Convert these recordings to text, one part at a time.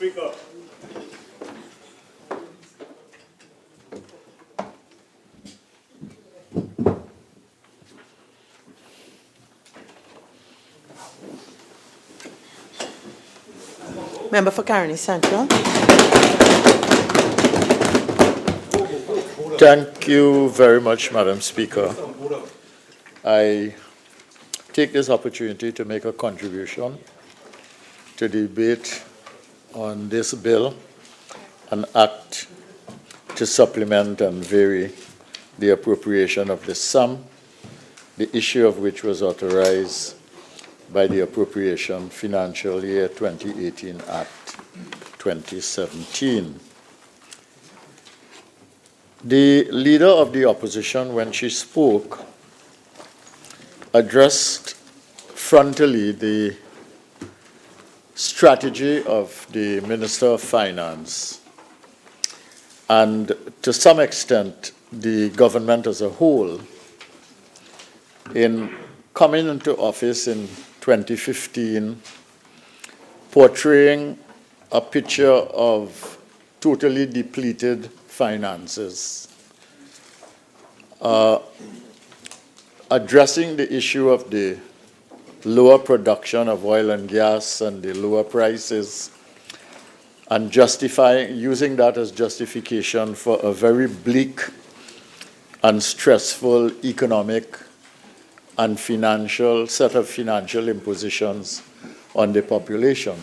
Speaker. Member for Caroni Central. Thank you very much, Madam Speaker. I take this opportunity to make a contribution to the debate on this bill, an act to supplement and vary the appropriation of the sum, the issue of which was authorized by the Appropriation Financial Year 2018 Act 2017. The leader of the opposition, when she spoke, addressed frontally the strategy of the Minister of Finance and, to some extent, the government as a whole in coming into office in 2015, portraying a picture of totally depleted finances, addressing the issue of the lower production of oil and gas and the lower prices, and using that as justification for a very bleak and stressful economic and set of financial impositions on the population.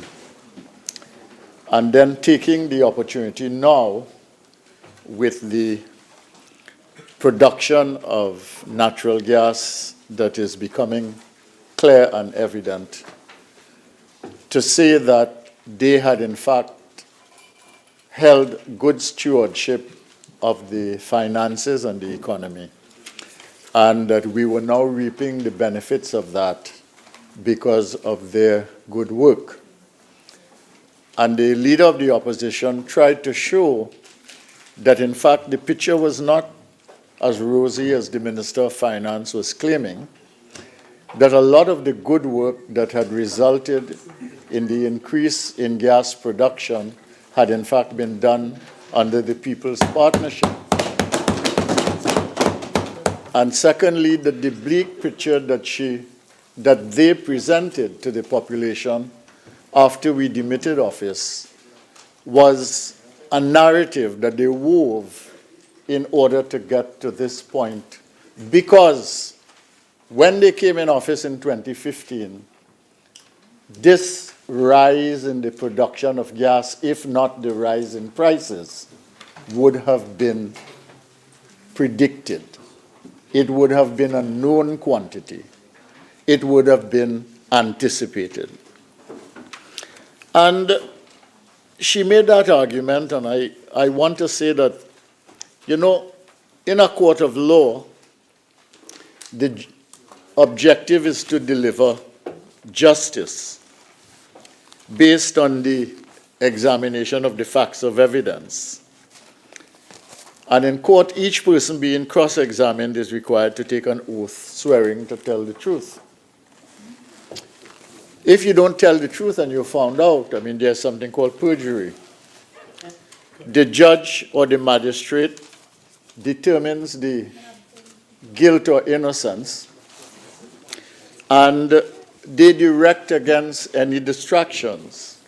And then taking the opportunity now with the production of natural gas that is becoming clear and evident, to say that they had in fact held good stewardship of the finances and the economy, and that we were now reaping the benefits of that because of their good work. And the leader of the opposition tried to show that in fact the picture was not as rosy as the Minister of Finance was claiming, that a lot of the good work that had resulted in the increase in gas production had in fact been done under the People's Partnership. And secondly, that the bleak picture that they presented to the population after we demitted office was a narrative that they wove in order to get to this point. Because when they came in office in 2015, this rise in the production of gas, if not the rise in prices, would have been predicted. It would have been a known quantity. It would have been anticipated. And she made that argument, and I want to say that, you know, in a court of law, the objective is to deliver justice based on the examination of the facts of evidence. And in court, each person being cross-examined is required to take an oath swearing to tell the truth. If you don't tell the truth and you're found out, I mean, there's something called perjury. The judge or the magistrate determines the guilt or innocence, and they direct against any distractions.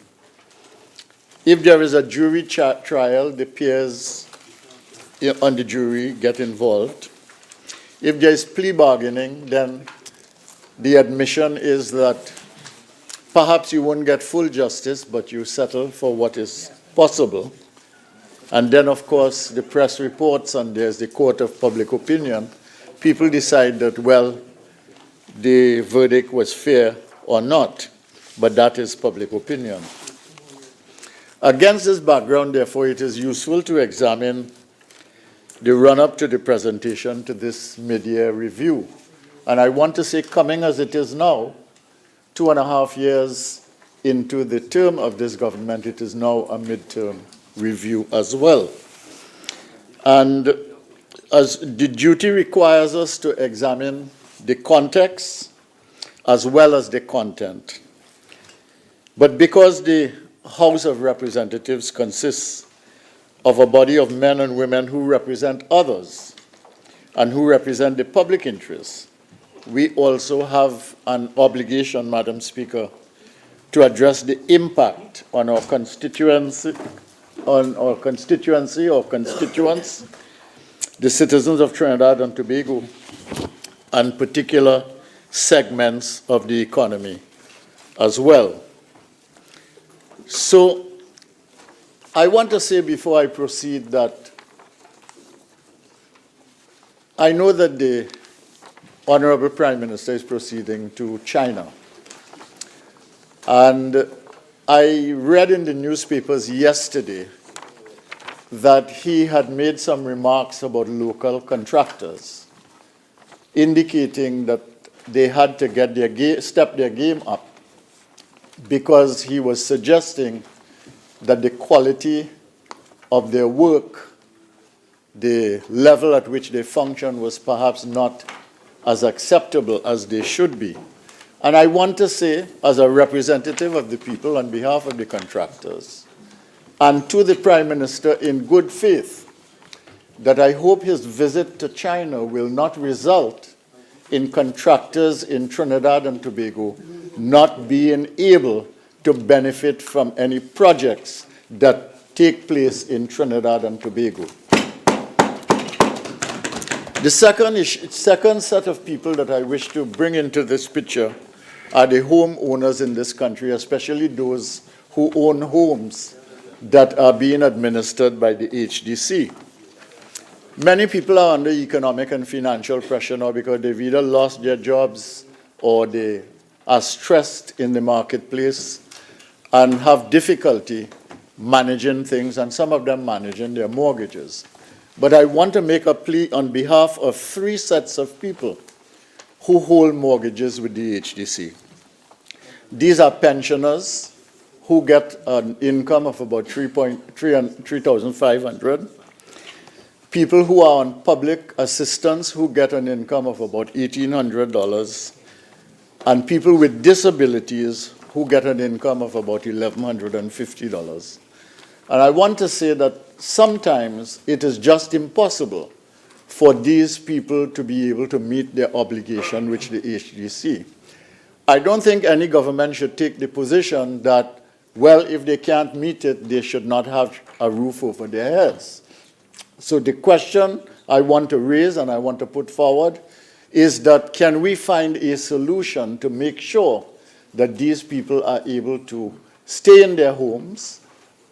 If there is a jury trial, the peers on the jury get involved. If there is plea bargaining, then the admission is that perhaps you won't get full justice, but you settle for what is possible. And then, of course, the press reports, and there's the court of public opinion. People decide that, well, the verdict was fair or not, but that is public opinion. Against this background, therefore, it is useful to examine the run-up to the presentation to this mid-year review. And I want to say, coming as it is now, 2.5 years into the term of this government, it is now a midterm review as well. And as the duty requires us to examine the context as well as the content. But because the House of Representatives consists of a body of men and women who represent others and who represent the public interest. We also have an obligation, Madam Speaker, to address the impact on our constituency, or constituents, the citizens of Trinidad and Tobago, and particular segments of the economy as well. So I want to say before I proceed that I know that the Honorable Prime Minister is proceeding to China. And I read in the newspapers yesterday that he had made some remarks about local contractors, indicating that they had to get step their game up because he was suggesting that the quality of their work, the level at which they function, was perhaps not as acceptable as they should be. And I want to say, as a representative of the people on behalf of the contractors, and to the Prime Minister in good faith, that I hope his visit to China will not result in contractors in Trinidad and Tobago not being able to benefit from any projects that take place in Trinidad and Tobago. The second set of people that I wish to bring into this picture are the homeowners in this country, especially those who own homes that are being administered by the HDC. Many people are under economic and financial pressure now because they've either lost their jobs or they are stressed in the marketplace and have difficulty managing things, and some of them managing their mortgages. But I want to make a plea on behalf of three sets of people who hold mortgages with the HDC. These are pensioners who get an income of about $3,500, people who are on public assistance who get an income of about $1,800, and people with disabilities who get an income of about $1,150. And I want to say that sometimes it is just impossible for these people to be able to meet their obligation, which the HDC. I don't think any government should take the position that, well, if they can't meet it, they should not have a roof over their heads. So the question I want to raise and I want to put forward is that can we find a solution to make sure that these people are able to stay in their homes?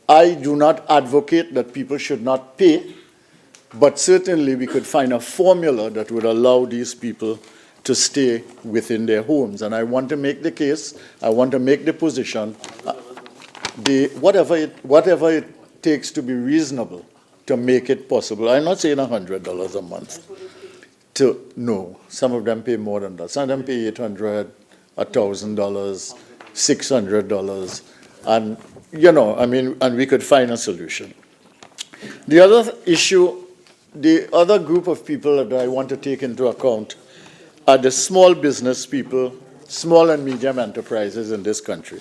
I do not advocate that people should not pay, but certainly we could find a formula that would allow these people to stay within their homes. And I want to make the case, I want to make the position, whatever it takes to be reasonable to make it possible. I'm not saying $100 a month. No, some of them pay more than that. Some of them pay $800, $1,000, $600, and and we could find a solution. The other issue, the other group of people that I want to take into account are the small business people, small and medium enterprises in this country.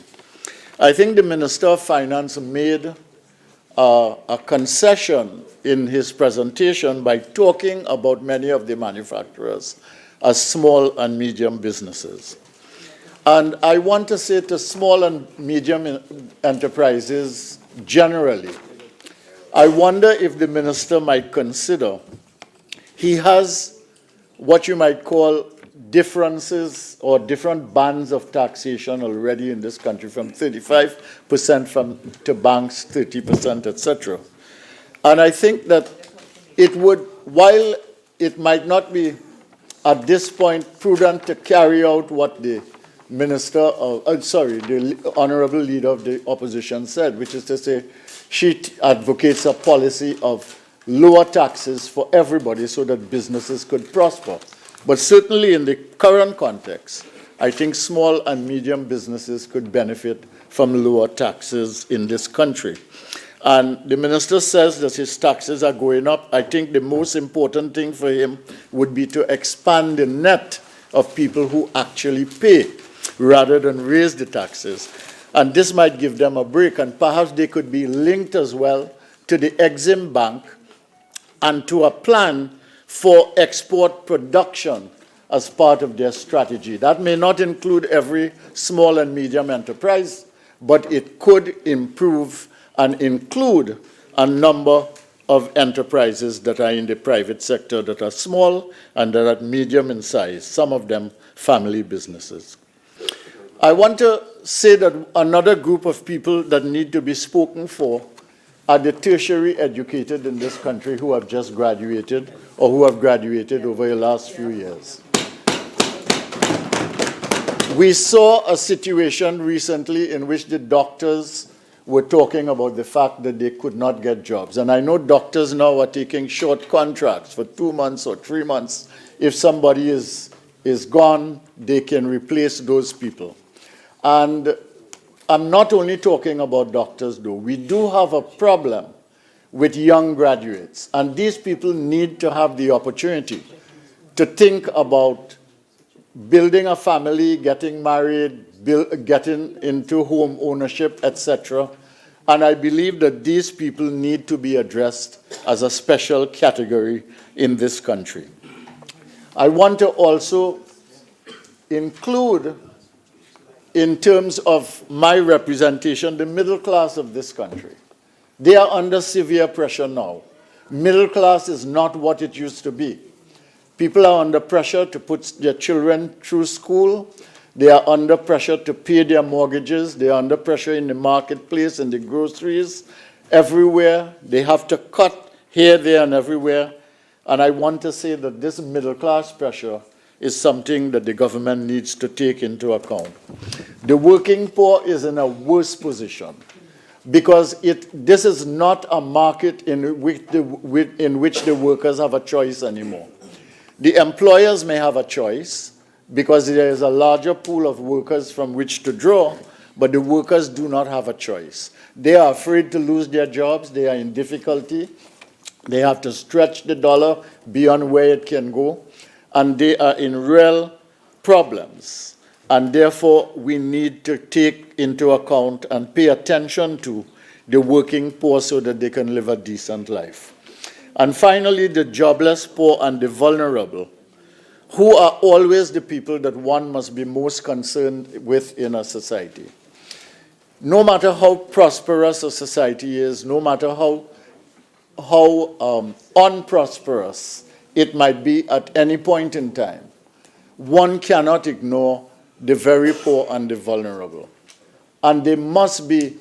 I think the Minister of Finance made a concession in his presentation by talking about many of the manufacturers as small and medium businesses. And I want to say to small and medium enterprises generally, I wonder if the minister might consider, he has what you might call differences or different bands of taxation already in this country, from 35% to banks, 30%, etc. And I think that it would, while it might not be at this point prudent to carry out what the the Honorable Leader of the Opposition said, which is to say she advocates a policy of lower taxes for everybody so that businesses could prosper. But certainly in the current context, I think small and medium businesses could benefit from lower taxes in this country. And the minister says that his taxes are going up. I think the most important thing for him would be to expand the net of people who actually pay rather than raise the taxes. And this might give them a break, and perhaps they could be linked as well to the Exim Bank and to a plan for export production as part of their strategy. That may not include every small and medium enterprise, but it could improve and include a number of enterprises that are in the private sector that are small and that are medium in size, some of them family businesses. I want to say that another group of people that need to be spoken for are the tertiary educated in this country who have just graduated or who have graduated over the last few years. We saw a situation recently in which the doctors were talking about the fact that they could not get jobs. And I know doctors now are taking short contracts for 2 months or 3 months. If somebody is gone, they can replace those people. And I'm not only talking about doctors, though. We do have a problem with young graduates. And these people need to have the opportunity to think about building a family, getting married, getting into home ownership, etc. And I believe that these people need to be addressed as a special category in this country. I want to also include, in terms of my representation, the middle class of this country. They are under severe pressure now. Middle class is not what it used to be. People are under pressure to put their children through school. They are under pressure to pay their mortgages. They are under pressure in the marketplace, in the groceries, everywhere. They have to cut here, there, and everywhere. And I want to say that this middle class pressure is something that the government needs to take into account. The working poor is in a worse position because this is not a market in which the workers have a choice anymore. The employers may have a choice because there is a larger pool of workers from which to draw, but the workers do not have a choice. They are afraid to lose their jobs. They are in difficulty. They have to stretch the dollar beyond where it can go, and they are in real problems. And therefore, we need to take into account and pay attention to the working poor so that they can live a decent life. And finally, the jobless, poor, and the vulnerable, who are always the people that one must be most concerned with in a society. No matter how prosperous a society is, no matter how unprosperous it might be at any point in time, one cannot ignore the very poor and the vulnerable. And they must be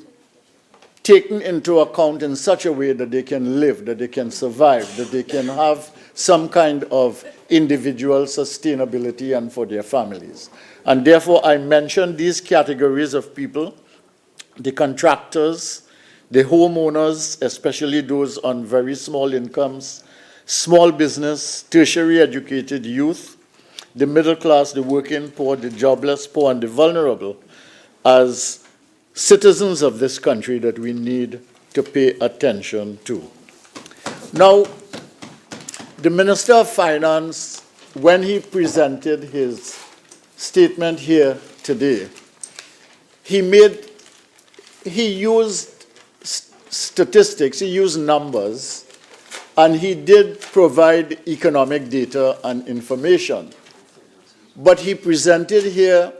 taken into account in such a way that they can live, that they can survive, that they can have some kind of individual sustainability and for their families. And therefore, I mentioned these categories of people: the contractors, the homeowners, especially those on very small incomes, small business, tertiary educated youth, the middle class, the working poor, the jobless poor, and the vulnerable, as citizens of this country that we need to pay attention to. Now, the Minister of Finance, when he presented his statement here today, he used statistics, he used numbers, and he did provide economic data and information. But he presented here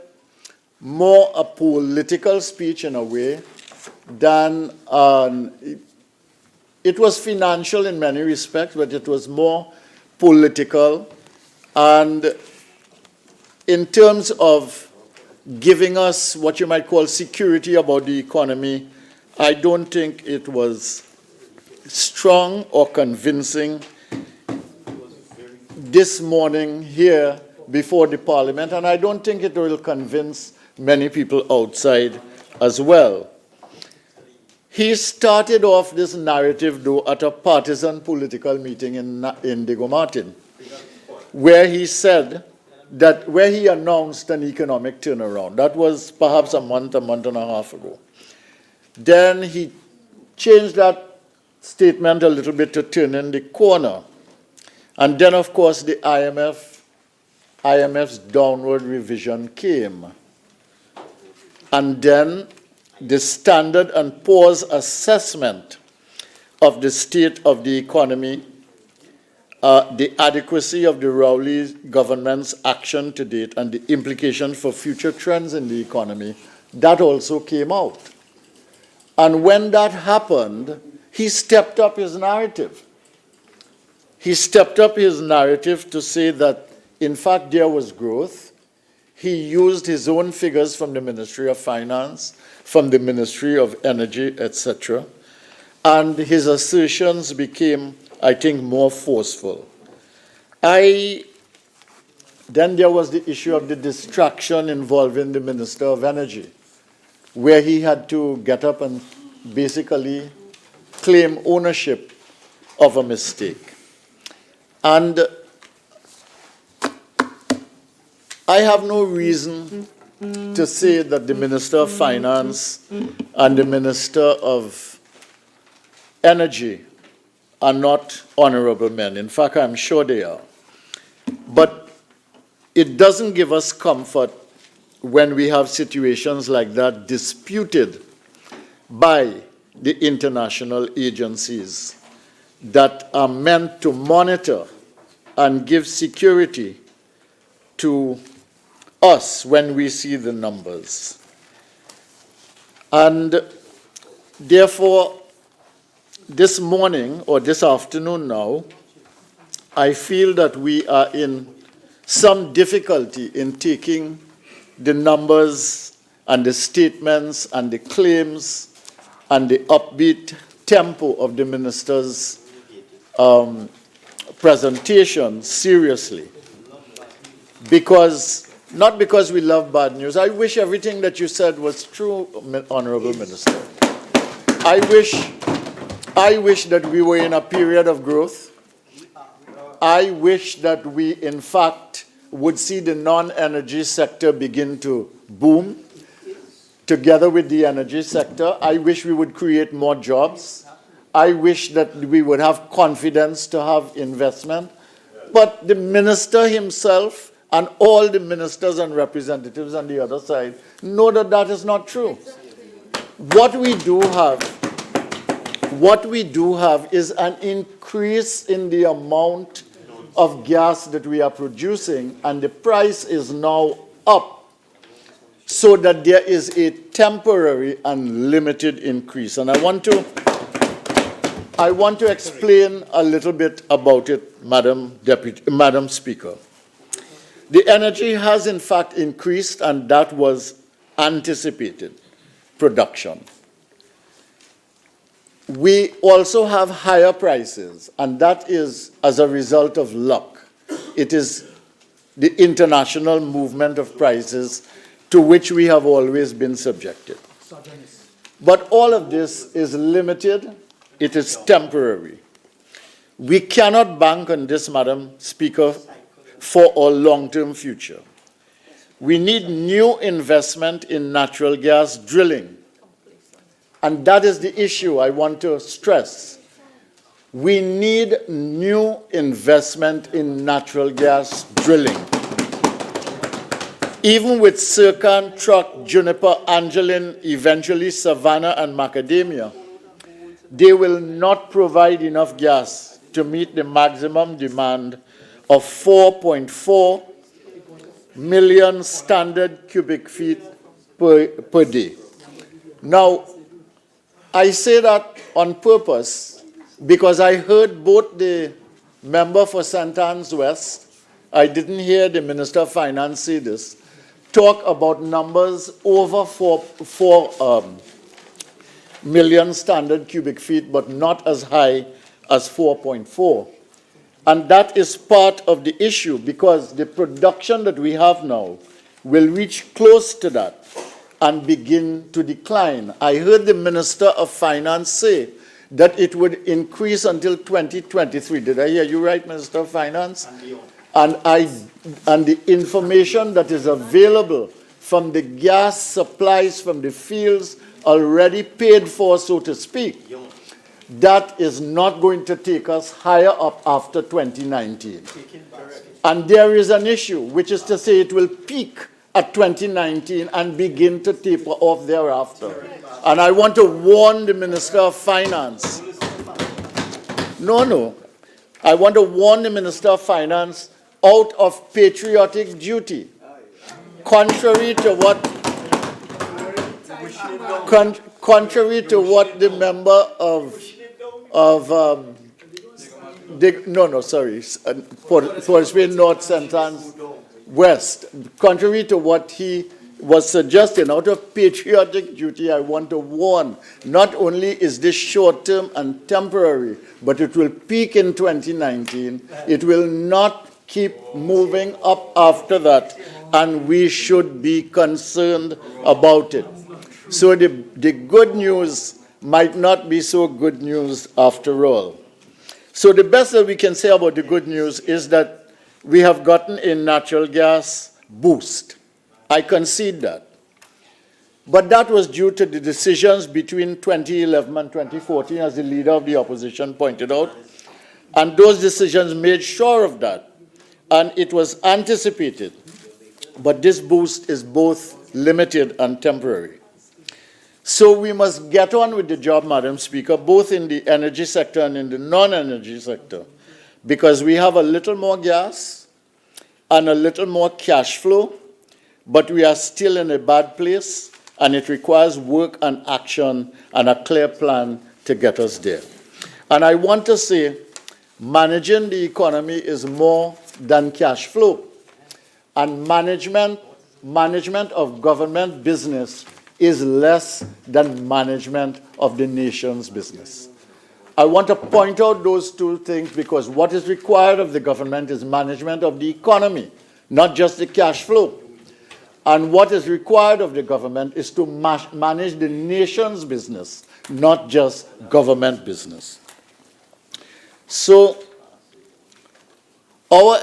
more a political speech in a way than it was financial in many respects, but it was more political. And in terms of giving us what you might call security about the economy, I don't think it was strong or convincing this morning here before the Parliament, and I don't think it will convince many people outside as well. He started off this narrative, though, at a partisan political meeting in Diego Martin, where he said that, where he announced an economic turnaround. That was perhaps a month and a half ago. Then he changed that statement a little bit to turn in the corner. And then, of course, the IMF's downward revision came. And then the Standard and Poor's assessment of the state of the economy, the adequacy of the Rowley government's action to date, and the implication for future trends in the economy, that also came out. And when that happened, he stepped up his narrative. He stepped up his narrative to say that, in fact, there was growth. He used his own figures from the Ministry of Finance, from the Ministry of Energy, etc. And his assertions became, I think, more forceful. Then there was the issue of the distraction involving the Minister of Energy, where he had to get up and basically claim ownership of a mistake. And I have no reason to say that the Minister of Finance and the Minister of Energy are not honorable men. In fact, I'm sure they are. But it doesn't give us comfort when we have situations like that disputed by the international agencies that are meant to monitor and give security to us when we see the numbers. And therefore, this morning, or this afternoon now, I feel that we are in some difficulty in taking the numbers and the statements and the claims and the upbeat tempo of the minister's presentation seriously. Not because we love bad news. I wish everything that you said was true, Honorable Minister. I wish that we were in a period of growth. I wish that we, in fact, would see the non-energy sector begin to boom together with the energy sector. I wish we would create more jobs. I wish that we would have confidence to have investment. But the minister himself and all the ministers and representatives on the other side know that that is not true. What we do have is an increase in the amount of gas that we are producing, and the price is now up, so that there is a temporary and limited increase. And I want to explain a little bit about it, Madam Speaker. The energy has in fact increased, and that was anticipated production. We also have higher prices, and that is as a result of luck. It is the international movement of prices to which we have always been subjected. But all of this is limited. It is temporary. We cannot bank on this, Madam Speaker, for our long-term future. We need new investment in natural gas drilling. And that is the issue I want to stress. We need new investment in natural gas drilling. Even with Sircan, Truck, Juniper, Angeline, eventually Savannah and Macadamia, they will not provide enough gas to meet the maximum demand of 4.4 million standard cubic feet per day. Now, I say that on purpose because I heard both the member for St. Anne's West, I didn't hear the Minister of Finance say this, talk about numbers over 4 million standard cubic feet, but not as high as 4.4. And that is part of the issue, because the production that we have now will reach close to that and begin to decline. I heard the Minister of Finance say that it would increase until 2023. Did I hear you right, Minister of Finance? And the information that is available from the gas supplies from the fields already paid for, so to speak, that is not going to take us higher up after 2019. And there is an issue, which is to say it will peak at 2019 and begin to taper off thereafter. And I want to warn the Minister of Finance. No. I want to warn the Minister of Finance out of patriotic duty. Contrary to what the member for Spain North Sentence West, contrary to what he was suggesting, out of patriotic duty, I want to warn, not only is this short-term and temporary, but it will peak in 2019. It will not keep moving up after that, and we should be concerned about it. So the good news might not be so good news after all. So the best that we can say about the good news is that we have gotten a natural gas boost. I concede that. But that was due to the decisions between 2011 and 2014, as the leader of the opposition pointed out. And those decisions made sure of that. And it was anticipated. But this boost is both limited and temporary. So we must get on with the job, Madam Speaker, both in the energy sector and in the non-energy sector, because we have a little more gas and a little more cash flow, but we are still in a bad place, and it requires work and action and a clear plan to get us there. And I want to say, managing the economy is more than cash flow. And management of government business is less than management of the nation's business. I want to point out those two things because what is required of the government is management of the economy, not just the cash flow. And what is required of the government is to manage the nation's business, not just government business. So our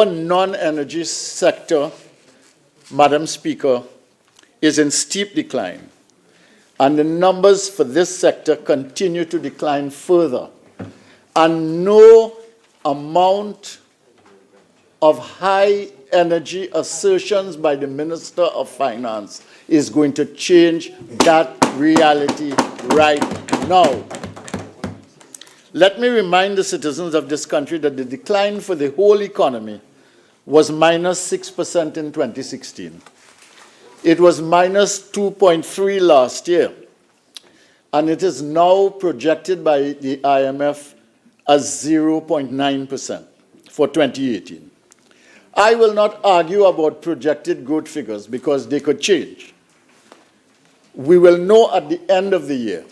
non-energy sector, Madam Speaker, is in steep decline. And the numbers for this sector continue to decline further. And no amount of high energy assertions by the Minister of Finance is going to change that reality right now. Let me remind the citizens of this country that the decline for the whole economy was minus 6% in 2016. It was minus 2.3 last year, and it is now projected by the IMF as 0.9% for 2018. I will not argue about projected growth figures because they could change. We will know at the end of the year.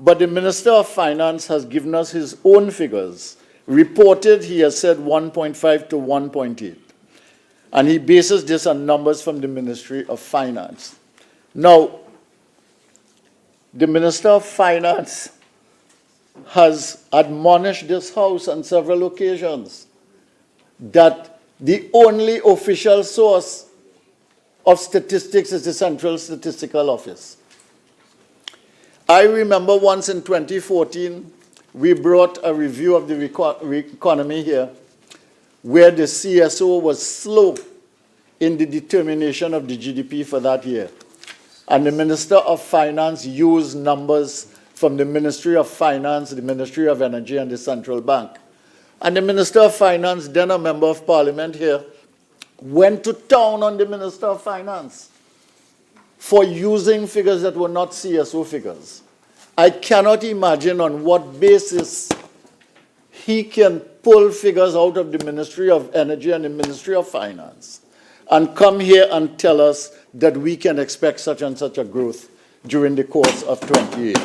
But the Minister of Finance has given us his own figures. Reported, he has said 1.5 to 1.8. And he bases this on numbers from the Ministry of Finance. Now, the Minister of Finance has admonished this House on several occasions that the only official source of statistics is the Central Statistical Office. I remember once in 2014, we brought a review of the economy here, where the CSO was slow in the determination of the GDP for that year. And the Minister of Finance used numbers from the Ministry of Finance, the Ministry of Energy, and the Central Bank. And the Minister of Finance, then a member of Parliament here, went to town on the Minister of Finance for using figures that were not CSO figures. I cannot imagine on what basis he can pull figures out of the Ministry of Energy and the Ministry of Finance and come here and tell us that we can expect such and such a growth during the course of 2018.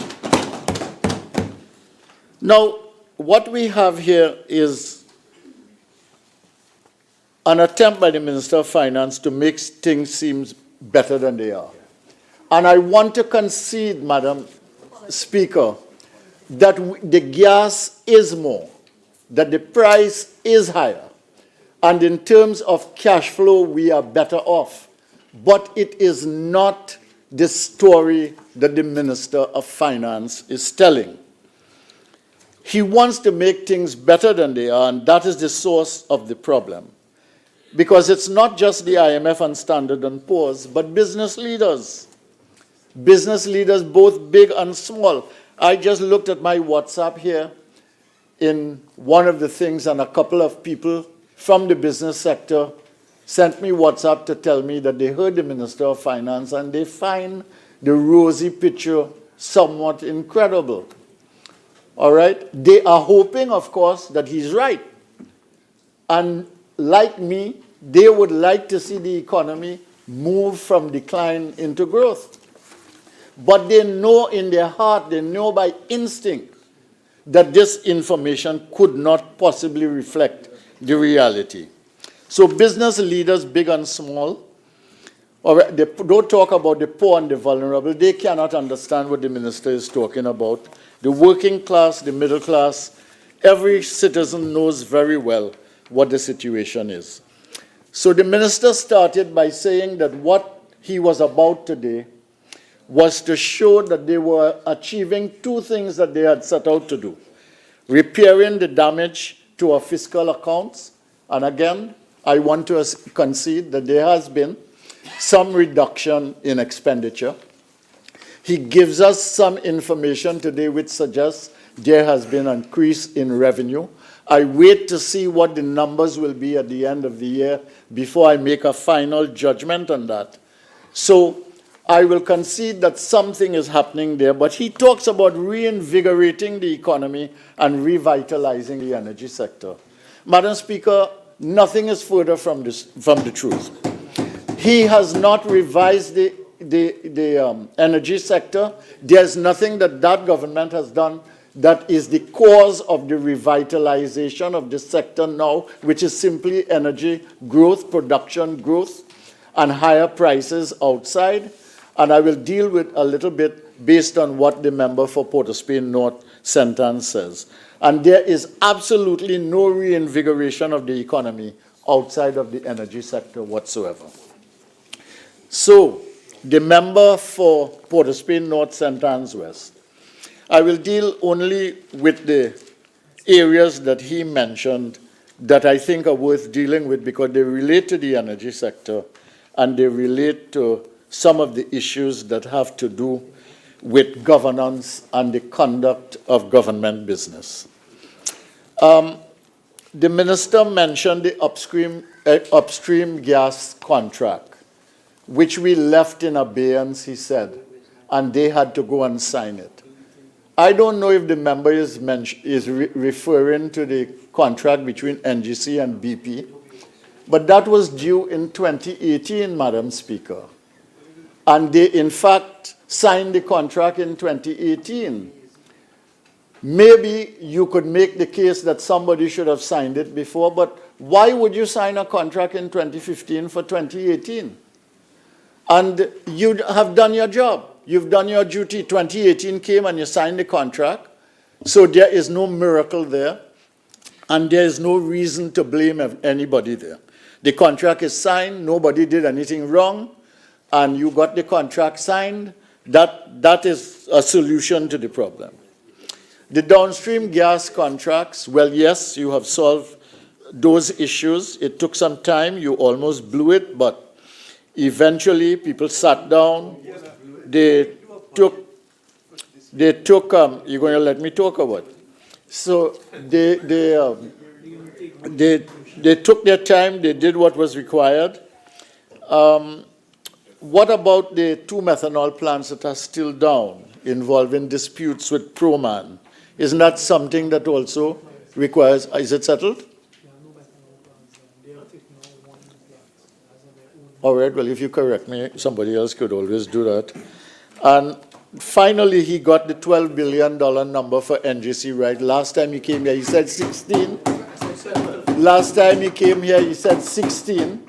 Now, what we have here is an attempt by the Minister of Finance to make things seem better than they are. And I want to concede, Madam Speaker, that the gas is more, that the price is higher, and in terms of cash flow, we are better off. But it is not the story that the Minister of Finance is telling. He wants to make things better than they are, and that is the source of the problem. Because it's not just the IMF and Standard & Poor's, but business leaders business leaders, both big and small. I just looked at my WhatsApp here in one of the things, and a couple of people from the business sector sent me WhatsApp to tell me that they heard the Minister of Finance and they find the rosy picture somewhat incredible. All right? They are hoping, of course, that he's right. And like me, they would like to see the economy move from decline into growth. But they know in their heart, they know by instinct, that this information could not possibly reflect the reality. So business leaders, big and small, or they don't talk about the poor and the vulnerable. They cannot understand what the minister is talking about. The working class, the middle class, every citizen knows very well what the situation is. So the minister started by saying that what he was about today was to show that they were achieving two things that they had set out to do: repairing the damage to our fiscal accounts. And again, I want to concede that there has been some reduction in expenditure. He gives us some information today which suggests there has been an increase in revenue. I wait to see what the numbers will be at the end of the year before I make a final judgment on that. So I will concede that something is happening there, but he talks about reinvigorating the economy and revitalizing the energy sector. Madam Speaker, nothing is further from the truth. He has not revised the energy sector. There's nothing that government has done that is the cause of the revitalization of this sector now, which is simply energy growth, production growth, and higher prices outside. And I will deal with a little bit based on what the member for Port of Spain North sentence says. And there is absolutely no reinvigoration of the economy outside of the energy sector whatsoever. So, the member for Port of Spain North, St. Anne's West, I will deal only with the areas that he mentioned that I think are worth dealing with because they relate to the energy sector and they relate to some of the issues that have to do with governance and the conduct of government business. The minister mentioned the upstream gas contract, which we left in abeyance, he said, and they had to go and sign it. I don't know if the member is referring to the contract between NGC and BP, but that was due in 2018, Madam Speaker. And they, in fact, signed the contract in 2018. Maybe you could make the case that somebody should have signed it before, but why would you sign a contract in 2015 for 2018? And you have done your job. You've done your duty. 2018 came and you signed the contract. So there is no miracle there. And there is no reason to blame anybody there. The contract is signed. Nobody did anything wrong. And you got the contract signed. That is a solution to the problem. The downstream gas contracts, well, yes, you have solved those issues. It took some time. You almost blew it, but eventually people sat down. They took you're going to let me talk about it. So they took their time. They did what was required. What about the 2 methanol plants that are still down involving disputes with Proman? Isn't that something that also requires, is it settled? All right, well, if you correct me, somebody else could always do that. And finally, he got the $12 billion number for NGC right. Last time he came here, he said 16. Last time he came here, he said 16.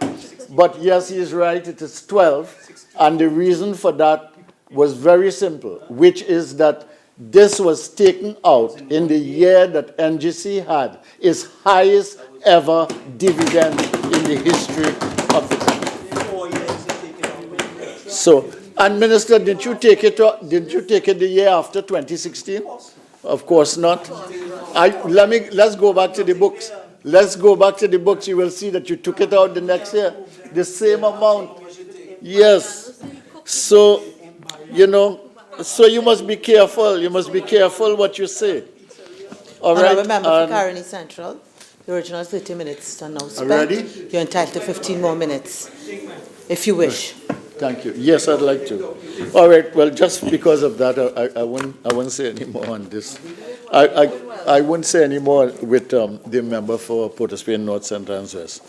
But yes, he is right, it is 12. And the reason for that was very simple, which is that this was taken out in the year that NGC had its highest ever dividend in the history of the country. So, and Minister, didn't you take it the year after 2016? Of course not. Let's go back to the books. Let's go back to the books. You will see that you took it out the next year. The same amount. Yes. So You know, so you must be careful. You must be careful what you say. All right. Honourable Member for Caroni Central, the original 30 minutes are now spent. Ready? You're entitled to 15 more minutes, if you wish. Thank you. Yes, I'd like to. All right. Well, just because of that, I won't say any more on this. I won't say any more with the member for Port of Spain North, Central, and West.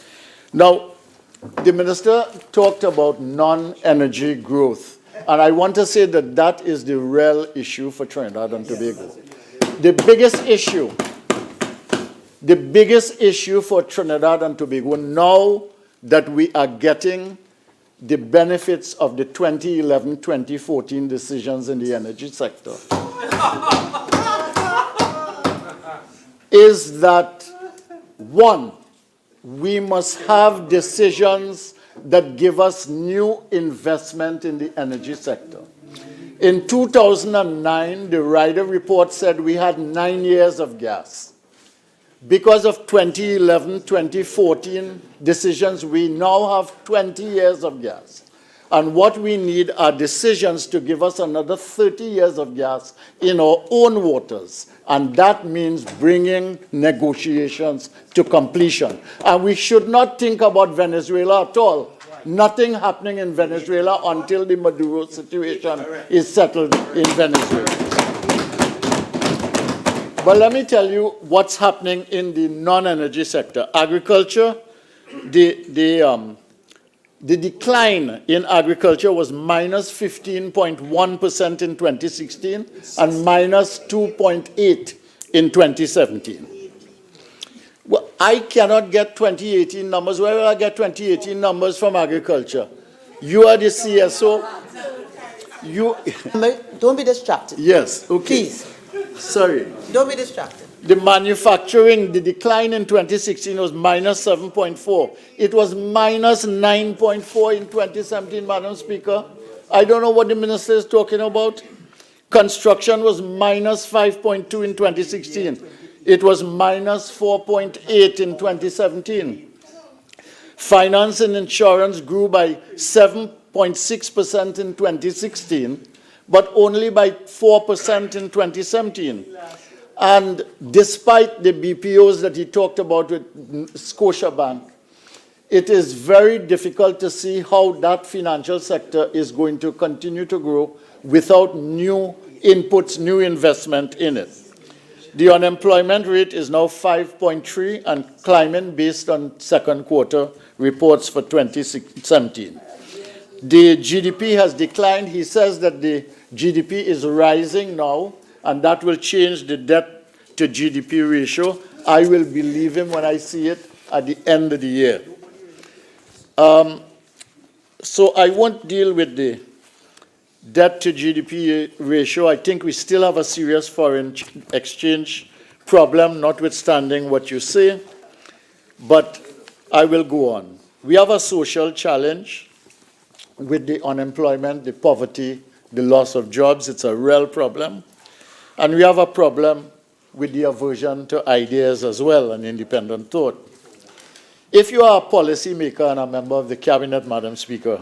Now, the minister talked about non-energy growth, and I want to say that that is the real issue for Trinidad and Tobago. The biggest issue for Trinidad and Tobago now that we are getting the benefits of the 2011-2014 decisions in the energy sector is that, one, we must have decisions that give us new investment in the energy sector. In 2009, the Ryder report said we had 9 years of gas. Because of 2011-2014 decisions, we now have 20 years of gas. And what we need are decisions to give us another 30 years of gas in our own waters. And that means bringing negotiations to completion. And we should not think about Venezuela at all. Nothing happening in Venezuela until the Maduro situation is settled in Venezuela. But let me tell you what's happening in the non-energy sector. Agriculture, the decline in agriculture was minus 15.1% in 2016 and minus 2.8% in 2017. Well, I cannot get 2018 numbers. Where will I get 2018 numbers from agriculture? You are the CSO. Don't be distracted. Yes, okay. Please. Sorry. Don't be distracted. The manufacturing, the decline in 2016 was minus 7.4. It was minus 9.4 in 2017, Madam Speaker. I don't know what the minister is talking about. Construction was minus 5.2 in 2016. It was minus 4.8 in 2017. Finance and insurance grew by 7.6% in 2016, but only by 4% in 2017. And despite the BPOs that he talked about with Scotiabank, it is very difficult to see how that financial sector is going to continue to grow without new inputs, new investment in it. The unemployment rate is now 5.3 and climbing based on second quarter reports for 2017. The GDP has declined. He says that the GDP is rising now, and that will change the debt to GDP ratio. I will believe him when I see it at the end of the year. So I won't deal with the debt to GDP ratio. I think we still have a serious foreign exchange problem, notwithstanding what you say, but I will go on. We have a social challenge with the unemployment, the poverty, the loss of jobs. It's a real problem. And we have a problem with the aversion to ideas as well and independent thought. If you are a policymaker and a member of the cabinet, Madam Speaker,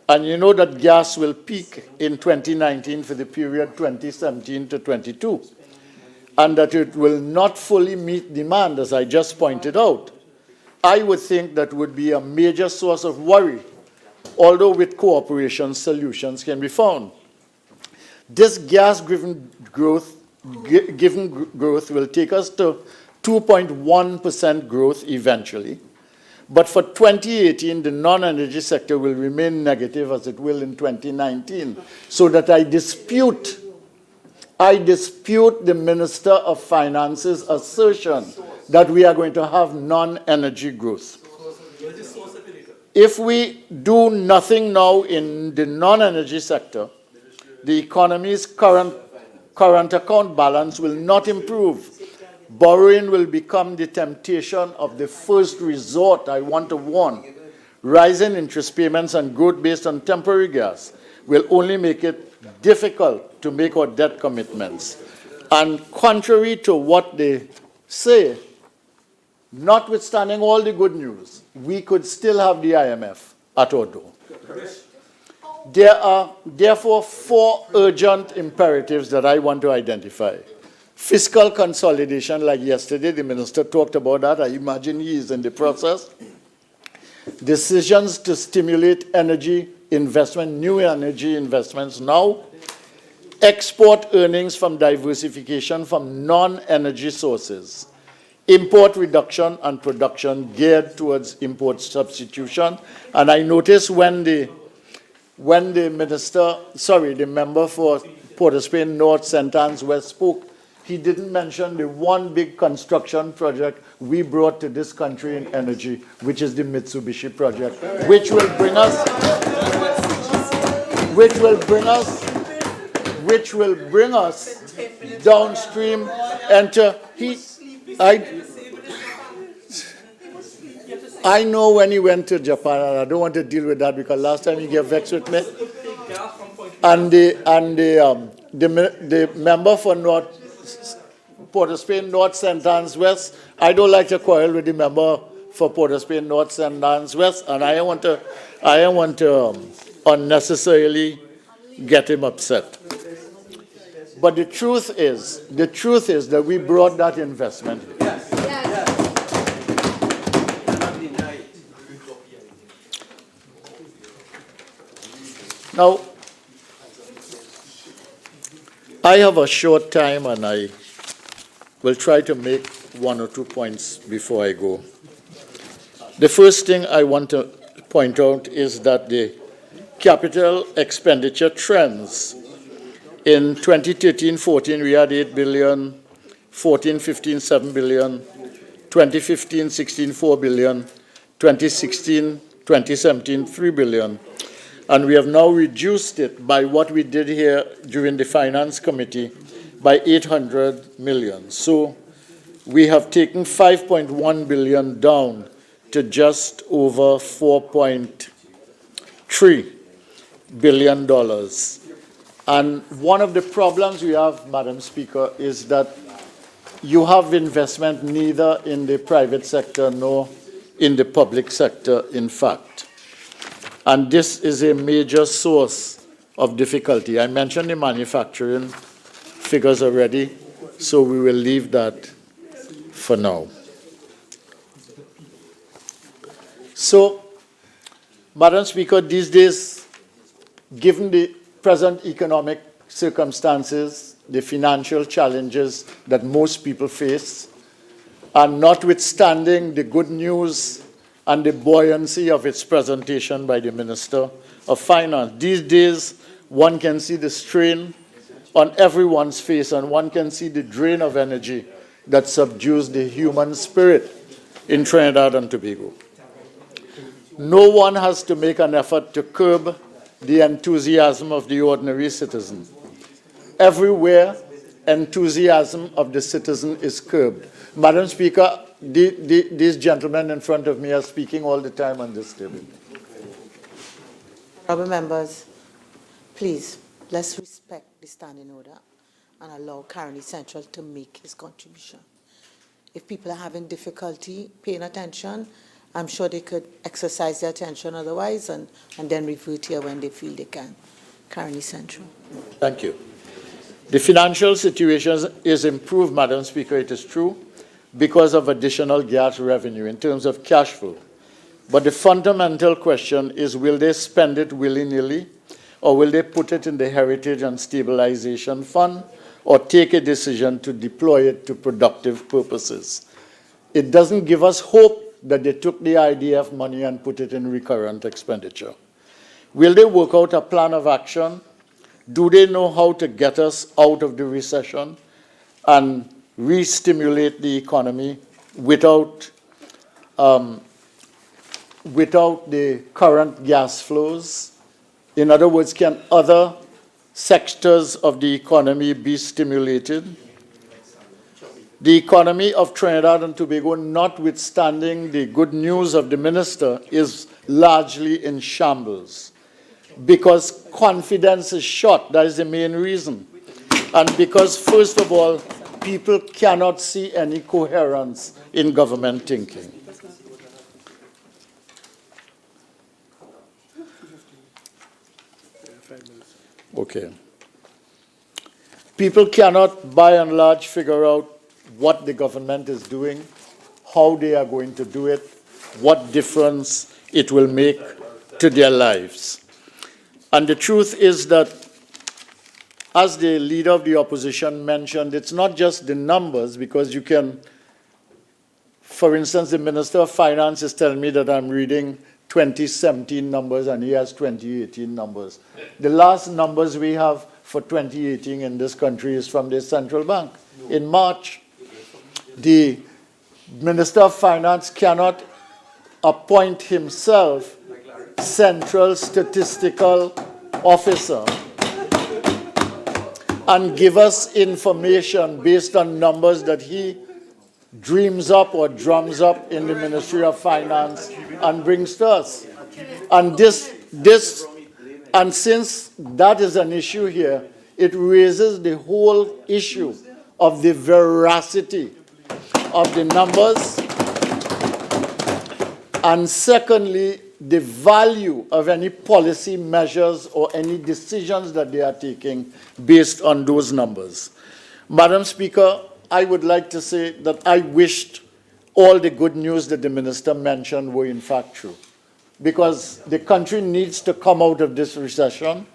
and you know that gas will peak in 2019 for the period 2017 to 22, and that it will not fully meet demand, as I just pointed out, I would think that would be a major source of worry, although with cooperation, solutions can be found. This gas-driven growth will take us to 2.1% growth eventually. But for 2018, the non-energy sector will remain negative as it will in 2019. So that I dispute the Minister of Finance's assertion that we are going to have non-energy growth. If we do nothing now in the non-energy sector, the economy's current account balance will not improve. Borrowing will become the temptation of the first resort. I want to warn. Rising interest payments and growth based on temporary gas will only make it difficult to make our debt commitments. And contrary to what they say, notwithstanding all the good news, we could still have the IMF at our door. There are therefore 4 urgent imperatives that I want to identify. Fiscal consolidation, like yesterday, the minister talked about that. I imagine he is in the process. Decisions to stimulate energy investment, new energy investments now. Export earnings from diversification from non-energy sources. Import reduction and production geared towards import substitution. And I noticed when the member for Port of Spain North, St. Anne's West spoke, he didn't mention the one big construction project we brought to this country in energy, which is the Mitsubishi project, which will bring us downstream. I know when he went to Japan, and I don't want to deal with that because last time he got vexed with me. And the member for Port of Spain North, St. Anne's West, I don't like to quarrel with the member for Port of Spain North, St. Anne's West, and I don't want to unnecessarily get him upset. But the truth is that we brought that investment here. Now, I have a short time and I will try to make 1 or 2 points before I go. The first thing I want to point out is that the capital expenditure trends in 2013-14 we had 8 billion, 14-15 7 billion, 2015-16 4 billion, 2016-2017 3 billion. And we have now reduced it by what we did here during the Finance Committee by 800 million. So we have taken 5.1 billion down to just over $4.3 billion. And one of the problems we have, Madam Speaker, is that you have investment neither in the private sector nor in the public sector, in fact. And this is a major source of difficulty. I mentioned the manufacturing figures already, so we will leave that for now. So, Madam Speaker, these days, given the present economic circumstances, the financial challenges that most people face, and notwithstanding the good news and the buoyancy of its presentation by the Minister of Finance, these days one can see the strain on everyone's face and one can see the drain of energy that subdues the human spirit in Trinidad and Tobago. No one has to make an effort to curb the enthusiasm of the ordinary citizen. Everywhere, enthusiasm of the citizen is curbed. Madam Speaker, these gentlemen in front of me are speaking all the time on this table. Honourable members, please, let's respect the standing order and allow County Central to make his contribution. If people are having difficulty paying attention, I'm sure they could exercise their attention otherwise and then revert here when they feel they can. County Central. Thank you. The financial situation is improved, Madam Speaker, it is true, because of additional gas revenue in terms of cash flow. But the fundamental question is, will they spend it willy-nilly, or will they put it in the Heritage and Stabilization Fund, or take a decision to deploy it to productive purposes? It doesn't give us hope that they took the IDF money and put it in recurrent expenditure. Will they work out a plan of action? Do they know how to get us out of the recession and re-stimulate the economy without the current gas flows? In other words, can other sectors of the economy be stimulated? The economy of Trinidad and Tobago, notwithstanding the good news of the minister, is largely in shambles because confidence is shot. That is the main reason. And because, first of all, people cannot see any coherence in government thinking. Okay. People cannot, by and large, figure out what the government is doing, how they are going to do it, what difference it will make to their lives. And the truth is that, as the leader of the opposition mentioned, it's not just the numbers, because you can, for instance, the Minister of Finance is telling me that I'm reading 2017 numbers and he has 2018 numbers. The last numbers we have for 2018 in this country is from the central bank. In March, the Minister of Finance cannot appoint himself central statistical officer and give us information based on numbers that he dreams up or drums up in the Ministry of Finance and brings to us. And and since that is an issue here, it raises the whole issue of the veracity of the numbers, and secondly, the value of any policy measures or any decisions that they are taking based on those numbers. Madam Speaker, I would like to say that I wished all the good news that the minister mentioned were in fact true, because the country needs to come out of this recession.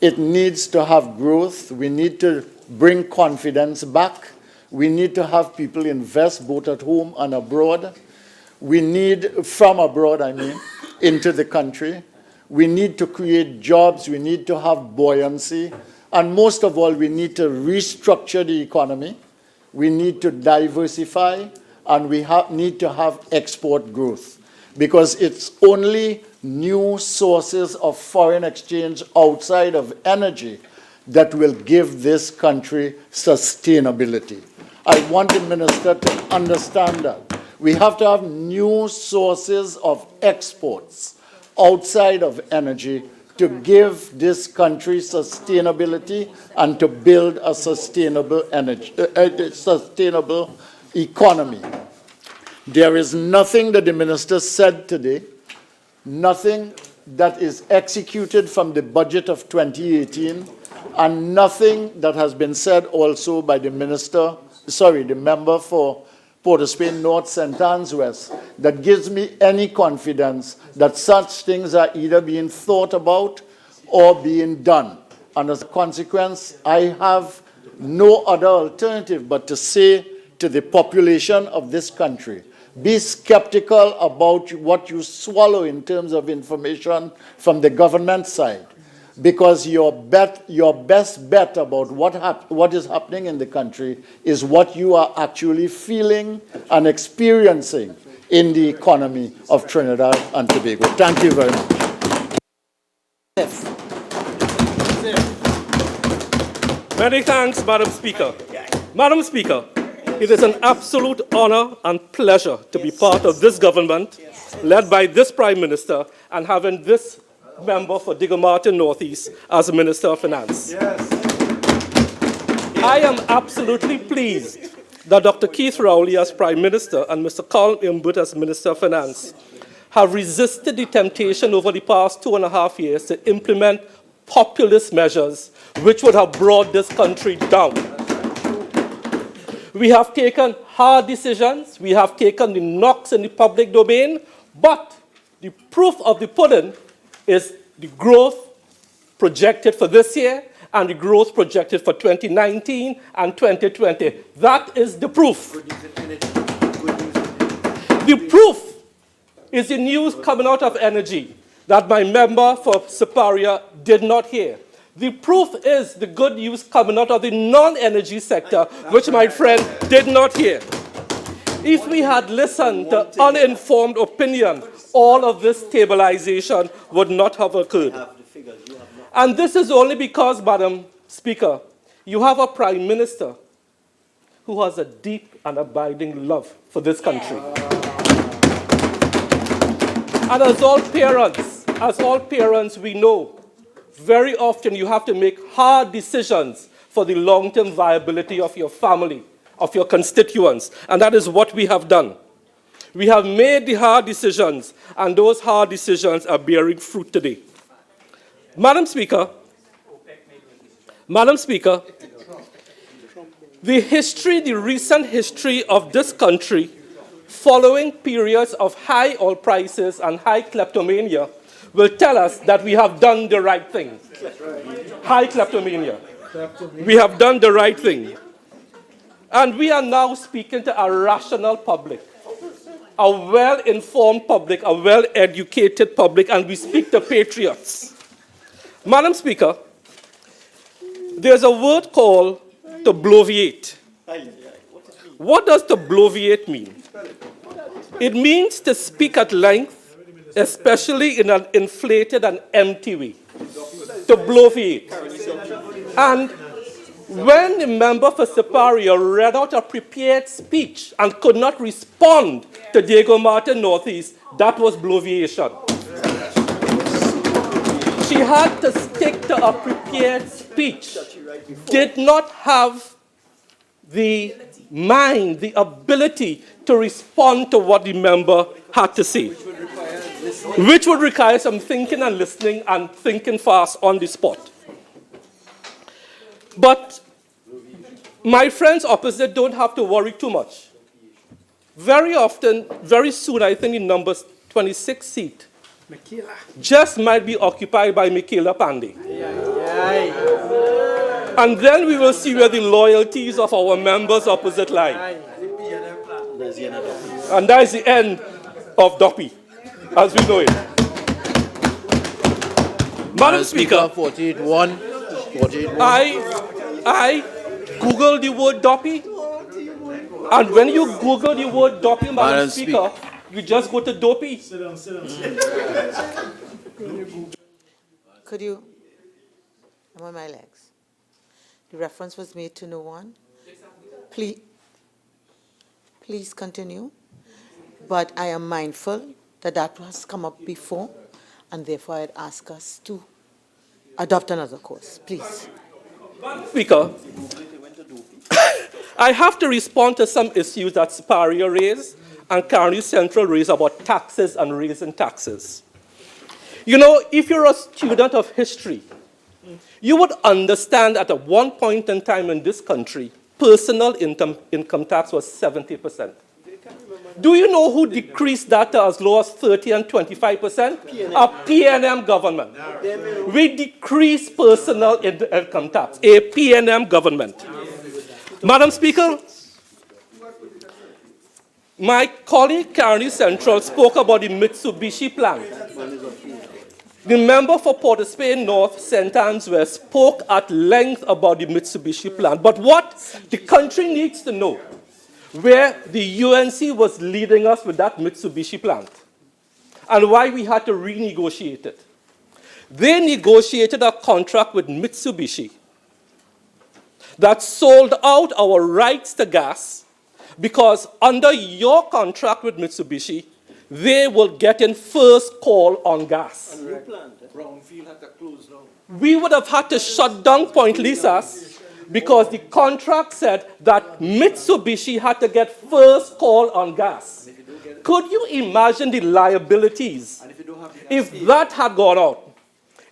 It needs to have growth. We need to bring confidence back. We need to have people invest both at home and abroad. We need, from abroad I mean, into the country. We need to create jobs. We need to have buoyancy. And most of all, we need to restructure the economy. We need to diversify, and we need to have export growth, because it's only new sources of foreign exchange outside of energy that will give this country sustainability. I want the minister to understand that. We have to have new sources of exports outside of energy to give this country sustainability and to build a sustainable sustainable economy. There is nothing that the minister said today, nothing that is executed from the budget of 2018, and nothing that has been said also by the member for Port of Spain North, St. Anne's West, that gives me any confidence that such things are either being thought about or being done. And as a consequence, I have no other alternative but to say to the population of this country, be skeptical about what you swallow in terms of information from the government side, because your best bet about what is happening in the country is what you are actually feeling and experiencing in the economy of Trinidad and Tobago. Thank you very much. Many thanks, Madam Speaker. Madam Speaker, it is an absolute honor and pleasure to be part of this government, led by this Prime Minister, and having this member for Digger Martin Northeast as Minister of Finance. I am absolutely pleased that Dr. Keith Rowley as Prime Minister and Mr. Colin Imbut as Minister of Finance have resisted the temptation over the past 2.5 years to implement populist measures which would have brought this country down. We have taken hard decisions, we have taken the knocks in the public domain, but the proof of the pudding is the growth projected for this year and the growth projected for 2019 and 2020. That is the proof. The proof is the news coming out of energy that my member for Superior did not hear. The proof is the good news coming out of the non-energy sector, which my friend did not hear. If we had listened to uninformed opinion, all of this stabilization would not have occurred. And this is only because, Madam Speaker, you have a Prime Minister who has a deep and abiding love for this country. And as all parents, we know very often you have to make hard decisions for the long-term viability of your family, of your constituents, and that is what we have done. We have made the hard decisions, and those hard decisions are bearing fruit today. Madam Speaker, Madam Speaker, the recent history of this country following periods of high oil prices and high kleptomania will tell us that we have done the right thing. High kleptomania. We have done the right thing. And we are now speaking to a rational public, a well-informed public, a well-educated public, and we speak to patriots. Madam Speaker, there's a word called to bloviate. What does to bloviate mean? It means to speak at length, especially in an inflated and empty way. To bloviate. And when the member for Siparia read out a prepared speech and could not respond to Diego Martin Northeast, that was bloviation. She had to stick to a prepared speech, did not have the mind, the ability to respond to what the member had to say, which would require some thinking and listening and thinking fast on the spot. But my friends opposite don't have to worry too much. Very often, very soon, I think the number 26 seat just might be occupied by Michaela Pandey. And then we will see where the loyalties of our members opposite lie. And that is the end of DOPI, as we know it. Madam Speaker, 48-1. I Googled the word DOPI, and when you Google the word DOPI, Madam Speaker, you just go to DOPI. Could you? I'm on my legs. The reference was made to no one. Please continue. But I am mindful that that has come up before, and therefore I'd ask us to adopt another course. Please. Speaker, I have to respond to some issues that Siparia raised and Caroni Central raised about taxes and raising taxes. You know, if you're a student of history, you would understand that at one point in time in this country, personal income tax was 70%. Do you know who decreased that to as low as 30 and 25%? A PNM government. We decreased personal income tax, a PNM government. Madam Speaker, my colleague Caroni Central spoke about the Mitsubishi plant. The member for Port of Spain North, St. Anne's West, spoke at length about the Mitsubishi plant. But what the country needs to know, where the UNC was leading us with that Mitsubishi plant, and why we had to renegotiate it. They negotiated a contract with Mitsubishi that sold out our rights to gas, because under your contract with Mitsubishi, they will get in first call on gas. We would have had to shut down Point Lisas because the contract said that Mitsubishi had to get first call on gas. Could you imagine the liabilities if that had gone out?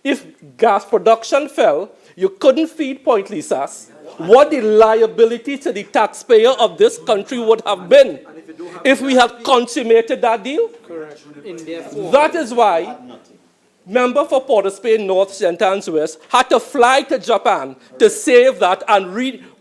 If gas production fell, you couldn't feed Point Lisas, what the liability to the taxpayer of this country would have been if we had consummated that deal? Correct. That is why member for Port of Spain North, St. Anne's West had to fly to Japan to save that and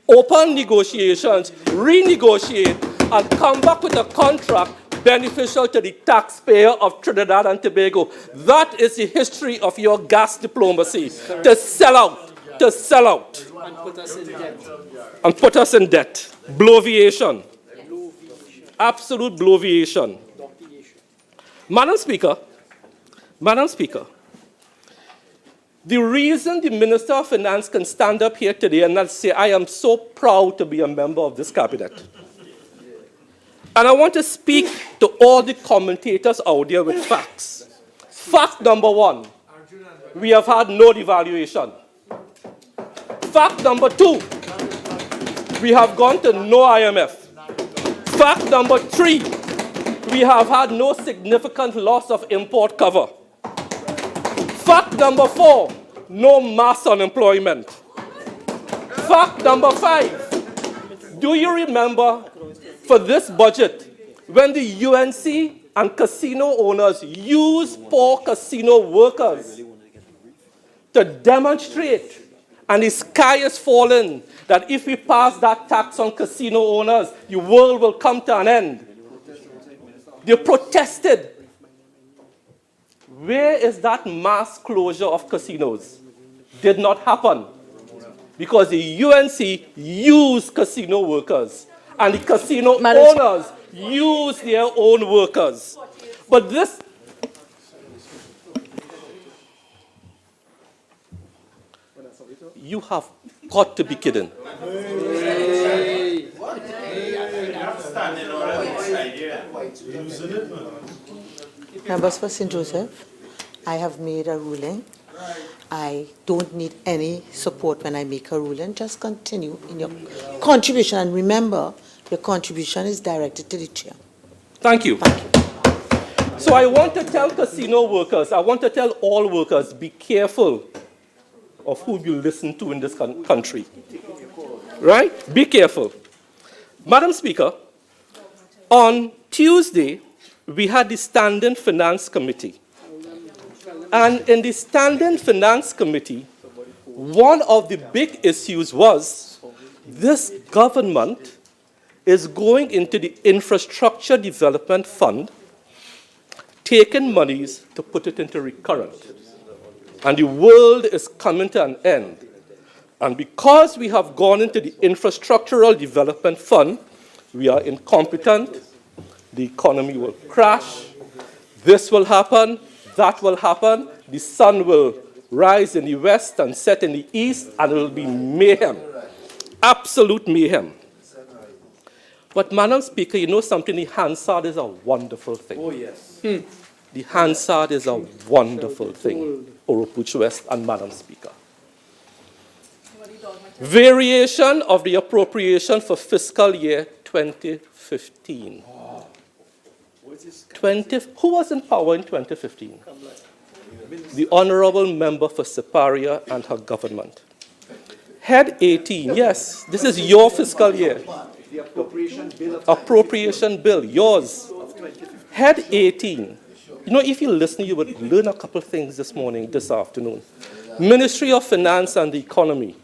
open negotiations, renegotiate, and come back with a contract beneficial to the taxpayer of Trinidad and Tobago. That is the history of your gas diplomacy, to sell out. To sell out. And put us in debt. And put us in debt. Bloviation. Absolute bloviation. Madam Speaker, the reason the Minister of Finance can stand up here today and not say, I am so proud to be a member of this cabinet. And I want to speak to all the commentators out there with facts. Fact number one, we have had no devaluation. Fact number two, we have gone to no IMF. Fact number three, we have had no significant loss of import cover. Fact number four, no mass unemployment. Fact number 5. Do you remember for this budget when the UNC and casino owners used poor casino workers to demonstrate, and the sky is falling, that if we pass that tax on casino owners, the world will come to an end? They protested. Where is that mass closure of casinos? Did not happen. Because the UNC used casino workers, and the casino owners used their own workers. But this, you have got to be kidding. Members for St. Joseph, I have made a ruling. I don't need any support when I make a ruling. Just continue in your contribution. And remember, your contribution is directed to the chair. Thank you. So I want to tell casino workers, I want to tell all workers, be careful of who you listen to in this country. Right? Be careful. Madam Speaker, on Tuesday, we had the Standing Finance Committee. And in the Standing Finance Committee, one of the big issues was this government is going into the Infrastructure Development Fund, taking monies to put it into recurrent. And the world is coming to an end. And because we have gone into the Infrastructural Development Fund, we are incompetent, the economy will crash, this will happen, that will happen, the sun will rise in the west and set in the east, and it will be mayhem, absolute mayhem. But, Madam Speaker, you know something, the Hansard is a wonderful thing. Oh, yes. The Hansard is a wonderful thing, Oropuch West and Madam Speaker. Variation of the appropriation for fiscal year 2015. Who was in power in 2015? The Honorable Member for Siparia and her government. Head 18, yes, this is your fiscal year. The Appropriation bill, yours. Head 18. You know, if you listen, you would learn a couple things this afternoon. Ministry of Finance and the Economy.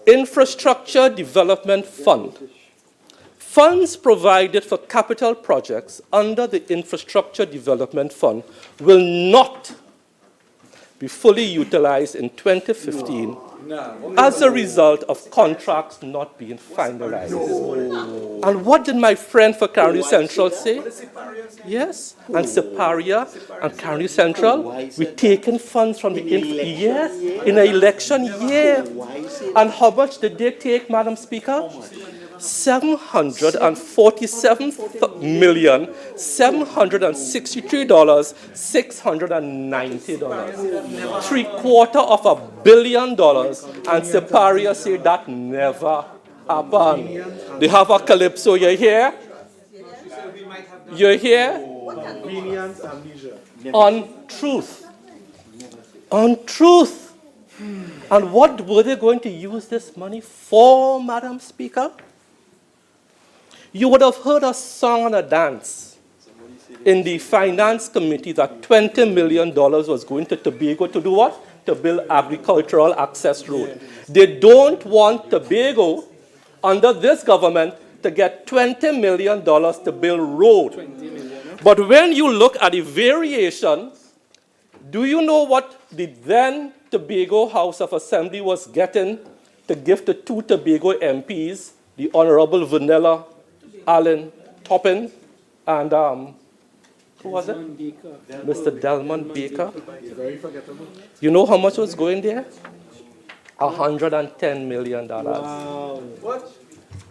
Infrastructure Development Fund. Funds provided for capital projects under the Infrastructure Development Fund will not be fully utilized in 2015 as a result of contracts not being finalized. And what did my friend for County Central say? Yes, and Siparia and County Central, we're taking funds from the in an election year. And how much did they take, Madam Speaker? $747,763,690. $750 million, and Siparia say that never happened. They have a calypso, you're here? You're here? On truth. On truth. And what were they going to use this money for, Madam Speaker? You would have heard a song and a dance in the Finance Committee that $20 million was going to Tobago to do what? To build agricultural access road. They don't want Tobago, under this government, to get $20 million to build road. But when you look at the variation, do you know what the then Tobago House of Assembly was getting to give to two Tobago MPs, the Honorable Vanilla Allen Toppin and who was it? Mr. Delmon Baker. You know how much was going there? $110 million. Wow. What?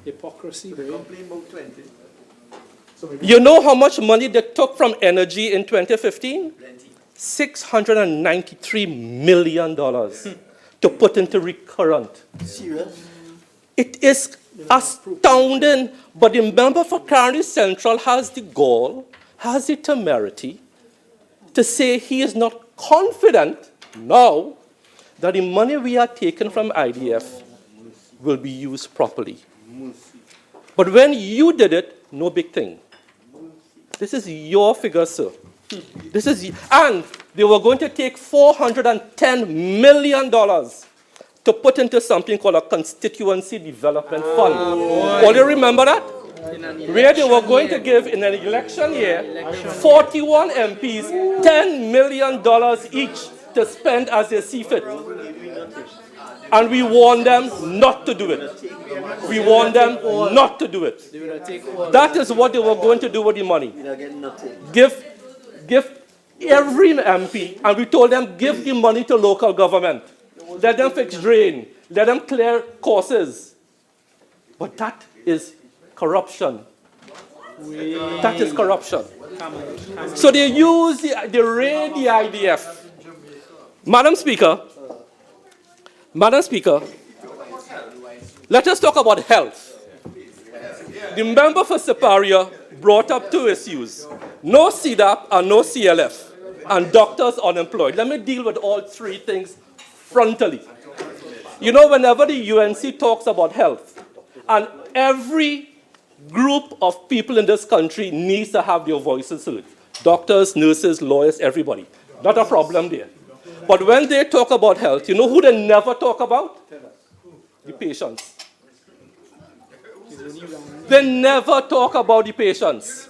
Hypocrisy, right? You know how much money they took from energy in 2015? $693 million to put into recurrent. Serious? It is astounding, but the member for County Central has the gall, has the temerity to say he is not confident now that the money we are taking from IDF will be used properly. But when you did it, no big thing. This is your figure, sir. And they were going to take $410 million to put into something called a constituency development fund. All you remember that? Where they were going to give in an election year 41 MPs $10 million each to spend as they see fit. And we warned them not to do it. We warned them not to do it. That is what they were going to do with the money. Give every MP, and we told them, give the money to local government. Let them fix drain. Let them clear courses. But that is corruption. That is corruption. So they raid the IDF. Madam Speaker, let us talk about health. The member for Siparia brought up two issues. No CDAP and no CLF, and doctors unemployed. Let me deal with all three things frontally. You know, whenever the UNC talks about health, and every group of people in this country needs to have their voices heard. Doctors, nurses, lawyers, everybody. Not a problem there. But when they talk about health, you know who they never talk about? The patients. They never talk about the patients.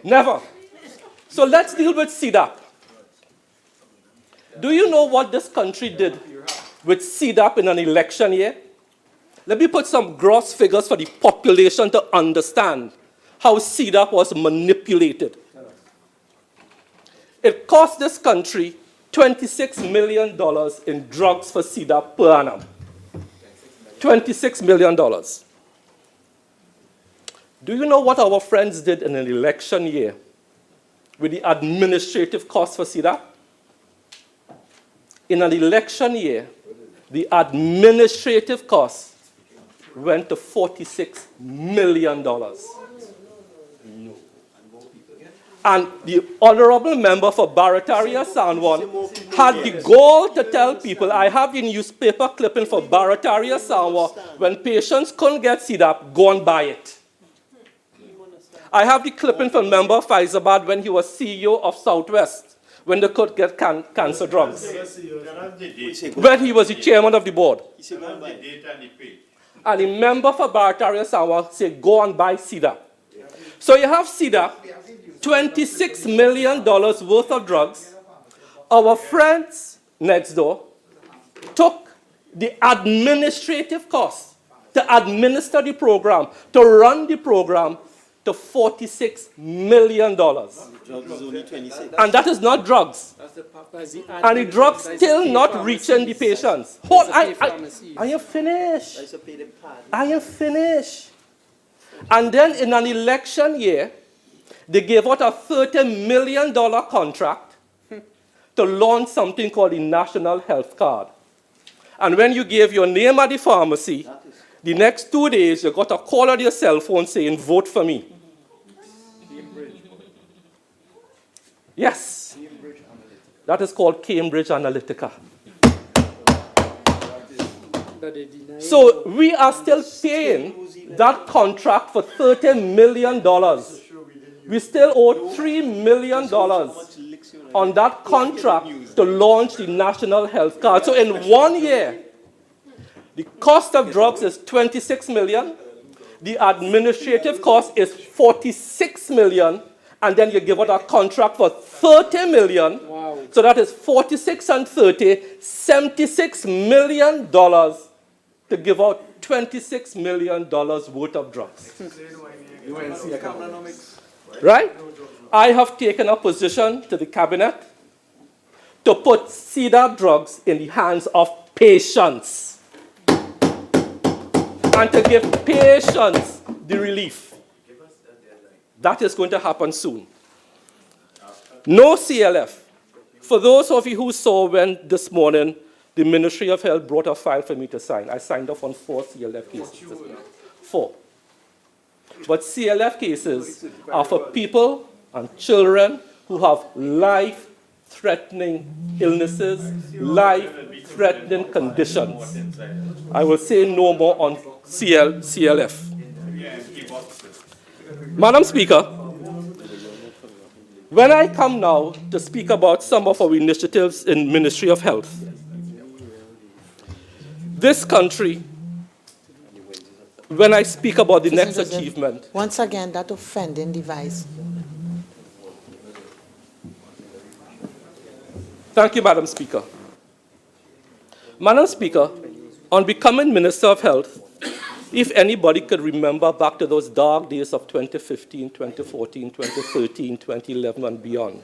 Never. So let's deal with CDAP. Do you know what this country did with CDAP in an election year? Let me put some gross figures for the population to understand how CDAP was manipulated. It cost this country $26 million in drugs for CDAP per annum. $26 million. Do you know what our friends did in an election year with the administrative costs for CDAP? In an election year, the administrative costs went to $46 million. And the honorable member for Barataria Sanwa had the goal to tell people, I have the newspaper clipping for Barataria Sanwa, when patients couldn't get CDAP, go and buy it. I have the clipping from member Faizabad when he was CEO of Southwest, when they could get cancer drugs. When he was the chairman of the board. And the member for Barataria Sanwa said, go and buy CDAP. So you have CDAP, $26 million worth of drugs. Our friends next door took the administrative costs to administer the program, to run the program, to $46 million. And that is not drugs. And the drugs still not reaching the patients. I am finished. I am finished. And then in an election year, they gave out a $30 million contract to launch something called the National Health Card. And when you gave your name at the pharmacy, the next 2 days, you got a call on your cell phone saying, vote for me. Yes. That is called Cambridge Analytica. So we are still paying that contract for $30 million. We still owe $3 million on that contract to launch the National Health Card. So in 1 year, the cost of drugs is $26 million. The administrative cost is $46 million. And then you give out a contract for $30 million. Wow. So that is 46 and 30, $76 million to give out $26 million worth of drugs. Right? I have taken a position to the cabinet to put CDAP drugs in the hands of patients and to give patients the relief. That is going to happen soon. No CLF. For those of you who saw when this morning the Ministry of Health brought a file for me to sign, I signed off on 4 CLF cases. 4. But CLF cases are for people and children who have life life-threatening illnesses, life-threatening conditions. I will say no more on CLF. Madam Speaker, when I come now to speak about some of our initiatives in Ministry of Health, this country, when I speak about the next Joseph, achievement, once again, that offending device. Thank you, Madam Speaker. Madam Speaker, on becoming Minister of Health, if anybody could remember back to those dark days of 2015, 2014, 2013, 2011, and beyond,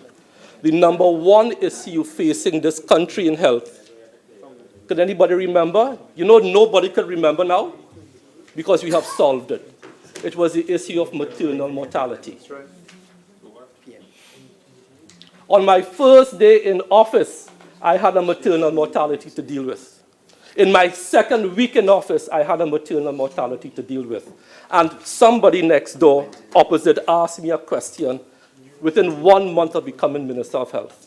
the number one issue facing this country in health, could anybody remember? You know, nobody could remember now because we have solved it. It was the issue of maternal mortality. On my first day in office, I had a maternal mortality to deal with. In my second week in office, I had a maternal mortality to deal with. And somebody next door, opposite, asked me a question within 1 month of becoming Minister of Health.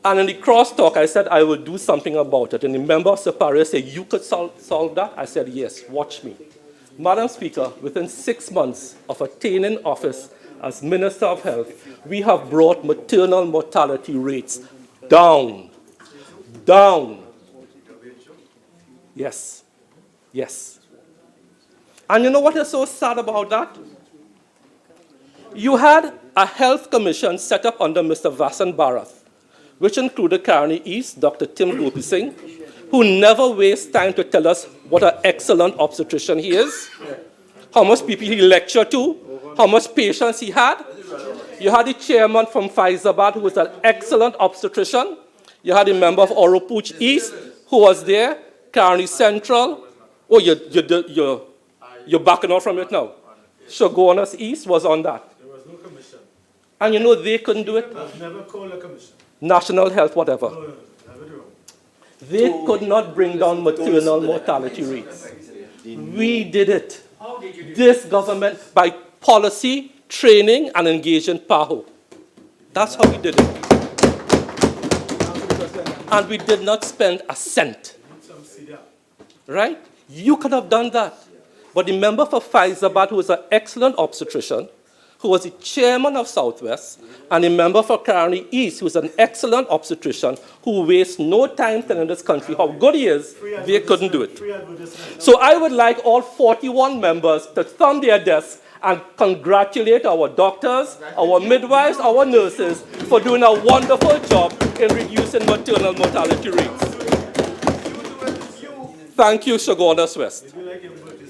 And in the crosstalk, I said, I will do something about it. And the member of Superior said, you could solve that? I said, yes, watch me. Madam Speaker, within 6 months of attaining office as Minister of Health, we have brought maternal mortality rates down. Down. Yes. Yes. And you know what is so sad about that? You had a health commission set up under Mr. Vasan Bharat, which included Carney East, Dr. Tim Gopisingh, who never wastes time to tell us what an excellent obstetrician he is, how much people he lectured to, how much patients he had. You had the chairman from Faizabad, who was an excellent obstetrician. You had a member of Oropuch East, who was there. Carney Central. Oh, you're backing off from it now. Shogunas East was on that. There was no commission. And you know they couldn't do it? Never called a commission. National Health, whatever. No, never do. They could not bring down maternal mortality rates. We did it. How did you do This government, by policy, training, and engaging PAHO. That's how we did it. And we did not spend a cent. Right? You could have done that. But the member for Faizabad, who was an excellent obstetrician, who was the chairman of Southwest, and a member for Carney East, who was an excellent obstetrician, who wastes no time telling this country how good he is, they couldn't do it. So I would like all 41 members to thumb their desks and congratulate our doctors, our midwives, our nurses for doing a wonderful job in reducing maternal mortality rates. Thank you, Shogunas West.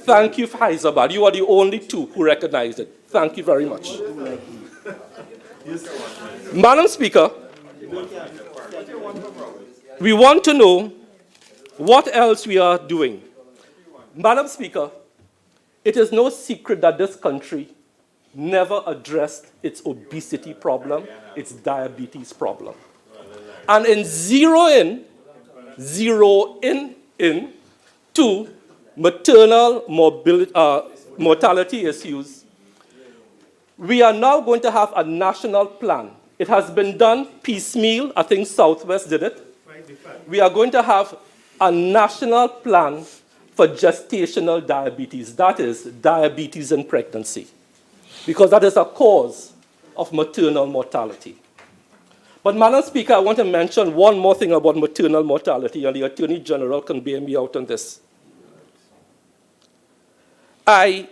Thank you, Faizabad. You are the only two who recognize it. Thank you very much. Madam Speaker, we want to know what else we are doing. Madam Speaker, it is no secret that this country never addressed its obesity problem, its diabetes problem. And in zeroing in to maternal mortality issues, we are now going to have a national plan. It has been done piecemeal. I think Southwest did it. We are going to have a national plan for gestational diabetes. That is diabetes in pregnancy, because that is a cause of maternal mortality. But, Madam Speaker, I want to mention one more thing about maternal mortality, and the Attorney General can bear me out on this. I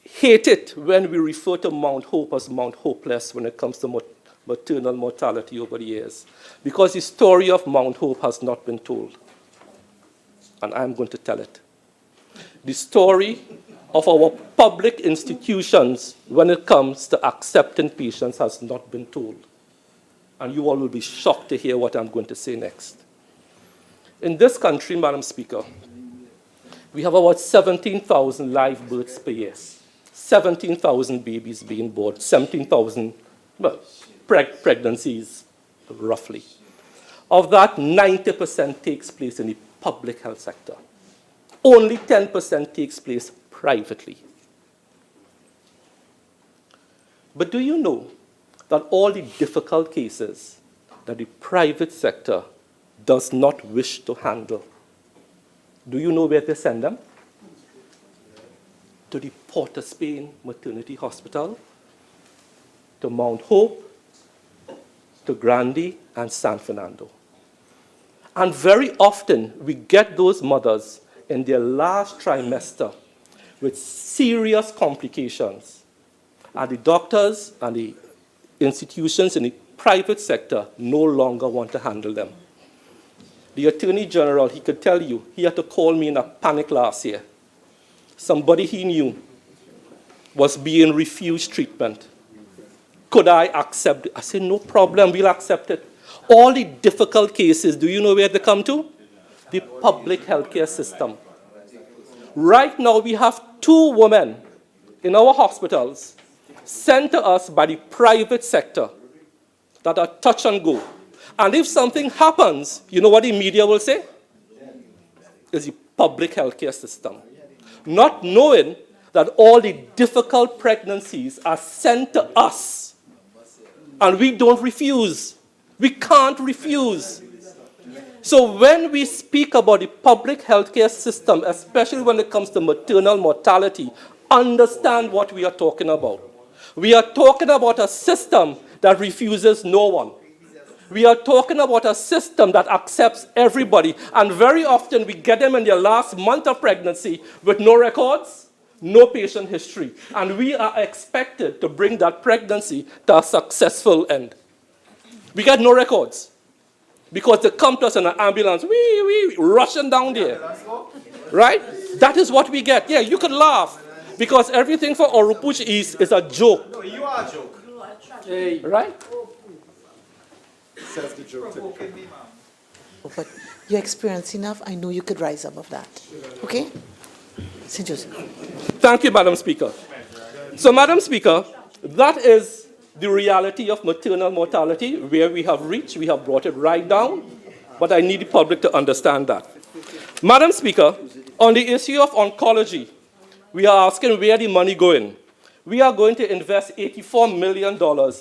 hate it when we refer to Mount Hope as Mount Hopeless when it comes to maternal mortality over the years, because the story of Mount Hope has not been told, and I'm going to tell it. The story of our public institutions when it comes to accepting patients has not been told. And you all will be shocked to hear what I'm going to say next. In this country, Madam Speaker, we have about 17,000 live births per year. 17,000 babies being born, 17,000 pregnancies, roughly. Of that, 90% takes place in the public health sector. Only 10% takes place privately. But do you know that all the difficult cases that the private sector does not wish to handle. Do you know where they send them? To the Port of Spain Maternity Hospital, to Mount Hope, to Grande, and San Fernando. And very often, we get those mothers in their last trimester with serious complications. And the doctors and the institutions in the private sector no longer want to handle them. The Attorney General, he could tell you, he had to call me in a panic last year. Somebody he knew was being refused treatment. Could I accept it? I said, no problem, we'll accept it. All the difficult cases, do you know where they come to? The public healthcare system. Right now, we have 2 women in our hospitals sent to us by the private sector that are touch and go. And if something happens, you know what the media will say? It's the public healthcare system. Not knowing that all the difficult pregnancies are sent to us. And we don't refuse. We can't refuse. So when we speak about the public healthcare system, especially when it comes to maternal mortality, understand what we are talking about. We are talking about a system that refuses no one. We are talking about a system that accepts everybody. And very often we get them in their last month of pregnancy with no records, no patient history. And we are expected to bring that pregnancy to a successful end. We get no records. Because they come to us in an ambulance, rushing down there. Right? That is what we get. Yeah, you could laugh. Because everything for Orupuch is a joke. No, you are a joke. Hey. Right? Says the joke. But you're experienced enough, I know you could rise above that. Okay? St. Joseph. Thank you, Madam Speaker. So, Madam Speaker, that is the reality of maternal mortality, where we have reached. We have brought it right down, but I need the public to understand that. Madam Speaker, on the issue of oncology, we are asking where the money going. We are going to invest $84 million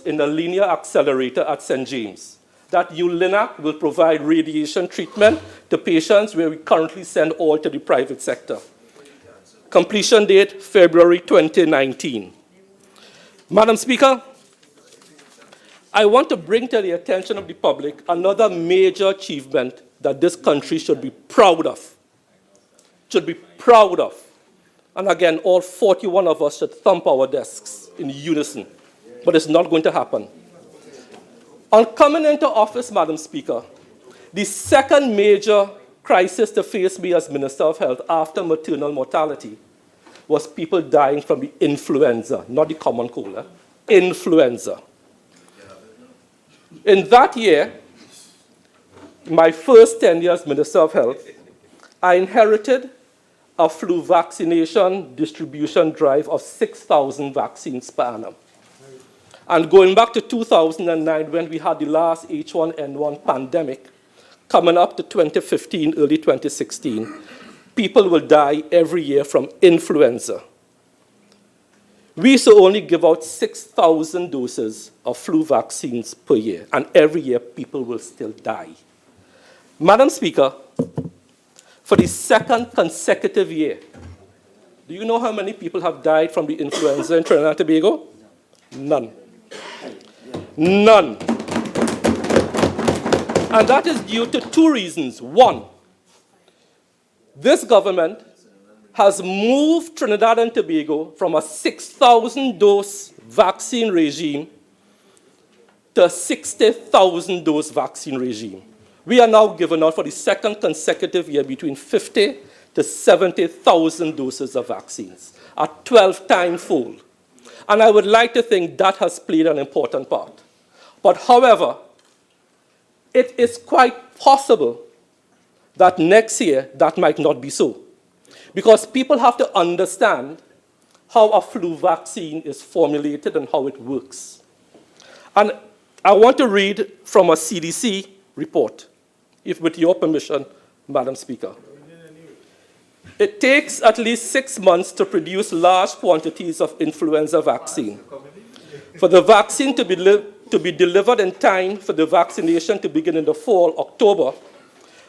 in the linear accelerator at St. James. That ULINAC will provide radiation treatment to patients where we currently send all to the private sector. Completion date, February 2019. Madam Speaker, I want to bring to the attention of the public another major achievement that this country should be proud of. Should be proud of. And again, all 41 of us should thump our desks in unison. But it's not going to happen. On coming into office, Madam Speaker, the second major crisis to face me as Minister of Health after maternal mortality was people dying from the influenza, not the common cold, influenza. In that year, my first 10 years Minister of Health, I inherited a flu vaccination distribution drive of 6,000 vaccines per annum. And going back to 2009, when we had the last H1N1 pandemic, coming up to 2015, early 2016, people will die every year from influenza. We used to only give out 6,000 doses of flu vaccines per year, and every year people will still die. Madam Speaker, for the second consecutive year, do you know how many people have died from the influenza in Trinidad and Tobago? None. None. And that is due to 2 reasons. One, this government has moved Trinidad and Tobago from a 6,000 dose vaccine regime to a 60,000 dose vaccine regime. We are now giving out for the second consecutive year between 50 to 70,000 doses of vaccines, a 12-time fold. And I would like to think that has played an important part. But however, it is quite possible that next year that might not be so. Because people have to understand how a flu vaccine is formulated and how it works. And I want to read from a CDC report, if with your permission, Madam Speaker. It takes at least 6 months to produce large quantities of influenza vaccine. For the vaccine to be to be delivered in time for the vaccination to begin in the fall, October,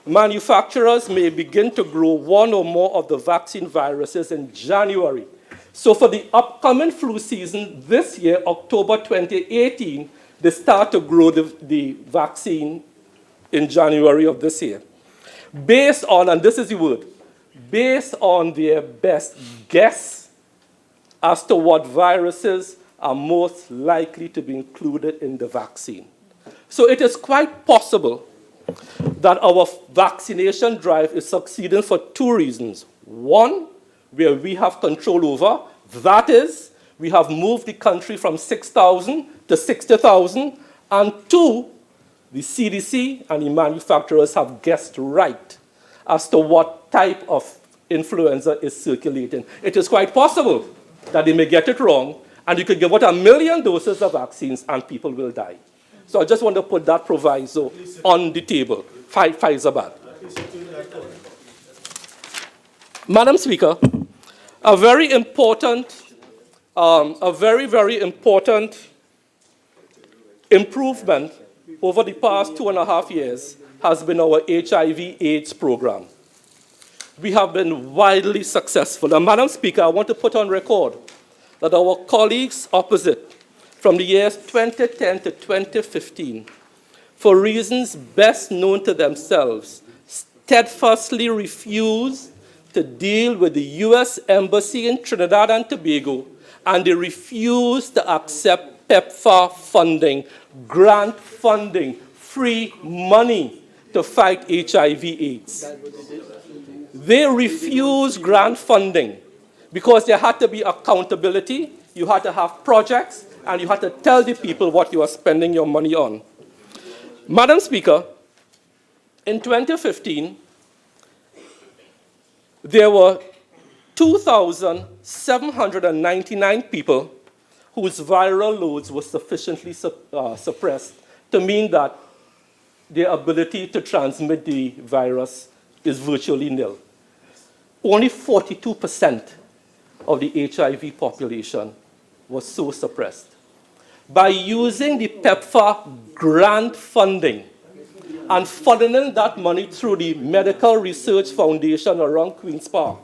manufacturers may begin to grow one or more of the vaccine viruses in January. So for the upcoming flu season this year, October 2018, they start to grow the vaccine in January of this year. Based on, and this is the word, based on their best guess as to what viruses are most likely to be included in the vaccine. So it is quite possible that our vaccination drive is succeeding for two reasons. One, where we have control over, that is, we have moved the country from 6,000 to 60,000, and two, the CDC and the manufacturers have guessed right as to what type of influenza is circulating. It is quite possible that they may get it wrong, and you could give out 1 million doses of vaccines and people will die. So I just want to put that proviso on the table. Pfizer bad. Madam Speaker, a very important, very important improvement over the past 2.5 years has been our HIV/AIDS program. We have been widely successful. And Madam Speaker, I want to put on record that our colleagues opposite from the years 2010 to 2015, for reasons best known to themselves, steadfastly refused to deal with the U.S. Embassy in Trinidad and Tobago, and they refused to accept PEPFAR funding, grant funding, free money to fight HIV/AIDS. They refused grant funding because there had to be accountability, you had to have projects, and you had to tell the people what you are spending your money on. Madam Speaker, in 2015, there were 2,799 people whose viral loads were sufficiently suppressed to mean that their ability to transmit the virus is virtually nil. Only 42% of the HIV population was so suppressed. By using the PEPFAR grant funding and funneling that money through the Medical Research Foundation around Queen's Park,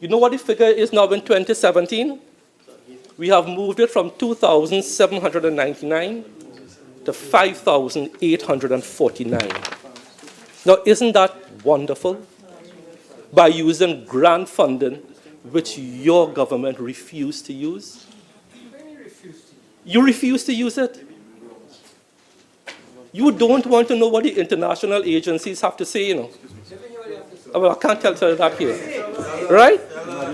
you know what the figure is now in 2017? We have moved it from 2,799 to 5,849. Now, isn't that wonderful? By using grant funding, which your government refused to use. You refuse to use it. You don't want to know what the international agencies have to say, you know. Well, I can't tell you that here. Right?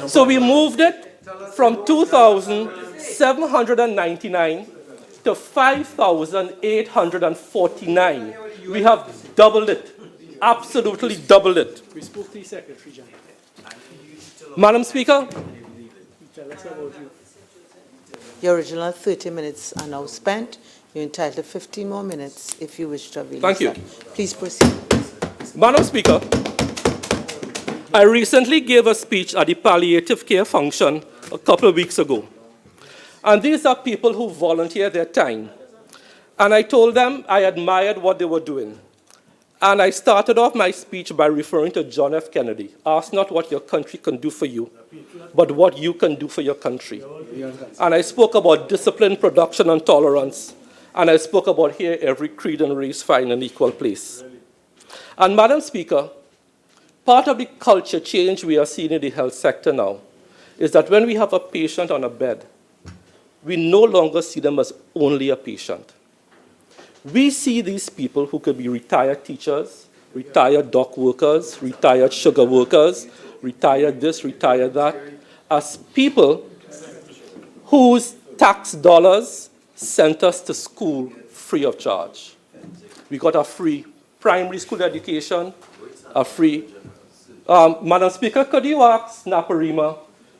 So we moved it from 2,799 to 5,849. We have doubled it. Absolutely doubled it. We spoke to the Secretary General. Madam Speaker, Tell us about you. Your original 30 minutes are now spent. You're entitled to 15 more minutes if you wish to avail Thank you. yourself. Please proceed. Madam Speaker, I recently gave a speech at the palliative care function a couple of weeks ago. And these are people who volunteer their time. And I told them I admired what they were doing. And I started off my speech by referring to John F. Kennedy. Ask not what your country can do for you, but what you can do for your country. And I spoke about discipline, production, and tolerance. And I spoke about here every creed and race find an equal place. And Madam Speaker, part of the culture change we are seeing in the health sector now is that when we have a patient on a bed, we no longer see them as only a patient. We see these people who could be retired teachers, retired dock workers, retired sugar workers, retired this, retired that, as people whose tax dollars sent us to school free of charge. We got a free primary school education, a free... Madam Speaker, could you ask Naparima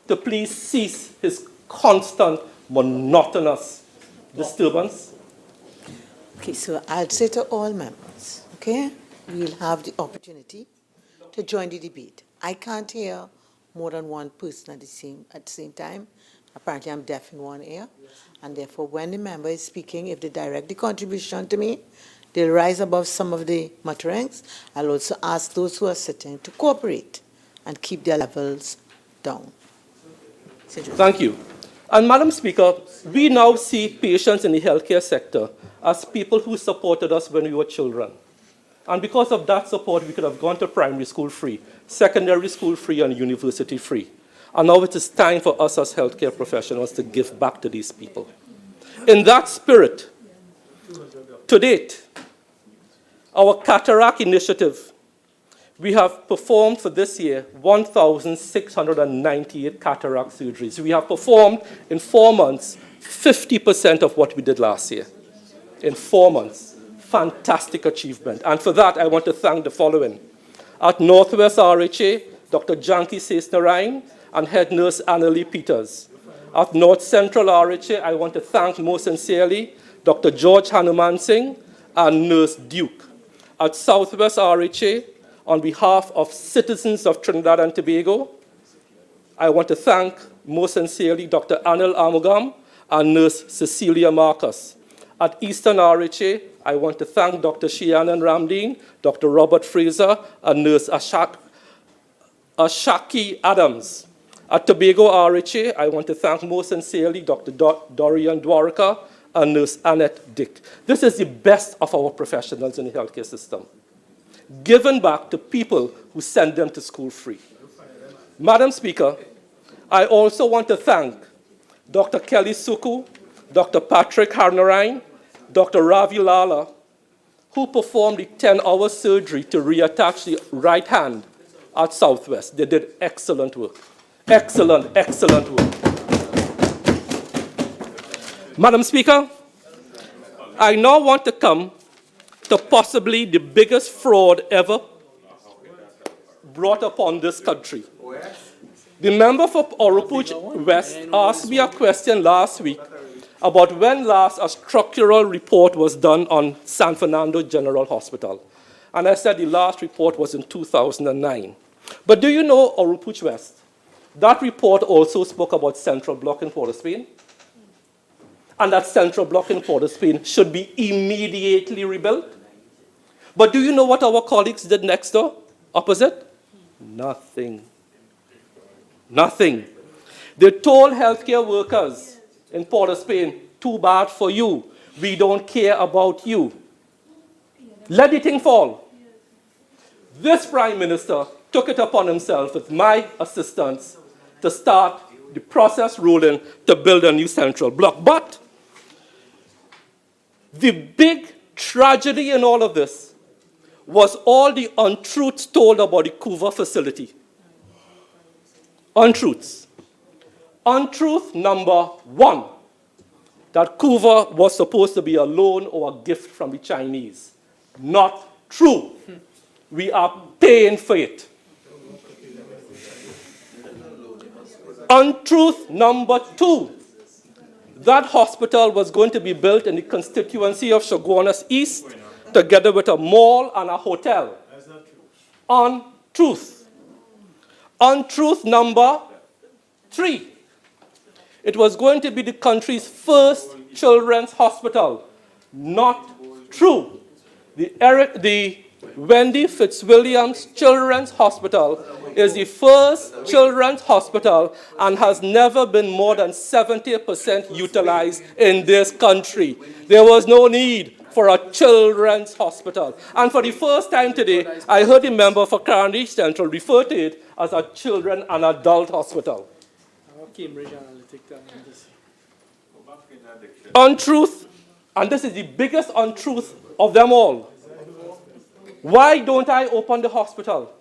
to please cease his constant, monotonous disturbance? Okay, so I'll say to all members, okay, we'll have the opportunity to join the debate. I can't hear more than one person at the same time, Apparently, I'm deaf in one ear, and therefore, when the member is speaking, if they direct the contribution to me, they'll rise above some of the mutterings. I'll also ask those who are sitting to cooperate and keep their levels down. Thank you. And Madam Speaker, we now see patients in the healthcare sector as people who supported us when we were children. And because of that support, we could have gone to primary school free, secondary school free, and university free. And now it is time for us as healthcare professionals to give back to these people. In that spirit, to date, our cataract initiative, we have performed for this year 1,698 cataract surgeries. We have performed in 4 months 50% of what we did last year. In 4 months. Fantastic achievement. And for that, I want to thank the following. At Northwest RHA, Dr. Janki Sesnarain and head nurse Annalie Peters. At North Central RHA, I want to thank most sincerely Dr. George Hanuman Singh and nurse Duke. At Southwest RHA, on behalf of citizens of Trinidad and Tobago, I want to thank most sincerely Dr. Anil Amugam and nurse Cecilia Marcus. At Eastern RHA, I want to thank Dr. Shianan Ramdeen, Dr. Robert Fraser, and nurse Ashaki Adams. At Tobago RHA, I want to thank most sincerely Dr. Dorian Dwarka and nurse Annette Dick. This is the best of our professionals in the healthcare system, given back to people who send them to school free. Madam Speaker, I also want to thank Dr. Kelly Suku, Dr. Patrick Harnarain, Dr. Ravi Lala, who performed the 10-hour surgery to reattach the right hand at Southwest. They did excellent work. Excellent, excellent work. Madam Speaker, I now want to come to possibly the biggest fraud ever brought upon this country. The member for Oropouche West asked me a question last week about when last a structural report was done on San Fernando General Hospital. And I said the last report was in 2009. But do you know Oropouche West? That report also spoke about Central Block in Port of Spain. And that Central Block in Port of Spain should be immediately rebuilt. But do you know what our colleagues did next door, opposite? Nothing. Nothing. They told healthcare workers in Port of Spain, too bad for you. We don't care about you. Let the thing fall. This Prime Minister took it upon himself with my assistance to start the process rolling to build a new Central Block. But the big tragedy in all of this was all the untruths told about the Couva facility. Untruths. Untruth number one, that Couva was supposed to be a loan or a gift from the Chinese. Not true. We are paying for it. Untruth number two, that hospital was going to be built in the constituency of Chaguanas East together with a mall and a hotel. Untruth. Untruth number three, it was going to be the country's first children's hospital. Not true. The Wendy Fitzwilliams Children's Hospital is the first children's hospital and has never been more than 70% utilized in this country. There was no need for a children's hospital. And for the first time today, I heard the member for Carnegie Central refer to it as a children and adult hospital. Cambridge Analytica. Untruth, and this is the biggest untruth of them all. Why don't I open the hospital?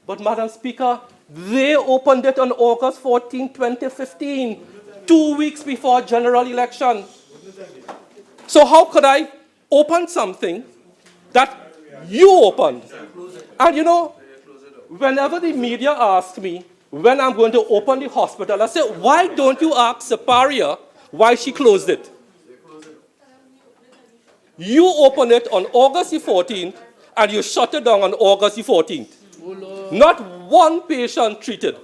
But Madam Speaker, they opened it on August 14, 2015, 2 weeks before general election. So how could I open something that you opened? And you know, whenever the media asks me when I'm going to open the hospital, I say, why don't you ask Siparia why she closed it? You opened it on August the 14th, and you shut it down on August the 14th. Not one patient treated.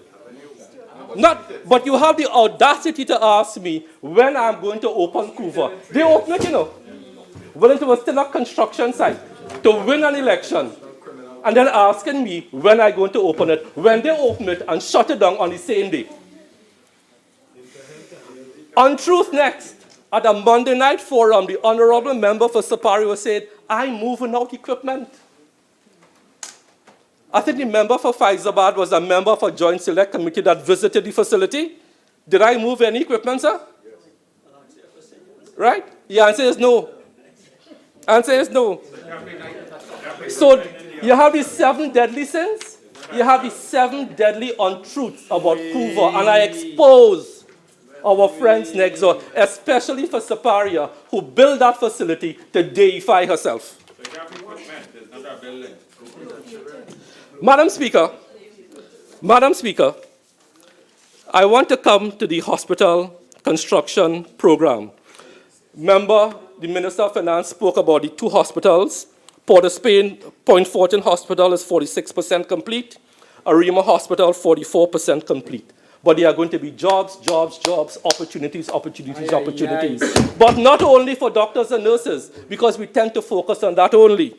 But you have the audacity to ask me when I'm going to open Hoover. They open it, when it was still a construction site, to win an election, and then asking me when I'm going to open it, when they open it and shut it down on the same day. Untruth next. At a Monday night forum, the honorable member for Superior said, I'm moving out equipment. I think the member for Faizabad was a member of a joint select committee that visited the facility. Did I move any equipment, sir? Yes. Right? The answer is no. Answer is no. So you have the 7 deadly sins. You have the 7 deadly untruths about Hoover, and I expose our friends next door, especially for Superior, who built that facility to deify herself. Madam Speaker, I want to come to the hospital construction program. Remember, the Minister of Finance spoke about the 2 hospitals. Port of Spain, Point Fortin Hospital is 46% complete. Arima Hospital, 44% complete. But there are going to be jobs, opportunities. But not only for doctors and nurses, because we tend to focus on that only.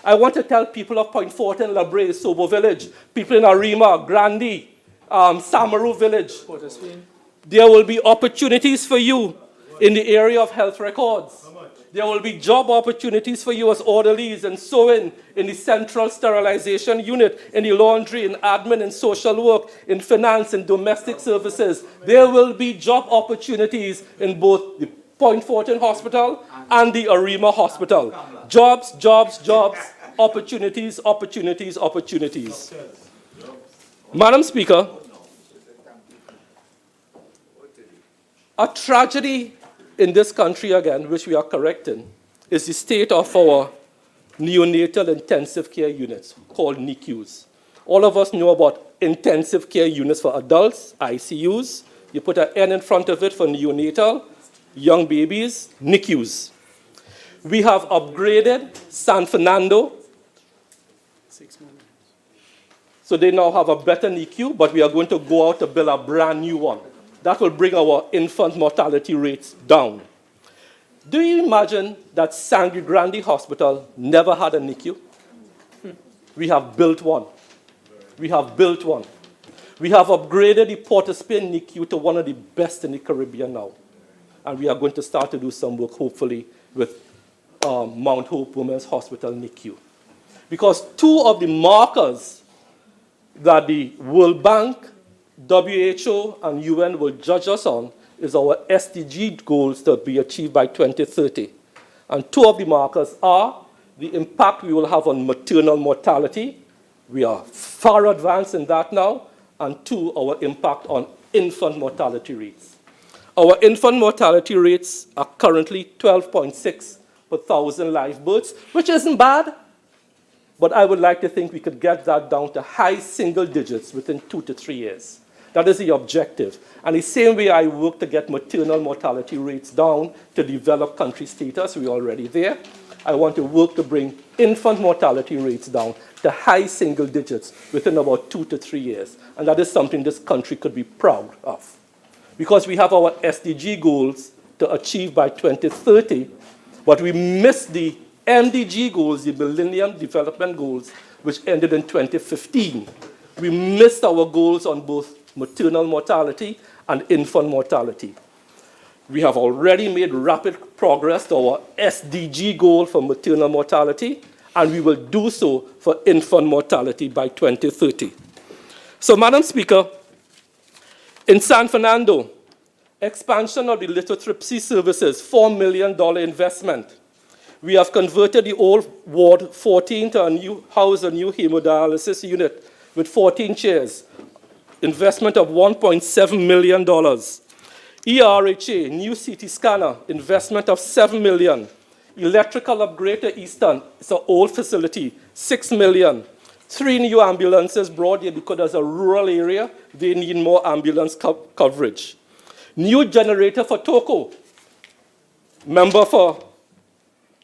I want to tell people of Point Fortin, La Brea, Sobo Village, people in Arima, Grandi, Samaru Village. There will be opportunities for you in the area of health records. There will be job opportunities for you as orderlies and sewing in the central sterilization unit, in the laundry, in admin, in social work, in finance, in domestic services. There will be job opportunities in both the Point Fortin Hospital and the Arima Hospital. Jobs, opportunities. Madam Speaker, a tragedy in this country again, which we are correcting, is the state of our neonatal intensive care units, called NICUs. All of us know about intensive care units for adults, ICUs. You put an N in front of it for neonatal, young babies, NICUs. We have upgraded San Fernando. 6 more minutes. So they now have a better NICU, but we are going to go out to build a brand new one. That will bring our infant mortality rates down. Do you imagine that Sangre Grande Hospital never had a NICU? We have built one. We have upgraded the Port of Spain NICU to one of the best in the Caribbean now. And we are going to start to do some work, hopefully, with Mount Hope Women's Hospital NICU. Because 2 of the markers that the World Bank, WHO, and UN will judge us on is our SDG goals to be achieved by 2030. And 2 of the markers are the impact we will have on maternal mortality. We are far advanced in that now. And 2, our impact on infant mortality rates. Our infant mortality rates are currently 12.6 per 1,000 live births, which isn't bad. But I would like to think we could get that down to high single digits within 2 to 3 years. That is the objective. And the same way I work to get maternal mortality rates down to developed country status, we're already there. I want to work to bring infant mortality rates down to high single digits within about 2 to 3 years. And that is something this country could be proud of. Because we have our SDG goals to achieve by 2030, but we missed the MDG goals, the Millennium Development Goals, which ended in 2015. We missed our goals on both maternal mortality and infant mortality. We have already made rapid progress to our SDG goal for maternal mortality, and we will do so for infant mortality by 2030. So, Madam Speaker, in San Fernando, expansion of the lithotripsy services, $4 million investment. We have converted the old Ward 14 to a new hemodialysis unit with 14 chairs. Investment of $1.7 million. ERHA, new CT scanner, investment of $7 million. Electrical upgrade to Eastern, it's an old facility, $6 million. 3 new ambulances brought here because there's a rural area, they need more ambulance coverage. New generator for Toco, member for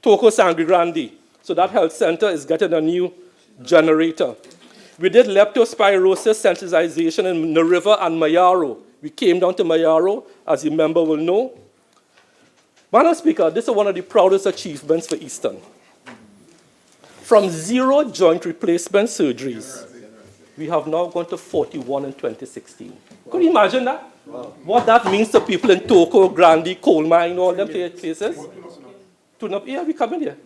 Toco Sangre Grande. So that health center is getting a new generator. We did leptospirosis sensitization in the river and Mayaro. We came down to Mayaro, as you member will know. Madam Speaker, this is one of the proudest achievements for Eastern. From 0 joint replacement surgeries, we have now gone to 41 in 2016. Could you imagine that? Wow. What that means to people in Toko, Grandi, Coal Mine, all them places? Yeah, we come in here,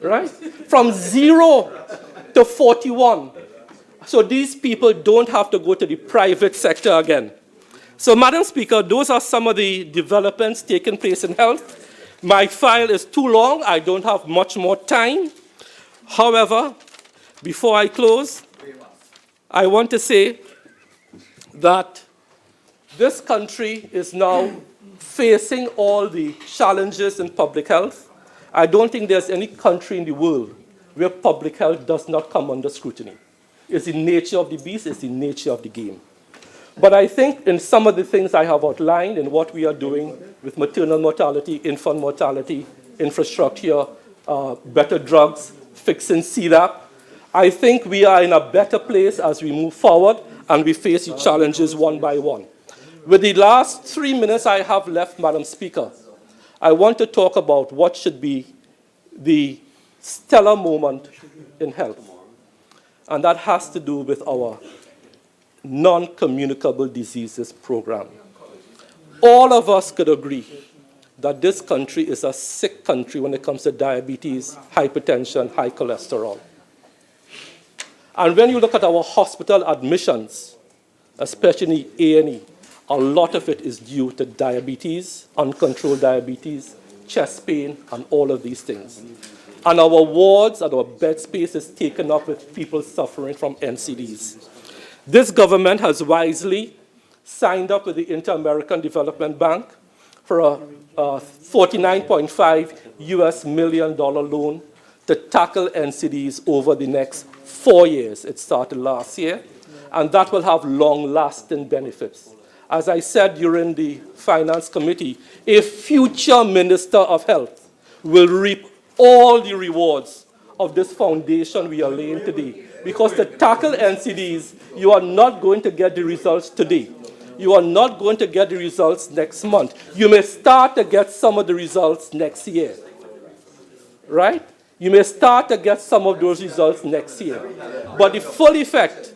right? From 0 to 41. So these people don't have to go to the private sector again. So, Madam Speaker, those are some of the developments taking place in health. My file is too long. I don't have much more time. However, before I close, I want to say that this country is now facing all the challenges in public health. I don't think there's any country in the world where public health does not come under scrutiny. It's the nature of the beast, it's the nature of the game. But I think in some of the things I have outlined and what we are doing with maternal mortality, infant mortality, infrastructure, better drugs, fixing CDAP, I think we are in a better place as we move forward and we face the challenges one by one. With the last 3 minutes I have left, Madam Speaker, I want to talk about what should be the stellar moment in health. And that has to do with our non-communicable diseases program. All of us could agree that this country is a sick country when it comes to diabetes, hypertension, high cholesterol. And when you look at our hospital admissions, especially A&E, a lot of it is due to diabetes, uncontrolled diabetes, chest pain, and all of these things. And our wards and our bed space is taken up with people suffering from NCDs. This government has wisely signed up with the Inter-American Development Bank for a $49.5 million loan to tackle NCDs over the next 4 years. It started last year, and that will have long-lasting benefits. As I said during the Finance Committee, a future Minister of Health will reap all the rewards of this foundation we are laying today. Because to tackle NCDs, you are not going to get the results today. You are not going to get the results next month. You may start to get some of the results next year. Right? You may start to get some of those results next year. But the full effect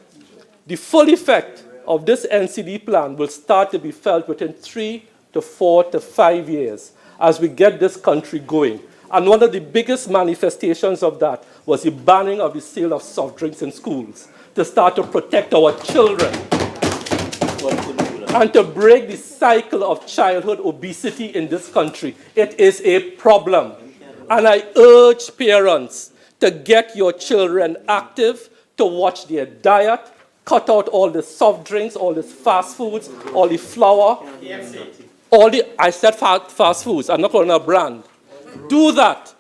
of this NCD plan will start to be felt within 3 to 4 to 5 years as we get this country going. And one of the biggest manifestations of that was the banning of the sale of soft drinks in schools to start to protect our children and to break the cycle of childhood obesity in this country. It is a problem. And I urge parents to get your children active, to watch their diet, cut out all the soft drinks, all the fast foods, all the flour, I said fast foods, I'm not calling a brand. Do that.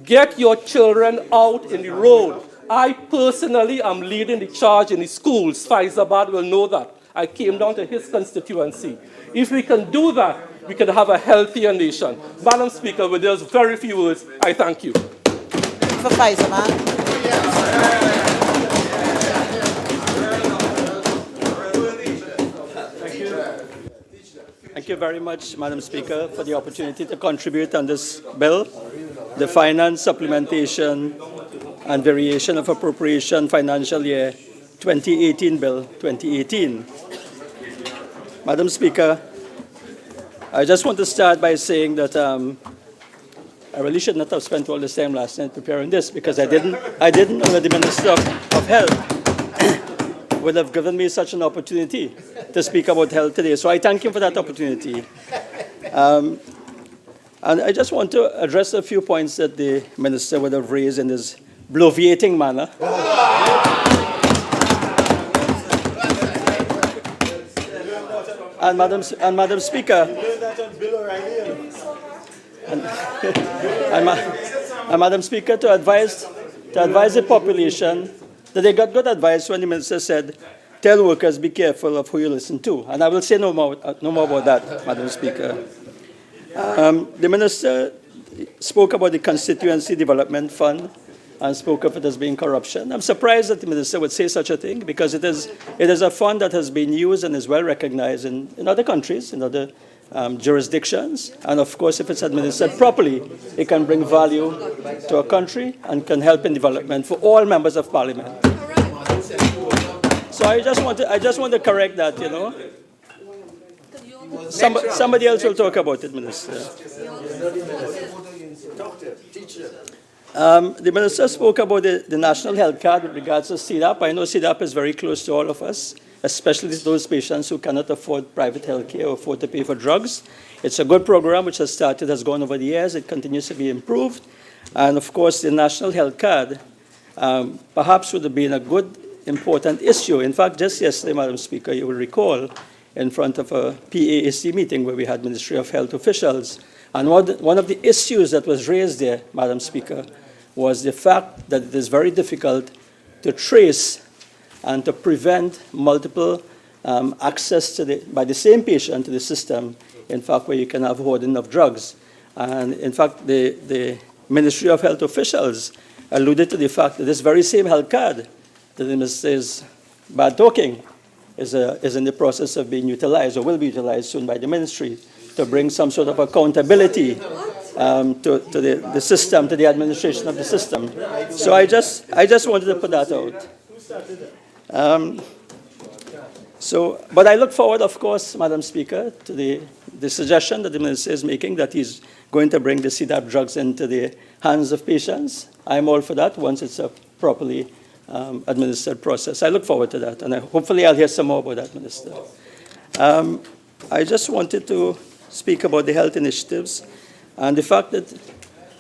Get your children out in the road. I personally am leading the charge in the schools. Faizabad will know that. I came down to his constituency. If we can do that, we can have a healthier nation. Madam Speaker, with those very few words, I thank you. For Faizabad. Thank you very much, Madam Speaker, for the opportunity to contribute on this bill, the Finance Supplementation and Variation of Appropriation Financial Year 2018 Bill 2018. Madam Speaker, I just want to start by saying that I really should not have spent all this time last night preparing this because I didn't know that the Minister of Health would have given me such an opportunity to speak about health today. So I thank him for that opportunity. And I just want to address a few points that the Minister would have raised in his bloviating manner. And Madam Speaker, and Madam Speaker, to advise the population that they got good advice when the Minister said, tell workers, be careful of who you listen to. And I will say no more about that, Madam Speaker. The Minister spoke about the Constituency Development Fund and spoke of it as being corruption. I'm surprised that the minister would say such a thing, because it is a fund that has been used and is well recognized in other countries, in other jurisdictions. And of course, if it's administered properly, it can bring value to a country and can help in development for all members of parliament. So I just want to correct that, you know. Somebody else will talk about it, Minister. The Minister spoke about the National Health Card with regards to CDAP. I know CDAP is very close to all of us, especially those patients who cannot afford private health care or afford to pay for drugs. It's a good program which has started, has gone over the years. It continues to be improved. And of course, the National Health Card perhaps would have been a good, important issue. In fact, just yesterday, Madam Speaker, you will recall, in front of a PAAC meeting where we had Ministry of Health officials. And one of the issues that was raised there, Madam Speaker, was the fact that it is very difficult to trace and to prevent multiple access to by the same patient to the system, in fact, where you can have hoarding of drugs. And in fact, the Ministry of Health officials alluded to the fact that this very same health card that the minister is bad talking is in the process of being utilized, or will be utilized soon by the ministry, to bring some sort of accountability to the system, to the administration of the system. So I just wanted to put that out. But I look forward, of course, Madam Speaker, to the suggestion that the minister is making, that he's going to bring the CDAP drugs into the hands of patients. I'm all for that once it's a properly administered process. I look forward to that, and hopefully I'll hear some more about that, Minister. I just wanted to speak about the health initiatives and the fact that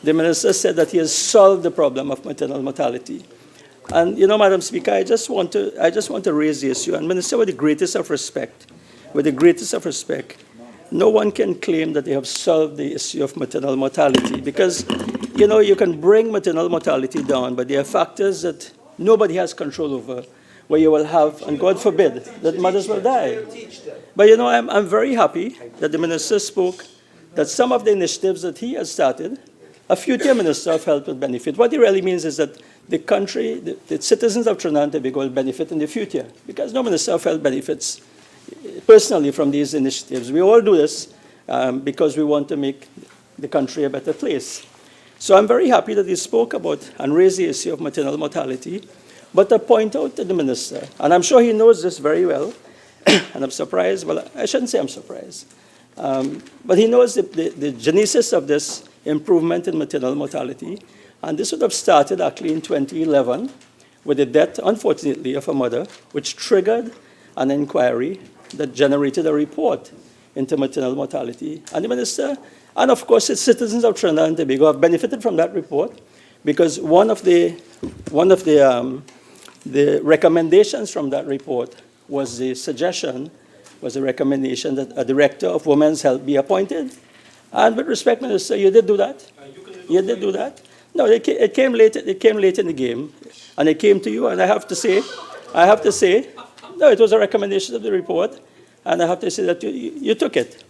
the minister said that he has solved the problem of maternal mortality. And you know, Madam Speaker, I just want to raise the issue. And Minister, with the greatest of respect, no one can claim that they have solved the issue of maternal mortality, because you know you can bring maternal mortality down, but there are factors that nobody has control over, where you will have, and God forbid, that mothers will die. But you know, I'm very happy that the minister spoke that some of the initiatives that he has started, a future Minister of Health will benefit. What he really means is that the country, the citizens of Trinidad and Tobago will benefit in the future, because no Minister of Health benefits personally from these initiatives. We all do this because we want to make the country a better place. So I'm very happy that he spoke about and raised the issue of maternal mortality, but to point out to the minister, and I'm sure he knows this very well, and I'm surprised, well, I shouldn't say I'm surprised, but he knows the genesis of this improvement in maternal mortality, and this would have started actually in 2011 with the death, unfortunately, of a mother, which triggered an inquiry that generated a report into maternal mortality. And the minister, and of course, the citizens of Trinidad and Tobago have benefited from that report, because one of the recommendations from that report was the recommendation that a director of women's health be appointed. And with respect, Minister, you did do that. You did do that. No, it came late. It came late in the game, and it came to you. And I have to say, no, it was a recommendation of the report, and I have to say that you took it.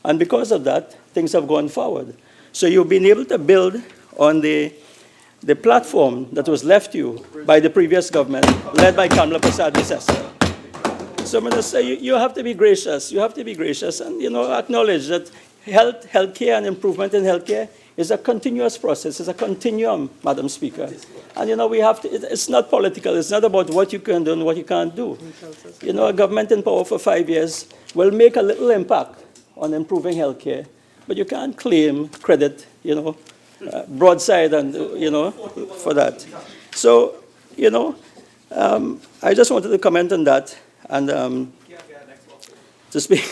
And because of that, things have gone forward. So you've been able to build on the platform that was left you by the previous government, led by Kamala Prasad-Desessa. So, Minister, you have to be gracious. You have to be gracious and, you know, acknowledge that healthcare and improvement in healthcare is a continuous process. It's a continuum, Madam Speaker. And, you know, we have to, it's not political. It's not about what you can do and what you can't do. You know, a government in power for 5 years will make a little impact on improving healthcare, but you can't claim credit, you know, broadside and, you know, for that. So, you know, I just wanted to comment on that and to speak.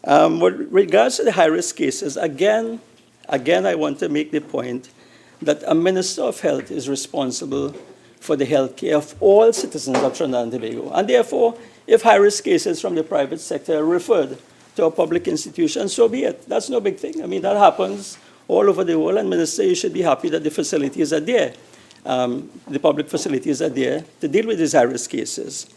With regards to the high-risk cases, again, I want to make the point that a Minister of Health is responsible for the health care of all citizens of Trinidad and Tobago. And therefore, if high-risk cases from the private sector are referred to a public institution, so be it. That's no big thing. I mean, that happens all over the world, and Minister, you should be happy that the facilities are there. The public facilities are there to deal with these high-risk cases.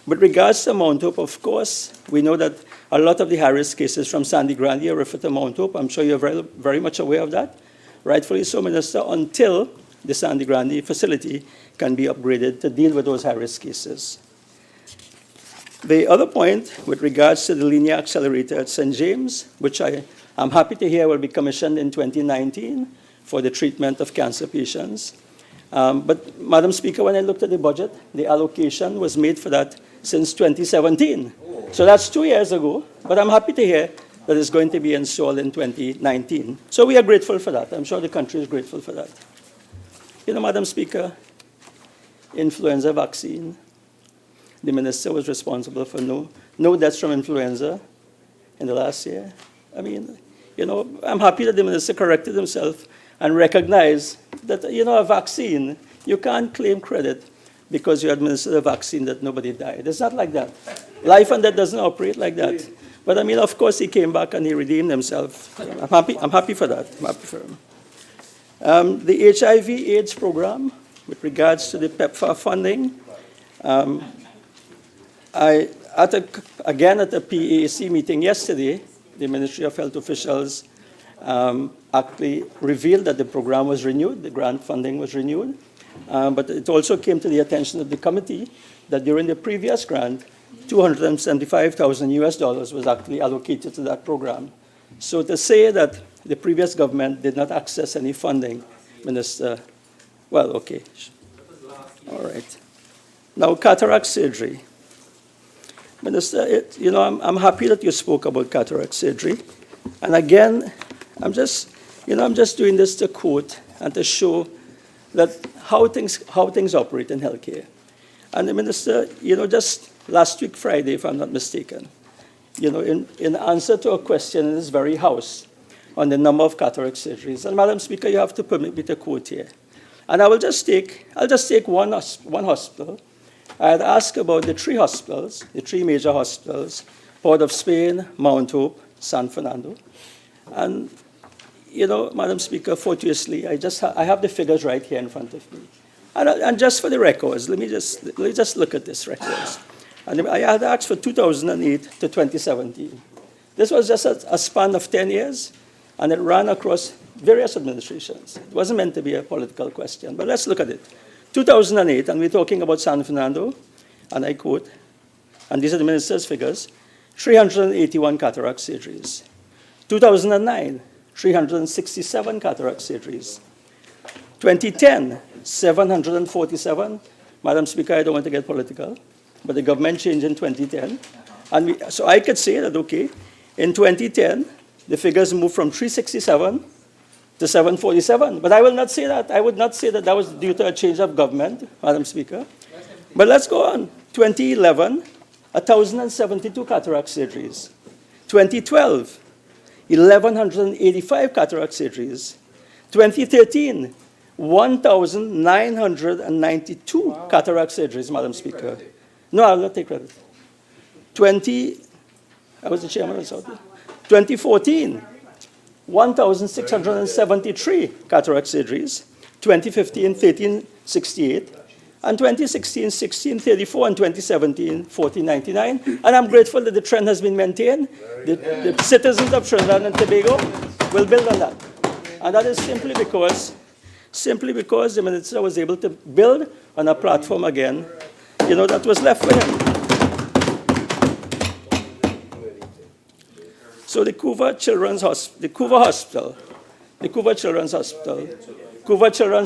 With regards to Mount Hope, of course, we know that a lot of the high-risk cases from Sandy Grande are referred to Mount Hope. I'm sure you're very, very much aware of that. rightfully so, Minister, until the Sandy Grande facility can be upgraded to deal with those high-risk cases. The other point with regards to the linear accelerator at St. James, which I'm happy to hear will be commissioned in 2019 for the treatment of cancer patients. But, Madam Speaker, when I looked at the budget, the allocation was made for that since 2017. So that's 2 years ago, but I'm happy to hear that it's going to be installed in 2019. So we are grateful for that. I'm sure the country is grateful for that. You know, Madam Speaker, influenza vaccine, the minister was responsible for no deaths from influenza in the last year. I mean, you know, I'm happy that the minister corrected himself and recognized that, you know, a vaccine, you can't claim credit because you administered a vaccine that nobody died. It's not like that. Life and death doesn't operate like that. But I mean, of course, he came back and he redeemed himself. I'm happy for that. I'm happy for him. The HIV/AIDS program, with regards to the PEPFAR funding, again at the PAC meeting yesterday, the Ministry of Health officials actually revealed that the program was renewed, the grant funding was renewed, but it also came to the attention of the committee that during the previous grant, $275,000 was actually allocated to that program. So to say that the previous government did not access any funding, Minister, well, okay. All right. Now, cataract surgery. Minister, you know, I'm happy that you spoke about cataract surgery. And again, I'm just doing this to quote and to show that how things operate in healthcare. And the minister, you know, just last week Friday, if I'm not mistaken, you know, in answer to a question in this very house on the number of cataract surgeries, and Madam Speaker, you have to permit me to quote here. And I'll just take one hospital. I had asked about the three hospitals, the three major hospitals, Port of Spain, Mount Hope, San Fernando. And, you know, Madam Speaker, fortuitously, I have the figures right here in front of me. And just for the records, let me just look at this records. And I had asked for 2008 to 2017. This was just a span of 10 years, and it ran across various administrations. It wasn't meant to be a political question, but let's look at it. 2008, and we're talking about San Fernando, and I quote, and these are the minister's figures, 381 cataract surgeries. 2009, 367 cataract surgeries. 2010, 747. Madam Speaker, I don't want to get political, but the government changed in 2010. And so I could say that, okay, in 2010, the figures moved from 367 to 747. But I will not say that. I would not say that that was due to a change of government, Madam Speaker. But let's go on. 2011, 1,072 cataract surgeries. 2012, 1,185 cataract surgeries. 2013, 1,992 cataract surgeries, Madam Speaker. No, I will not take credit. I was the chairman of South. 2014, 1,673 cataract surgeries. 2015, 1,368. And 2016, 1,634, and 2017, 1,499. And I'm grateful that the trend has been maintained. The citizens of Trinidad and Tobago will build on that. And that is simply because the minister was able to build on a platform again, you know, that was left for him. So the Couva Children's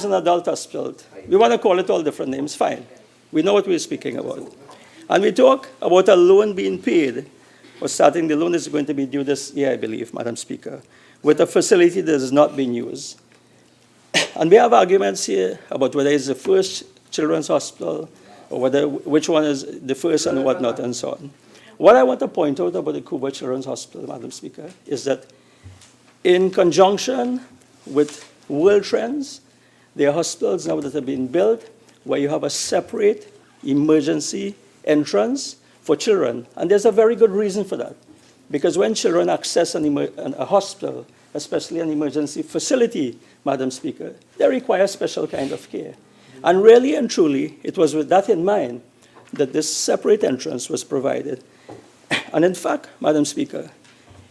and Adult Hospital, we want to call it all different names, fine. We know what we're speaking about. And we talk about a loan being paid, or starting the loan is going to be due this year, I believe, Madam Speaker, with a facility that is not being used. And we have arguments here about whether it's the first children's hospital, or which one is the first and whatnot, and so on. What I want to point out about the Couva Children's Hospital, Madam Speaker, is that in conjunction with world trends, there are hospitals now that have been built where you have a separate emergency entrance for children. And there's a very good reason for that. Because when children access a hospital, especially an emergency facility, Madam Speaker, they require a special kind of care. And really and truly, it was with that in mind that this separate entrance was provided. And in fact, Madam Speaker,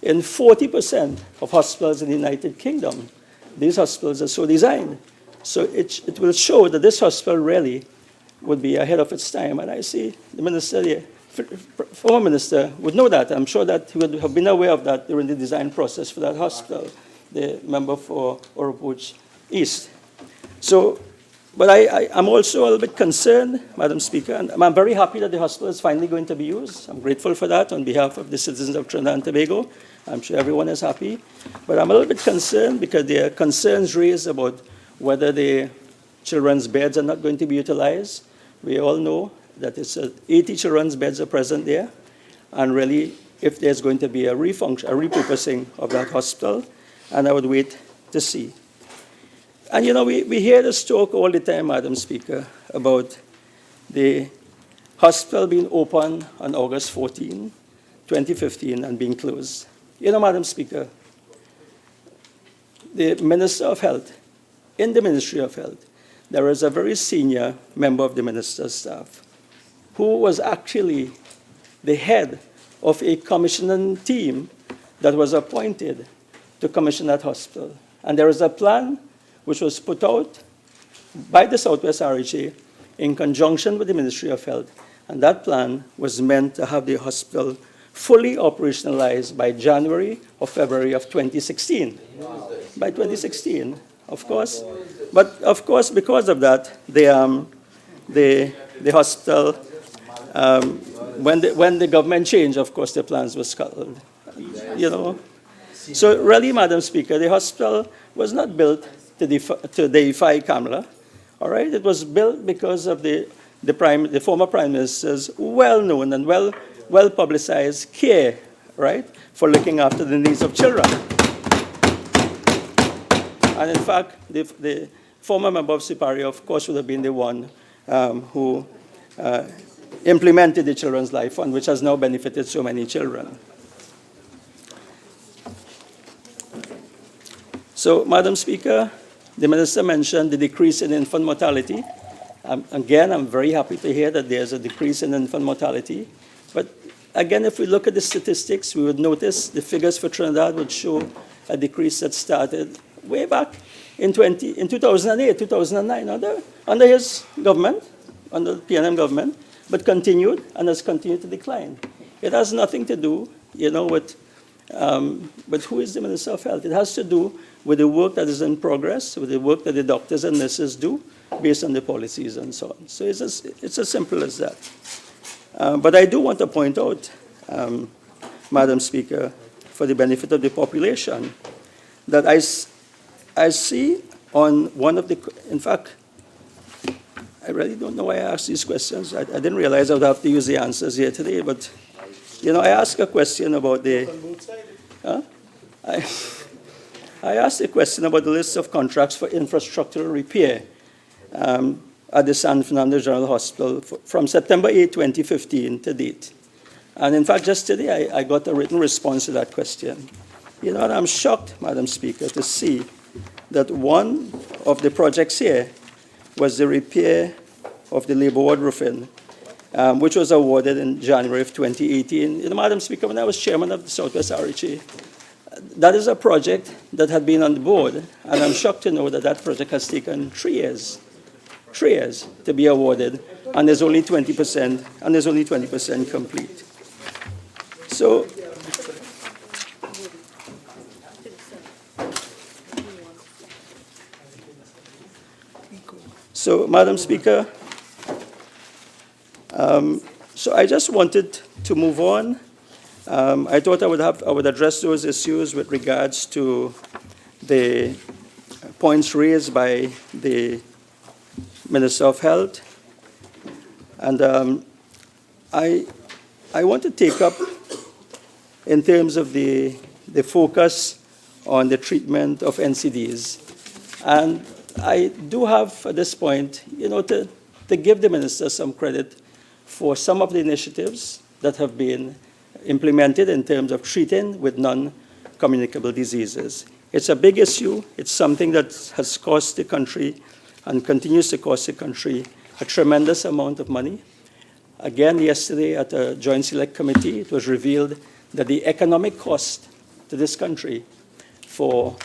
in 40% of hospitals in the United Kingdom, these hospitals are so designed. So it will show that this hospital really would be ahead of its time. And I see the minister, the former minister, would know that. I'm sure that he would have been aware of that during the design process for that hospital, the member for Oropouche East. So, but I'm also a little bit concerned, Madam Speaker, and I'm very happy that the hospital is finally going to be used. I'm grateful for that on behalf of the citizens of Trinidad and Tobago. I'm sure everyone is happy. But I'm a little bit concerned because there are concerns raised about whether the children's beds are not going to be utilized. We all know that it's 80 children's beds are present there. And really, if there's going to be a repurposing of that hospital, and I would wait to see. And you know, we hear this talk all the time, Madam Speaker, about the hospital being open on August 14, 2015, and being closed. You know, Madam Speaker, the Minister of Health, in the Ministry of Health, there is a very senior member of the minister's staff who was actually the head of a commissioning team that was appointed to commission that hospital. And there is a plan which was put out by the Southwest RHA in conjunction with the Ministry of Health. And that plan was meant to have the hospital fully operationalized by January or February of 2016. By 2016, of course. But of course, because of that, the hospital, when the government changed, of course, the plans were scuttled. You know. So really, Madam Speaker, the hospital was not built to deify Kamala. All right, it was built because of the former Prime Minister's well-known and well-publicized care, right, for looking after the needs of children. And in fact, the former member of Siparia, of course, would have been the one who implemented the Children's Life Fund, which has now benefited so many children. So, Madam Speaker, the Minister mentioned the decrease in infant mortality. Again, I'm very happy to hear that there's a decrease in infant mortality. But again, if we look at the statistics, we would notice the figures for Trinidad would show a decrease that started way back in 2008, 2009, under his government, under the PNM government, but continued and has continued to decline. It has nothing to do, you know, with who is the Minister of Health. It has to do with the work that is in progress, with the work that the doctors and nurses do based on the policies and so on. So it's as simple as that. But I do want to point out, Madam Speaker, for the benefit of the population, that I see on one of the, in fact, I really don't know why I asked these questions. I didn't realize I would have to use the answers here today, but, you know, I asked a question about the, I asked a question about the list of contracts for infrastructural repair at the San Fernando General Hospital from September 8, 2015 to date. And in fact, just today, I got a written response to that question. You know, and I'm shocked, Madam Speaker, to see that one of the projects here was the repair of the Labour Ward roofing, which was awarded in January of 2018. You know, Madam Speaker, when I was chairman of the Southwest RHA, that is a project that had been on the board, and I'm shocked to know that that project has taken 3 years to be awarded, and there's only 20% complete. So, Madam Speaker, so I just wanted to move on. I thought I would address those issues with regards to the points raised by the Minister of Health. And I want to take up, in terms of the focus on the treatment of NCDs. And I do have, at this point, you know, to give the Minister some credit for some of the initiatives that have been implemented in terms of treating with non-communicable diseases. It's a big issue. It's something that has cost the country and continues to cost the country a tremendous amount of money. Again, yesterday at a Joint Select Committee, it was revealed that the economic cost to this country for,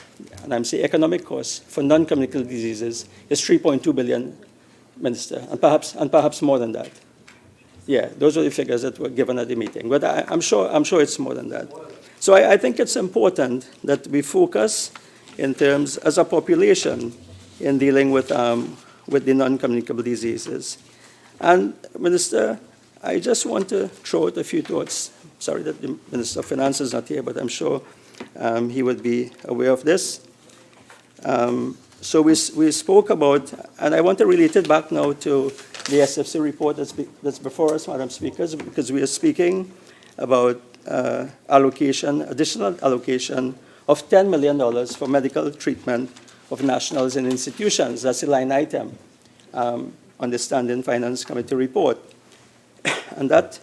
and I'm saying economic costs, for non-communicable diseases is 3.2 billion, Minister, and perhaps more than that. Yeah, those are the figures that were given at the meeting, but I'm sure it's more than that. So I think it's important that we focus in terms, as a population, in dealing with the non-communicable diseases. And, Minister, I just want to throw out a few thoughts. Sorry that the Minister of Finance is not here, but I'm sure he would be aware of this. So we spoke about, and I want to relate it back now to the SFC report that's before us, Madam Speaker, because we are speaking about additional allocation of $10 million for medical treatment of nationals and institutions. That's the line item on the Standing Finance Committee report. And that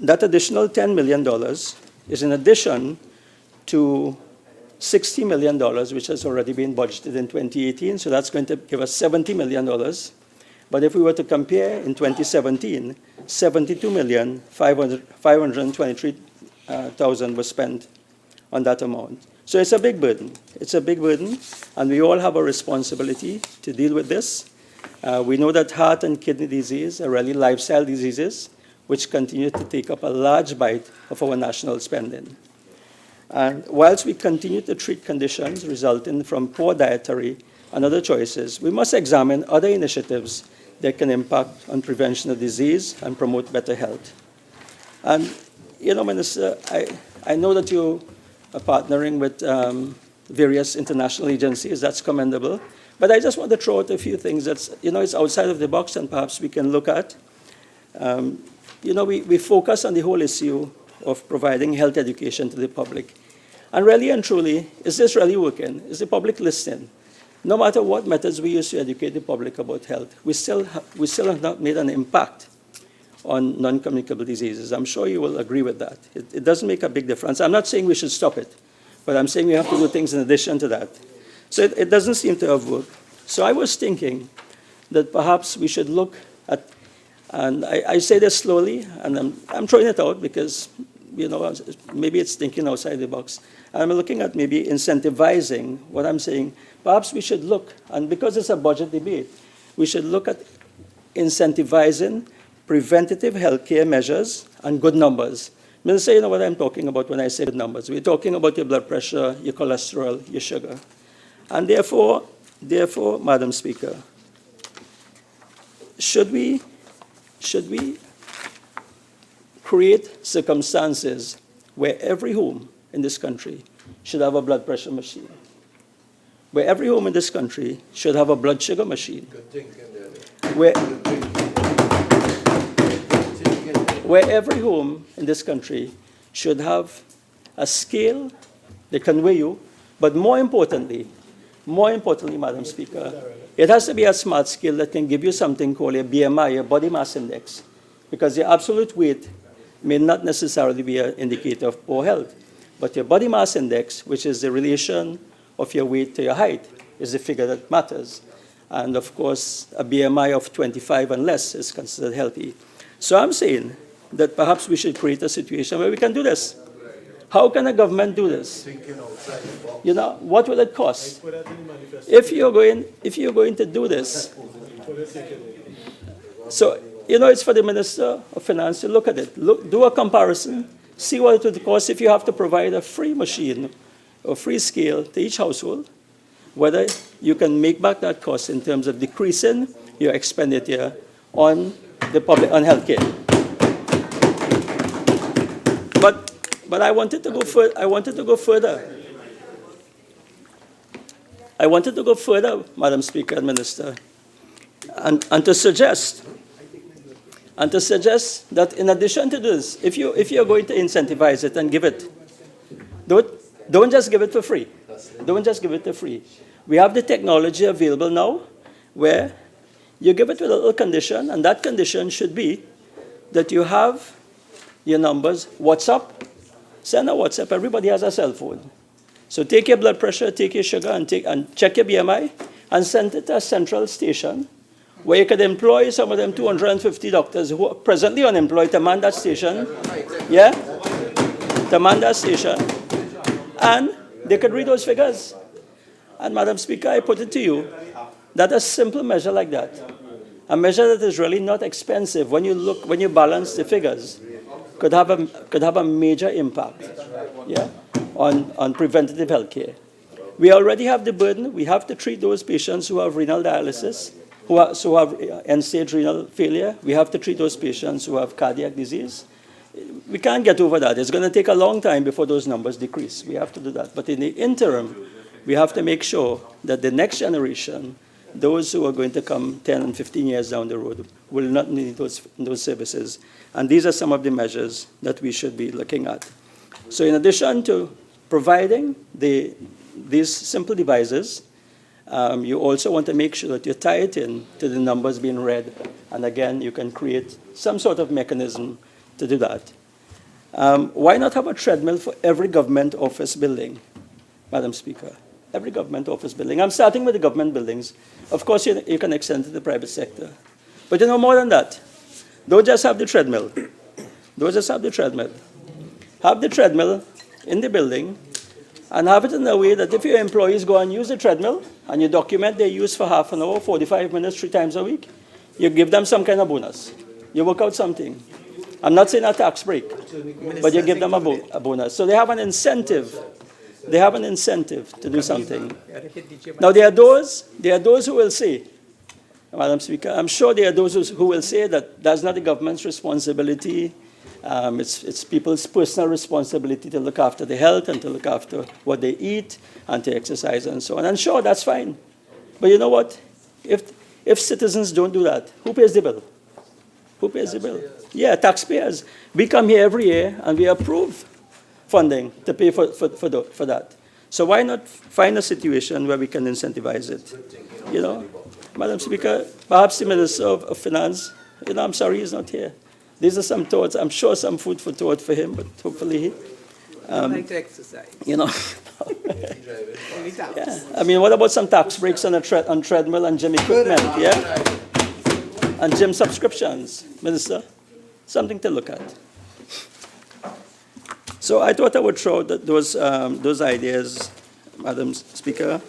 additional $10 million is in addition to $60 million, which has already been budgeted in 2018. So that's going to give us $70 million. But if we were to compare in 2017, $72,523,000 was spent on that amount. So it's a big burden. It's a big burden, and we all have a responsibility to deal with this. We know that heart and kidney disease are really lifestyle diseases, which continue to take up a large bite of our national spending. And whilst we continue to treat conditions resulting from poor dietary and other choices, we must examine other initiatives that can impact on prevention of disease and promote better health. And, you know, Minister, I know that you are partnering with various international agencies. That's commendable. But I just want to throw out a few things that's, you know, it's outside of the box and perhaps we can look at. You know, we focus on the whole issue of providing health education to the public. And really and truly, is this really working? Is the public listening? No matter what methods we use to educate the public about health, we still have not made an impact on non-communicable diseases. I'm sure you will agree with that. It doesn't make a big difference. I'm not saying we should stop it, but I'm saying we have to do things in addition to that. So it doesn't seem to have worked. So I was thinking that perhaps we should look at, and I say this slowly, and I'm throwing it out because, you know, maybe it's thinking outside the box. And I'm looking at maybe incentivizing what I'm saying. Perhaps we should look, and because it's a budget debate, we should look at incentivizing preventative healthcare measures and good numbers. Minister, you know what I'm talking about when I say good numbers. We're talking about your blood pressure, your cholesterol, your sugar. And therefore, Madam Speaker, should we create circumstances where every home in this country should have a blood pressure machine, where every home in this country should have a blood sugar machine, where every home in this country should have a scale that can weigh you, but more importantly, Madam Speaker, it has to be a smart scale that can give you something called a BMI, a body mass index, because your absolute weight may not necessarily be an indicator of poor health, but your body mass index, which is the relation of your weight to your height, is the figure that matters. And of course, a BMI of 25 and less is considered healthy. So I'm saying that perhaps we should create a situation where we can do this. How can a government do this? You know, what will it cost? If you're going to do this, so, you know, it's for the Minister of Finance to look at it. Do a comparison, see what it would cost if you have to provide a free machine or free scale to each household, whether you can make back that cost in terms of decreasing your expenditure on the public, on healthcare. But I wanted to go further. I wanted to go further, Madam Speaker and Minister, and to suggest that in addition to this, if you're going to incentivize it and give it, don't just give it for free. Don't just give it for free. We have the technology available now where you give it with a little condition, and that condition should be that you have your numbers, WhatsApp, send a WhatsApp. Everybody has a cell phone. So take your blood pressure, take your sugar, and check your BMI, and send it to a central station where you could employ some of them 250 doctors who are presently unemployed to man that station. Yeah? To man that station. And They could read those figures. And Madam Speaker, I put it to you that a simple measure like that, a measure that is really not expensive when you balance the figures, could have a major impact, yeah, on preventative health care. We already have the burden. We have to treat those patients who have renal dialysis, who have end-stage renal failure. We have to treat those patients who have cardiac disease. We can't get over that. It's going to take a long time before those numbers decrease. We have to do that. But in the interim, we have to make sure that the next generation, those who are going to come 10 and 15 years down the road, will not need those services. And these are some of the measures that we should be looking at. So in addition to providing these simple devices, you also want to make sure that you tie it in to the numbers being read. And again, you can create some sort of mechanism to do that. Why not have a treadmill for every government office building, Madam Speaker? Every government office building. I'm starting with the government buildings. Of course, you can extend to the private sector. But more than that. Don't just have the treadmill. Don't just have the treadmill. Have the treadmill in the building and have it in a way that if your employees go and use the treadmill and you document their use for half an hour, 45 minutes, 3 times a week, you give them some kind of bonus. You work out something. I'm not saying a tax break, but you give them a bonus. So they have an incentive. They have an incentive to do something. Now, there are those who will say, Madam Speaker, I'm sure there are those who will say that that's not the government's responsibility. It's people's personal responsibility to look after their health and to look after what they eat and to exercise and so on. And sure, that's fine. But you know what? If citizens don't do that, who pays the bill? Who pays the bill? Yeah, taxpayers. We come here every year and we approve funding to pay for that. So why not find a situation where we can incentivize it? Madam Speaker, perhaps the Minister of Finance, I'm sorry he's not here. These are some thoughts. I'm sure some food for thought for him, but hopefully I like to exercise. Yeah. What about some tax breaks on treadmill and gym equipment, yeah? And gym subscriptions, Minister? Something to look at. So I thought I would throw those ideas, Madam Speaker.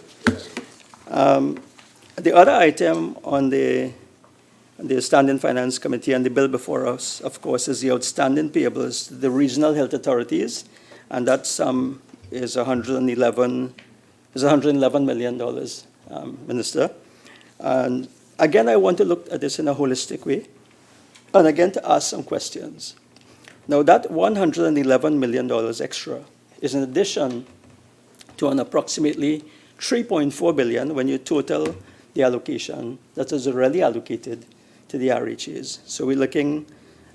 The other item on the Standing Finance Committee and the bill before us, of course, is the outstanding payables to the regional health authorities, and that sum is $111 million, Minister. And again, I want to look at this in a holistic way, and again to ask some questions. Now, that $111 million extra is in addition to an approximately $3.4 billion when you total the allocation that is already allocated to the RHAs. So we're looking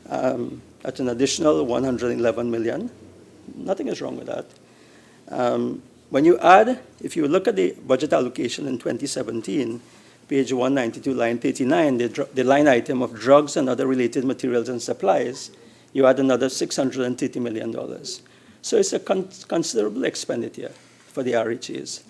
at an additional $111 million. Nothing is wrong with that. When you add, if you look at the budget allocation in 2017, page 192, line 39, the line item of drugs and other related materials and supplies, you add another $630 million. So it's a considerable expenditure for the RHAs.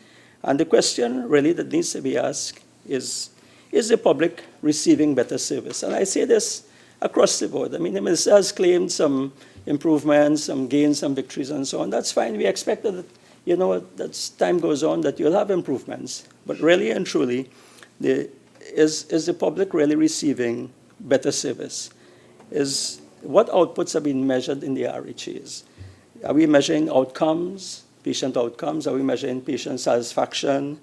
And the question really that needs to be asked is the public receiving better service? And I say this across the board. The Minister has claimed some improvements, some gains, some victories, and so on. That's fine. We expect that, as time goes on, that you'll have improvements. But really and truly, is the public really receiving better service? What outputs are being measured in the RHAs? Are we measuring outcomes, patient outcomes? Are we measuring patient satisfaction?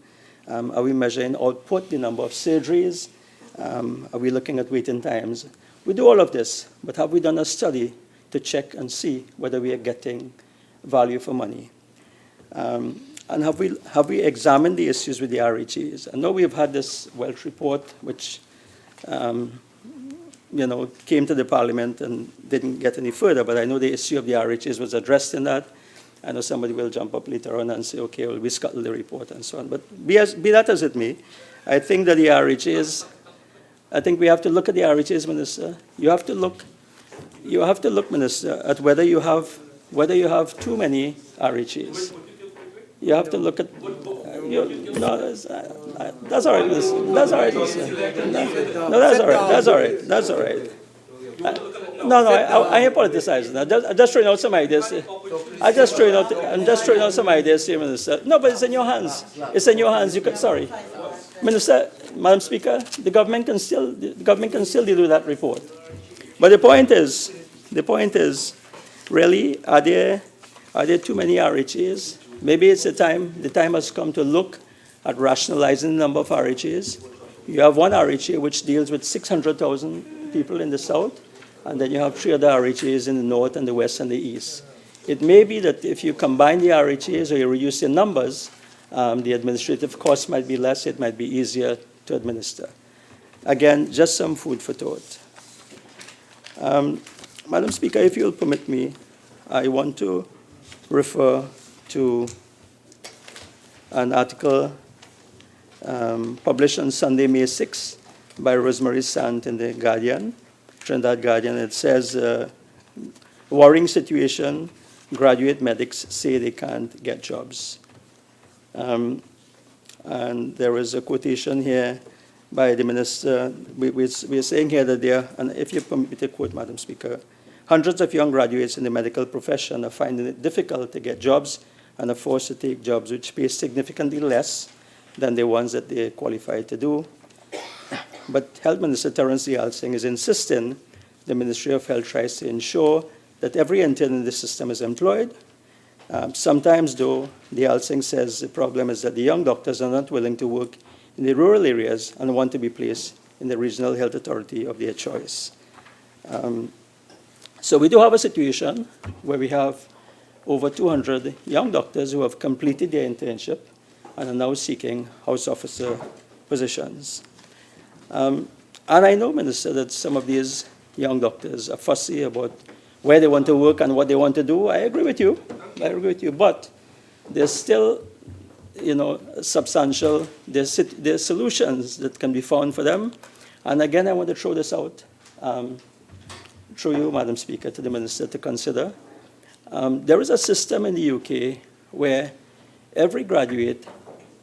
Are we measuring output, the number of surgeries? Are we looking at waiting times? We do all of this, but have we done a study to check and see whether we are getting value for money? And have we examined the issues with the RHAs? I know we've had this Welch report, which came to the Parliament and didn't get any further, but I know the issue of the RHAs was addressed in that. I know somebody will jump up later on and say, okay, well, we scuttle the report and so on. But be that as it may, I think that the RHAs, I think we have to look at the RHAs, Minister. You have to look, Minister, at whether you have too many RHAs. You have to look at, that's all right, Minister. That's all right, Minister. No, that's all right. That's all right. That's all right. I ain't politicizing that. Just throwing out some ideas. I'm just throwing out some ideas here, Minister. No, but it's in your hands. It's in your hands. Sorry. Minister, Madam Speaker, the government can still deal with that report. But the point is, really, are there too many RHAs? Maybe it's the time has come to look at rationalizing the number of RHAs. You have one RHA which deals with 600,000 people in the south, and then you have 3 other RHAs in the north and the west and the east. It may be that if you combine the RHAs or you reduce the numbers, the administrative cost might be less, it might be easier to administer. Again, just some food for thought. Madam Speaker, if you'll permit me, I want to refer to an article published on Sunday, May 6, by Rosemary Sant in the Guardian, Trinidad Guardian. It says, worrying situation, graduate medics say they can't get jobs. And there is a quotation here by the minister. We're saying here that there, and if you permit me to quote, Madam Speaker, hundreds of young graduates in the medical profession are finding it difficult to get jobs and are forced to take jobs which pay significantly less than the ones that they're qualified to do. But Health Minister Terrence Deyalsingh is insisting the Ministry of Health tries to ensure that every intern in the system is employed. Sometimes, though, Deyalsingh says the problem is that the young doctors are not willing to work in the rural areas and want to be placed in the regional health authority of their choice. So we do have a situation where we have over 200 young doctors who have completed their internship and are now seeking house officer positions. And I know, Minister, that some of these young doctors are fussy about where they want to work and what they want to do. I agree with you. But there's still, substantial, there's solutions that can be found for them. And again, I want to throw this out, through you, Madam Speaker, to the Minister to consider. There is a system in the UK where every graduate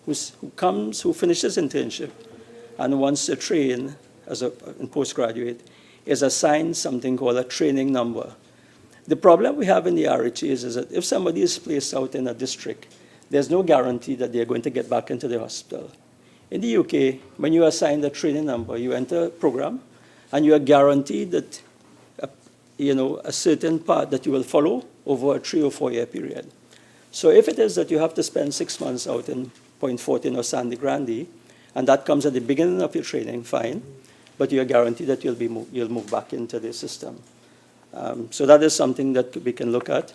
who finishes internship and wants to train as a postgraduate is assigned something called a training number. The problem we have in the RHAs is that if somebody is placed out in a district, there's no guarantee that they're going to get back into the hospital. In the UK, when you assign the training number, you enter a program, and you are guaranteed that a certain path that you will follow over a 3 or 4 year period. So if it is that you have to spend 6 months out in Point 14 or Sandy Grande, and that comes at the beginning of your training, fine, but you are guaranteed that you'll move back into the system. So that is something that we can look at.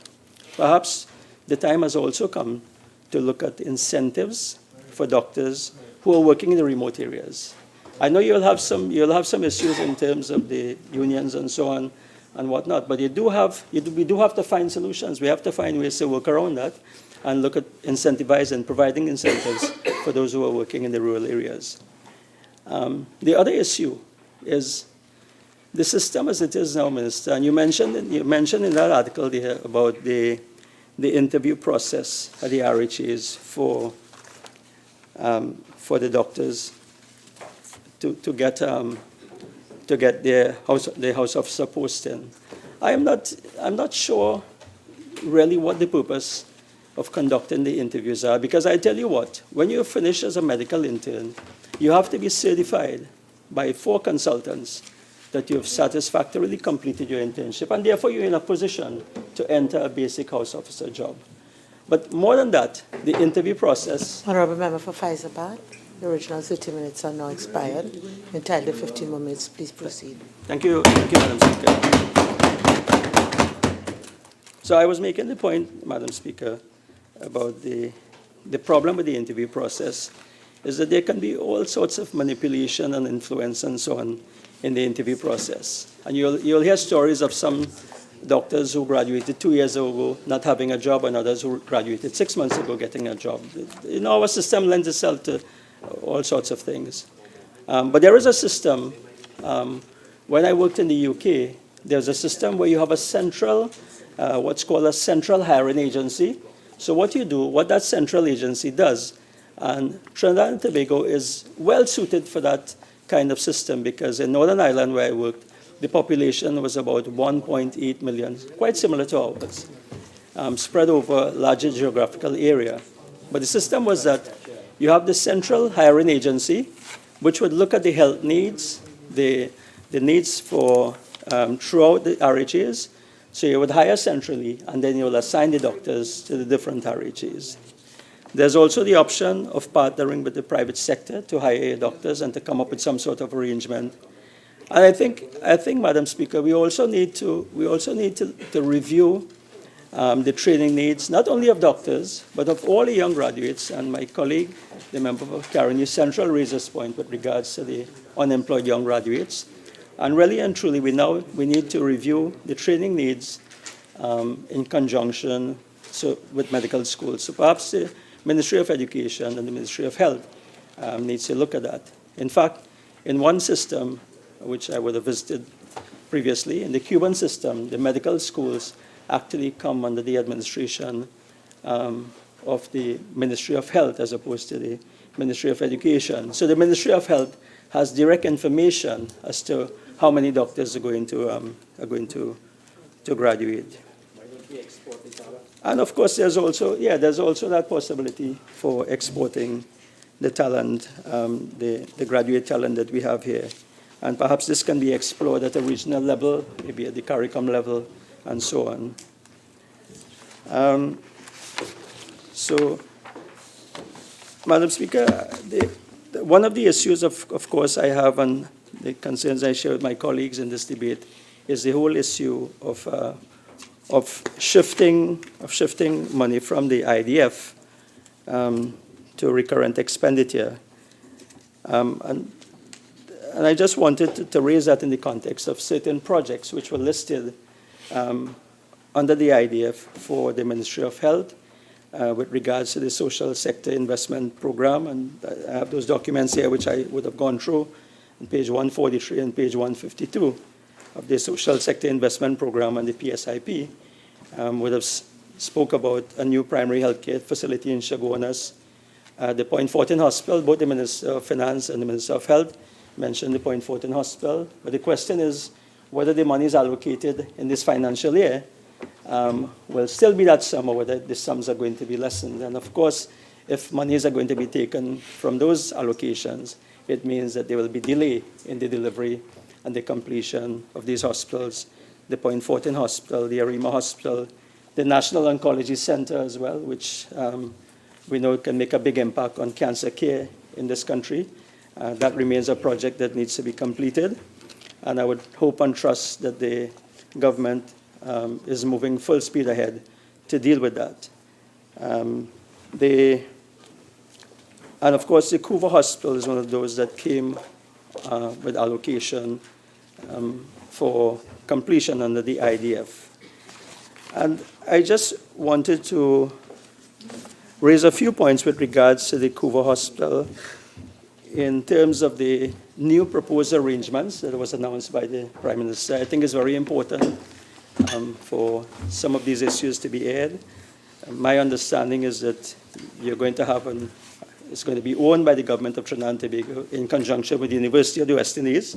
Perhaps the time has also come to look at incentives for doctors who are working in the remote areas. I know you'll have some issues in terms of the unions and so on and whatnot, but we do have to find solutions. We have to find ways to work around that and look at incentivizing, providing incentives for those who are working in the rural areas. The other issue is the system as it is now, Minister, and you mentioned in that article there about the interview process at the RHAs for the doctors to get their house officer posting. I'm not sure really what the purpose of conducting the interviews are, because I tell you what, when you finish as a medical intern, you have to be certified by 4 consultants that you have satisfactorily completed your internship, and therefore you're in a position to enter a basic house officer job. But more than that, the interview process... Honourable Member for Fazal, the original 30 minutes are now expired. Entitled 15 more minutes. Please proceed. Thank you, Madam Speaker. So I was making the point, Madam Speaker, about the problem with the interview process is that there can be all sorts of manipulation and influence and so on in the interview process. And you'll hear stories of some doctors who graduated 2 years ago not having a job, and others who graduated 6 months ago getting a job. Our system lends itself to all sorts of things. But there is a system. When I worked in the UK, there's a system where you have a central, what's called a central hiring agency. So what that central agency does, and Trinidad and Tobago is well suited for that kind of system, because in Northern Ireland where I worked, the population was about 1.8 million, quite similar to ours. spread over a larger geographical area. But the system was that you have the central hiring agency, which would look at the health needs, the needs for throughout the RHAs. So you would hire centrally, and then you will assign the doctors to the different RHAs. There's also the option of partnering with the private sector to hire doctors and to come up with some sort of arrangement. And I think, Madam Speaker, we also need to review the training needs, not only of doctors, but of all the young graduates. And my colleague, the member for Caroni Central, raised this point with regards to the unemployed young graduates. And really and truly, we need to review the training needs in conjunction with medical schools. So perhaps the Ministry of Education and the Ministry of Health needs to look at that. In fact, in one system, which I would have visited previously, in the Cuban system, the medical schools actually come under the administration of the Ministry of Health as opposed to the Ministry of Education. So the Ministry of Health has direct information as to how many doctors are going to graduate. And of course, there's also that possibility for exporting the talent, the graduate talent that we have here. And perhaps this can be explored at a regional level, maybe at the CARICOM level, and so on. So, Madam Speaker, one of the issues, of course, I have, and the concerns I share with my colleagues in this debate, is the whole issue of shifting money from the IDF to recurrent expenditure. And I just wanted to raise that in the context of certain projects which were listed under the IDF for the Ministry of Health with regards to the social sector investment program. And I have those documents here which I would have gone through on page 143 and page 152 of the social sector investment program and the PSIP. Would have spoke about a new primary health care facility in Chaguanas, the Point Fortin Hospital. Both the Minister of Finance and the Minister of Health mentioned the Point Fortin Hospital. But the question is whether the money is allocated in this financial year will still be that sum, or whether the sums are going to be lessened. And of course, if monies are going to be taken from those allocations, it means that there will be delay in the delivery and the completion of these hospitals, the Point Fortin Hospital, the Arima Hospital, the National Oncology Center as well, which we know can make a big impact on cancer care in this country. That remains a project that needs to be completed. And I would hope and trust that the government is moving full speed ahead to deal with that. And of course, the Couva Hospital is one of those that came with allocation for completion under the IDF. And I just wanted to raise a few points with regards to the Couva Hospital in terms of the new proposed arrangements that was announced by the Prime Minister. I think it's very important for some of these issues to be aired. My understanding is that you're going to have it's going to be owned by the government of Trinidad and Tobago in conjunction with the University of the West Indies,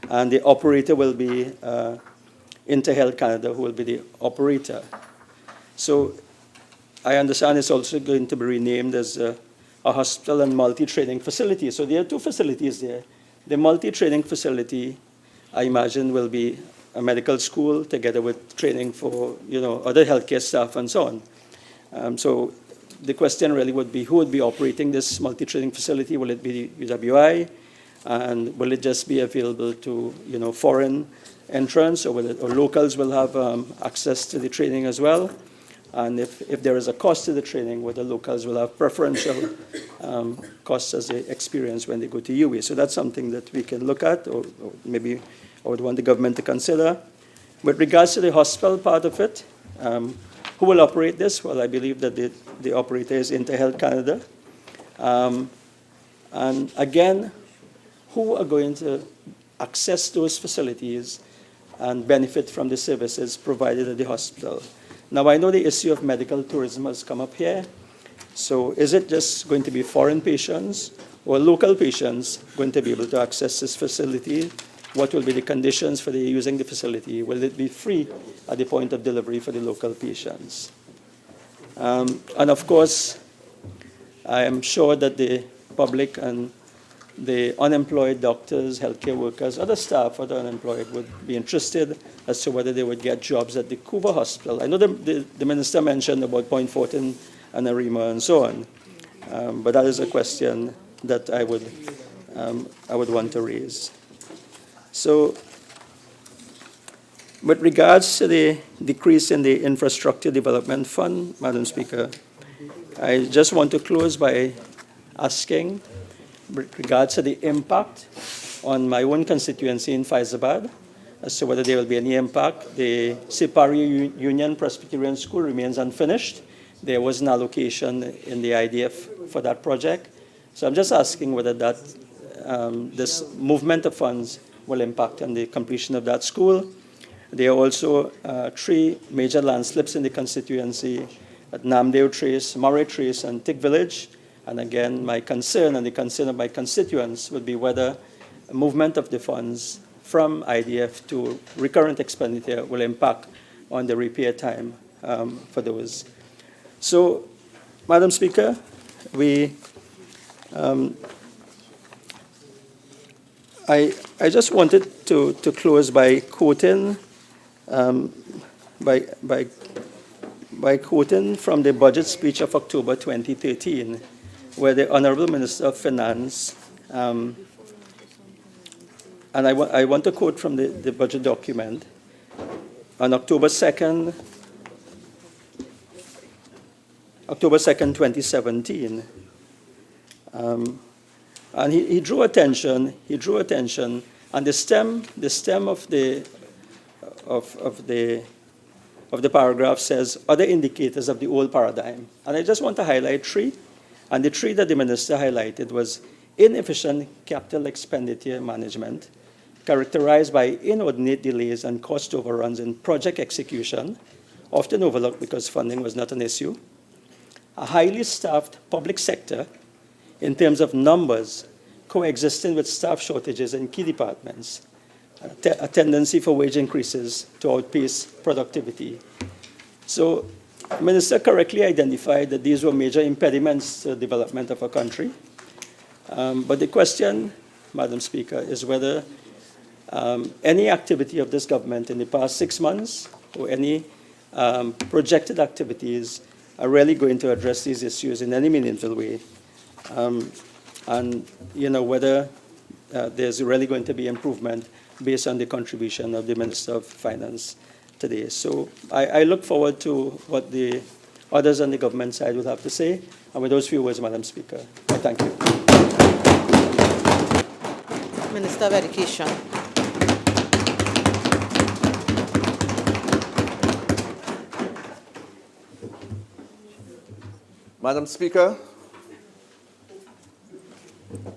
and the operator will be InterHealth Canada, who will be the operator. So I understand it's also going to be renamed as a hospital and multi-training facility. So there are two facilities there. The multi-training facility, I imagine, will be a medical school together with training for other healthcare staff and so on. So the question really would be, who would be operating this multi-training facility? Will it be UWI? And will it just be available to foreign entrants, or locals will have access to the training as well? And if there is a cost to the training, whether locals will have preferential costs as they experience when they go to UWI. So that's something that we can look at, or maybe I would want the government to consider. With regards to the hospital part of it, who will operate this? Well, I believe that the operator is InterHealth Canada. And again, who are going to access those facilities and benefit from the services provided at the hospital? Now, I know the issue of medical tourism has come up here. So is it just going to be foreign patients or local patients going to be able to access this facility? What will be the conditions for using the facility? Will it be free at the point of delivery for the local patients? And of course, I am sure that the public and the unemployed doctors, healthcare workers, other staff, other unemployed would be interested as to whether they would get jobs at the Cuba Hospital. I know the minister mentioned about Point Fortin and Arima and so on, but that is a question that I would want to raise. So, with regards to the decrease in the Infrastructure Development Fund, Madam Speaker, I just want to close by asking, with regards to the impact on my own constituency in Faizabad, as to whether there will be any impact. The Tewarie Union Presbyterian School remains unfinished. There was an allocation in the IDF for that project. So I'm just asking whether that this movement of funds will impact on the completion of that school. There are also 3 major landslips in the constituency at Namdeo Trace, Murray Trace, and Tick Village. And again, my concern and the concern of my constituents would be whether a movement of the funds from IDF to recurrent expenditure will impact on the repair time for those. So, Madam Speaker, I just wanted to close by quoting by quoting from the budget speech of October 2013, where the Honorable Minister of Finance, and I want to quote from the budget document, on October 2nd, 2017, and he drew attention, and the stem of the paragraph says other indicators of the old paradigm. And I just want to highlight 3. And the 3 that the minister highlighted was inefficient capital expenditure management, characterized by inordinate delays and cost overruns in project execution, often overlooked because funding was not an issue, a highly staffed public sector in terms of numbers coexisting with staff shortages in key departments, a tendency for wage increases to outpace productivity. So the minister correctly identified that these were major impediments to the development of our country. But the question, Madam Speaker, is whether any activity of this government in the past 6 months or any projected activities are really going to address these issues in any meaningful way. And whether there's really going to be improvement based on the contribution of the Minister of Finance today. So I look forward to what the others on the government side will have to say. And with those few words, Madam Speaker, I thank you. Minister of Education. Madam Speaker,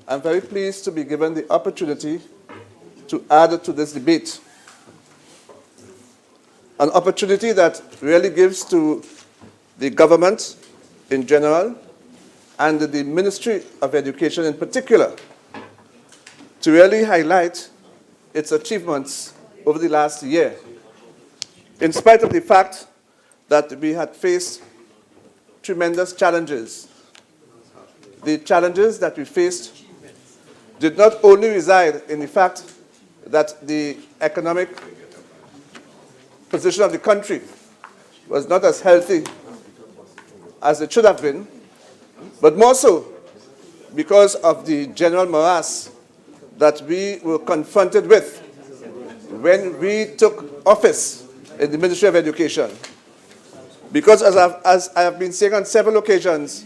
I'm very pleased to be given the opportunity to add to this debate. An opportunity that really gives to the government in general and the Ministry of Education in particular to really highlight its achievements over the last year, in spite of the fact that we had faced tremendous challenges. The challenges that we faced did not only reside in the fact that the economic position of the country was not as healthy as it should have been, but more so because of the general morass that we were confronted with when we took office in the Ministry of Education. Because as I have been saying on several occasions,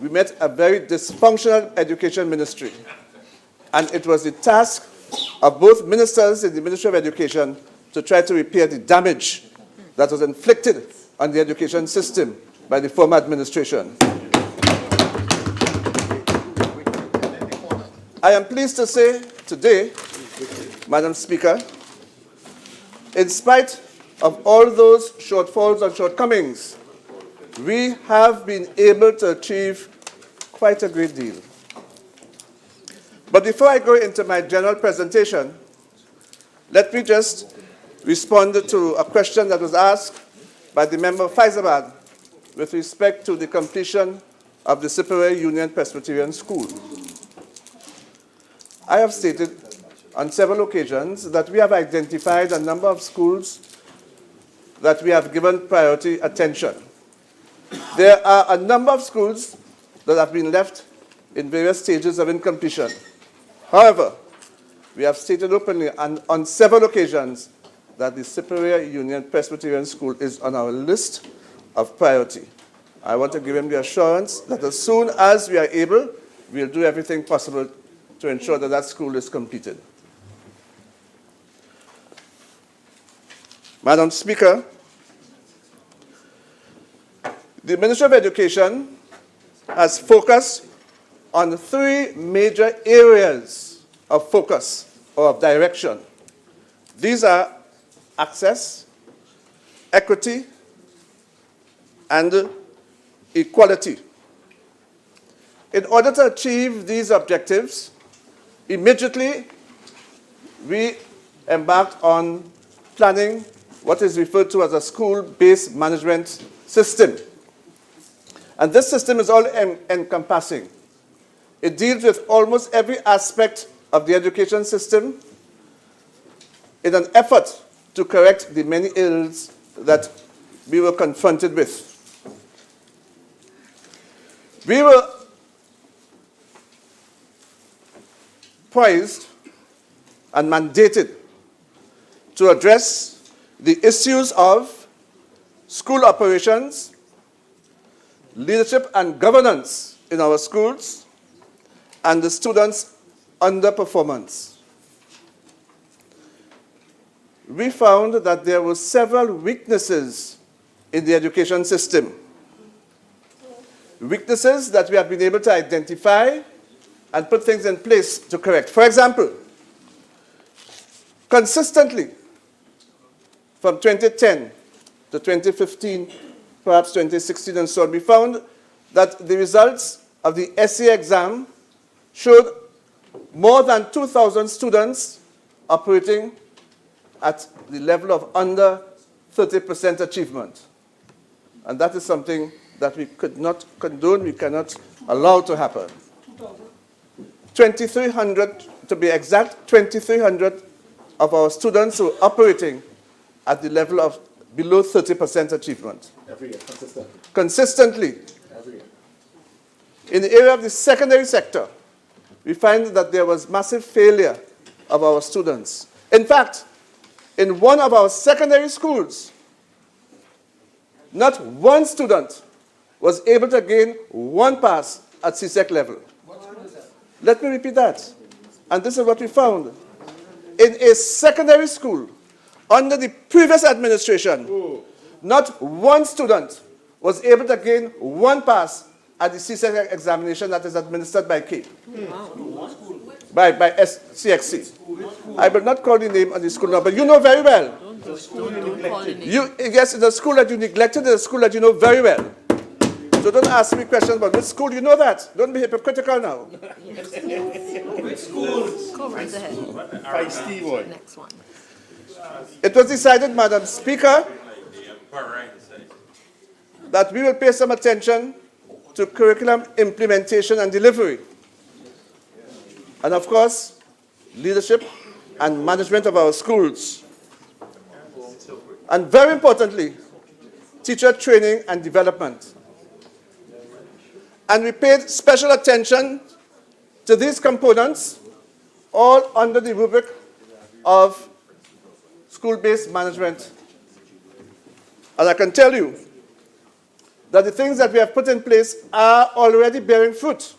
we met a very dysfunctional education ministry. And it was the task of both ministers in the Ministry of Education to try to repair the damage that was inflicted on the education system by the former administration. I am pleased to say today, Madam Speaker, in spite of all those shortfalls and shortcomings, we have been able to achieve quite a great deal. But before I go into my general presentation, let me just respond to a question that was asked by the member of Faizabad with respect to the completion of the Superior Union Presbyterian School. I have stated on several occasions that we have identified a number of schools that we have given priority attention. There are a number of schools that have been left in various stages of incompletion. However, we have stated openly and on several occasions that the Superior Union Presbyterian School is on our list of priority. I want to give him the assurance that as soon as we are able, we'll do everything possible to ensure that that school is completed. Madam Speaker, the Ministry of Education has focused on 3 major areas of focus or of direction. These are access, equity, and equality. In order to achieve these objectives, immediately we embarked on planning what is referred to as a school-based management system. And this system is all-encompassing. It deals with almost every aspect of the education system in an effort to correct the many ills that we were confronted with. We were poised and mandated to address the issues of school operations, leadership and governance in our schools, and the students' underperformance. We found that there were several weaknesses in the education system. Weaknesses that we have been able to identify and put things in place to correct. For example, consistently from 2010 to 2015, perhaps 2016 and so on, we found that the results of the SE exam showed more than 2,000 students operating at the level of under 30% achievement. And that is something that we could not condone, we cannot allow to happen. 2,300, to be exact, 2,300 of our students were operating at the level of below 30% achievement. Every year, Consistently. Every year. In the area of the secondary sector, we find that there was massive failure of our students. In fact, in one of our secondary schools, not one student was able to gain 1 pass at CSEC level. Let me repeat that. And this is what we found. In a secondary school, under the previous administration, not one student was able to gain 1 pass at the CSEC examination that is administered by CAPE, by CXC. I will not call the name of the school now, but you know very well. Yes, it's a school that you neglected, it's a school that you know very well. So don't ask me questions about which school, you know that. Don't be hypocritical now. Which schools? Go right ahead. Feisty boy. Next one. It was decided, Madam Speaker, that we will pay some attention to curriculum implementation and delivery. And of course, leadership and management of our schools. And very importantly, teacher training and development. And we paid special attention to these components, all under the rubric of school-based management. And I can tell you that the things that we have put in place are already bearing fruit.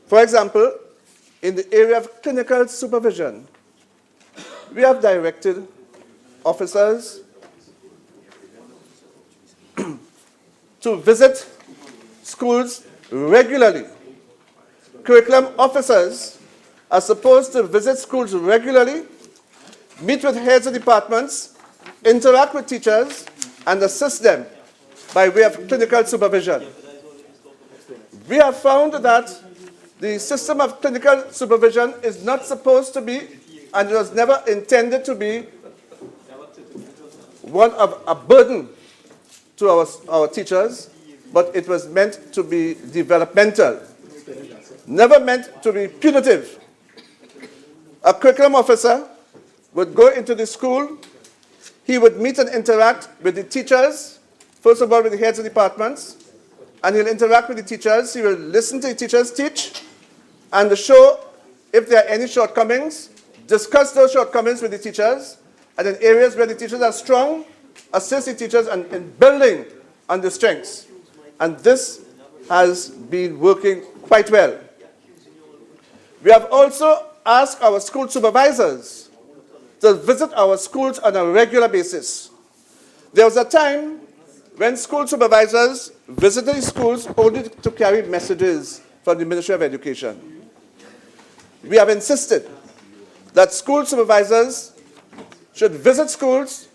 For example, in the area of clinical supervision, we have directed officers to visit schools regularly. Curriculum officers are supposed to visit schools regularly, meet with heads of departments, interact with teachers, and assist them by way of clinical supervision. We have found that the system of clinical supervision is not supposed to be, and it was never intended to be, one of a burden to our teachers, but it was meant to be developmental, never meant to be punitive. A curriculum officer would go into the school, he would meet and interact with the teachers, first of all with the heads of departments, and he'll interact with the teachers, he will listen to the teachers teach, and show if there are any shortcomings, discuss those shortcomings with the teachers, and in areas where the teachers are strong, assist the teachers in building on the strengths. And this has been working quite well. We have also asked our school supervisors to visit our schools on a regular basis. There was a time when school supervisors visited schools only to carry messages from the Ministry of Education. We have insisted that school supervisors should visit schools,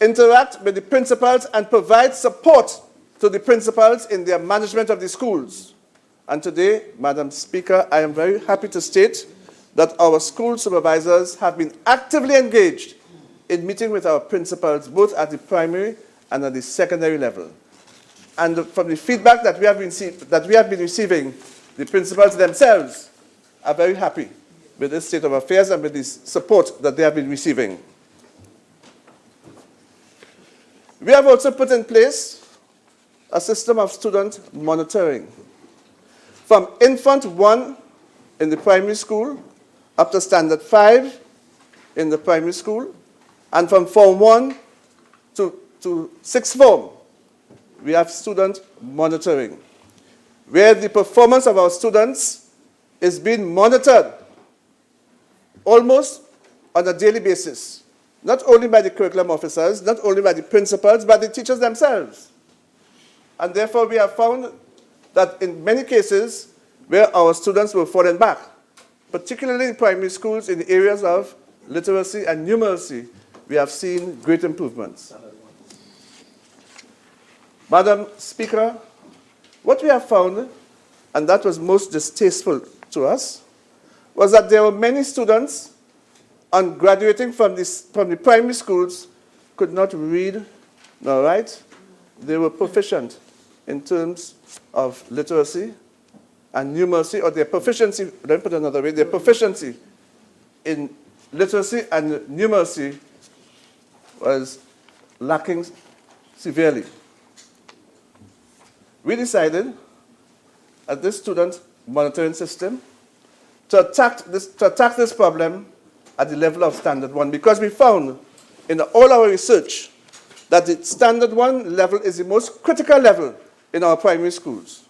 interact with the principals, and provide support to the principals in their management of the schools. And today, Madam Speaker, I am very happy to state that our school supervisors have been actively engaged in meeting with our principals, both at the primary and at the secondary level. And from the feedback that we have been receiving, the principals themselves are very happy with this state of affairs and with the support that they have been receiving. We have also put in place a system of student monitoring. From infant 1 in the primary school up to standard 5 in the primary school, and from form 1 to sixth form, we have student monitoring, where the performance of our students is being monitored almost on a daily basis, not only by the curriculum officers, not only by the principals, but the teachers themselves. And therefore, we have found that in many cases where our students were falling back, particularly in primary schools in the areas of literacy and numeracy, we have seen great improvements. Madam Speaker, what we have found, and that was most distasteful to us, was that there were many students on graduating from the primary schools could not read nor write. They were proficient in terms of literacy and numeracy, or their proficiency, let me put it another way, their proficiency in literacy and numeracy was lacking severely. We decided at this student monitoring system to attack this problem at the level of standard 1, because we found in all our research that the standard 1 level is the most critical level in our primary schools.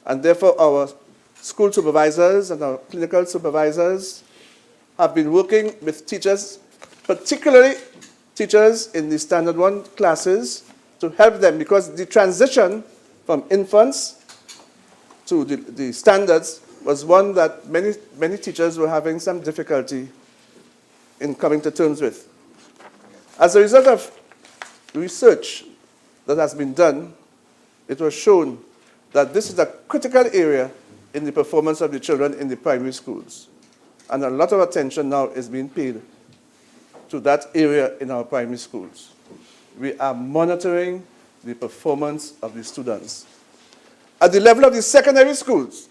And therefore, our school supervisors and our clinical supervisors have been working with teachers, particularly teachers in the standard 1 classes, to help them, because the transition from infants to the standards was one that many teachers were having some difficulty in coming to terms with. As a result of research that has been done, it was shown that this is a critical area in the performance of the children in the primary schools. And a lot of attention now is being paid to that area in our primary schools. We are monitoring the performance of the students. At the level of the secondary schools,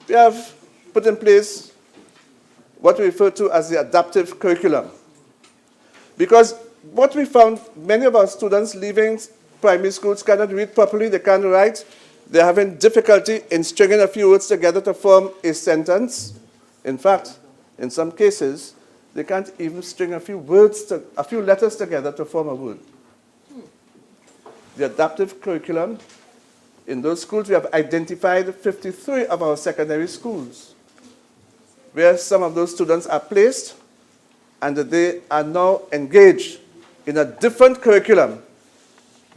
we have put in place what we refer to as the adaptive curriculum. Because what we found, many of our students leaving primary schools cannot read properly, they can't write, they're having difficulty in stringing a few words together to form a sentence. In fact, in some cases, they can't even string a few letters together to form a word. The adaptive curriculum, in those schools, we have identified 53 of our secondary schools where some of those students are placed and they are now engaged in a different curriculum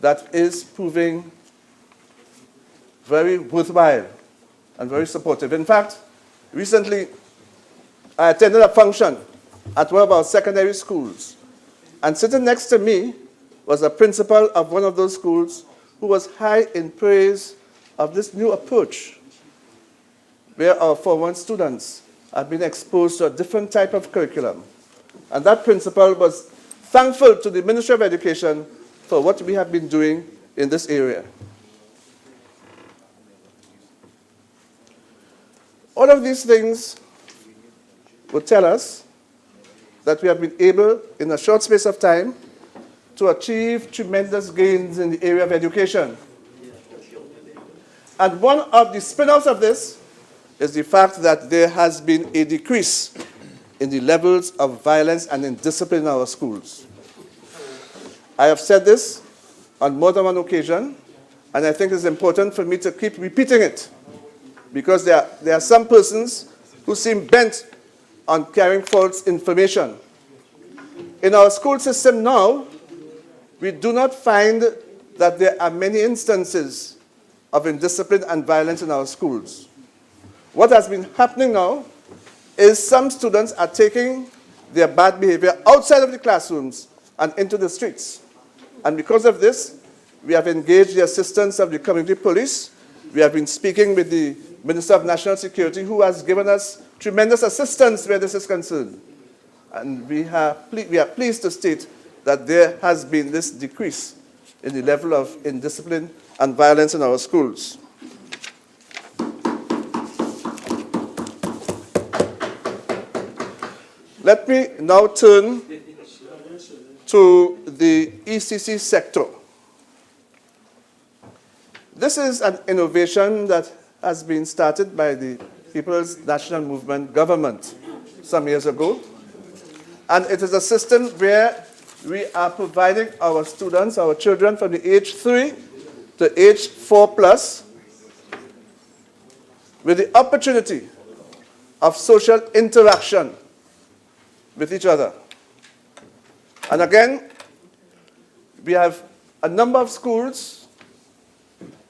that is proving very worthwhile and very supportive. In fact, recently I attended a function at one of our secondary schools, and sitting next to me was a principal of one of those schools who was high in praise of this new approach where our Form 1 students have been exposed to a different type of curriculum. And that principal was thankful to the Ministry of Education for what we have been doing in this area. All of these things would tell us that we have been able, in a short space of time, to achieve tremendous gains in the area of education. And one of the spin-offs of this is the fact that there has been a decrease in the levels of violence and indiscipline in our schools. I have said this on more than one occasion, and I think it's important for me to keep repeating it, because there are some persons who seem bent on carrying false information. In our school system now, we do not find that there are many instances of indiscipline and violence in our schools. What has been happening now is some students are taking their bad behavior outside of the classrooms and into the streets. And because of this, we have engaged the assistance of the community police. We have been speaking with the Minister of National Security, who has given us tremendous assistance where this is concerned. And we are pleased to state that there has been this decrease in the level of indiscipline and violence in our schools. Let me now turn to the ECC sector. This is an innovation that has been started by the People's National Movement government some years ago. And it is a system where we are providing our students, our children from the age 3 to age 4 plus, with the opportunity of social interaction with each other. And again, we have a number of schools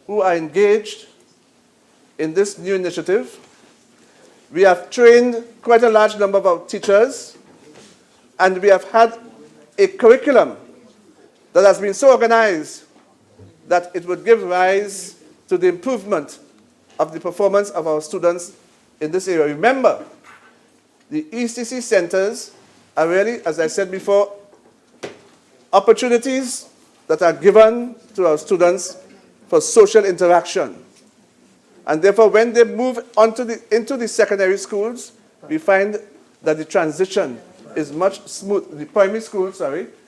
who are engaged in this new initiative. We have trained quite a large number of our teachers, and we have had a curriculum that has been so organized that it would give rise to the improvement of the performance of our students in this area. Remember, the ECC centers are really, as I said before, opportunities that are given to our students for social interaction. And therefore, when they move into the secondary schools, we find that the transition is much smooth. The primary school,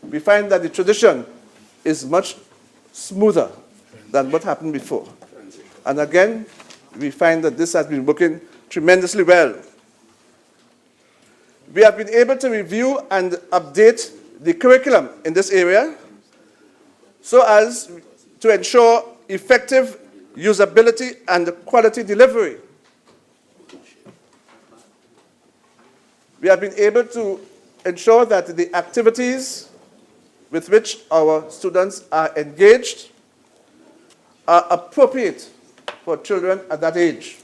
we find that the transition is much smoother than what happened before. And again, we find that this has been working tremendously well. We have been able to review and update the curriculum in this area so as to ensure effective usability and quality delivery. We have been able to ensure that the activities with which our students are engaged are appropriate for children at that age.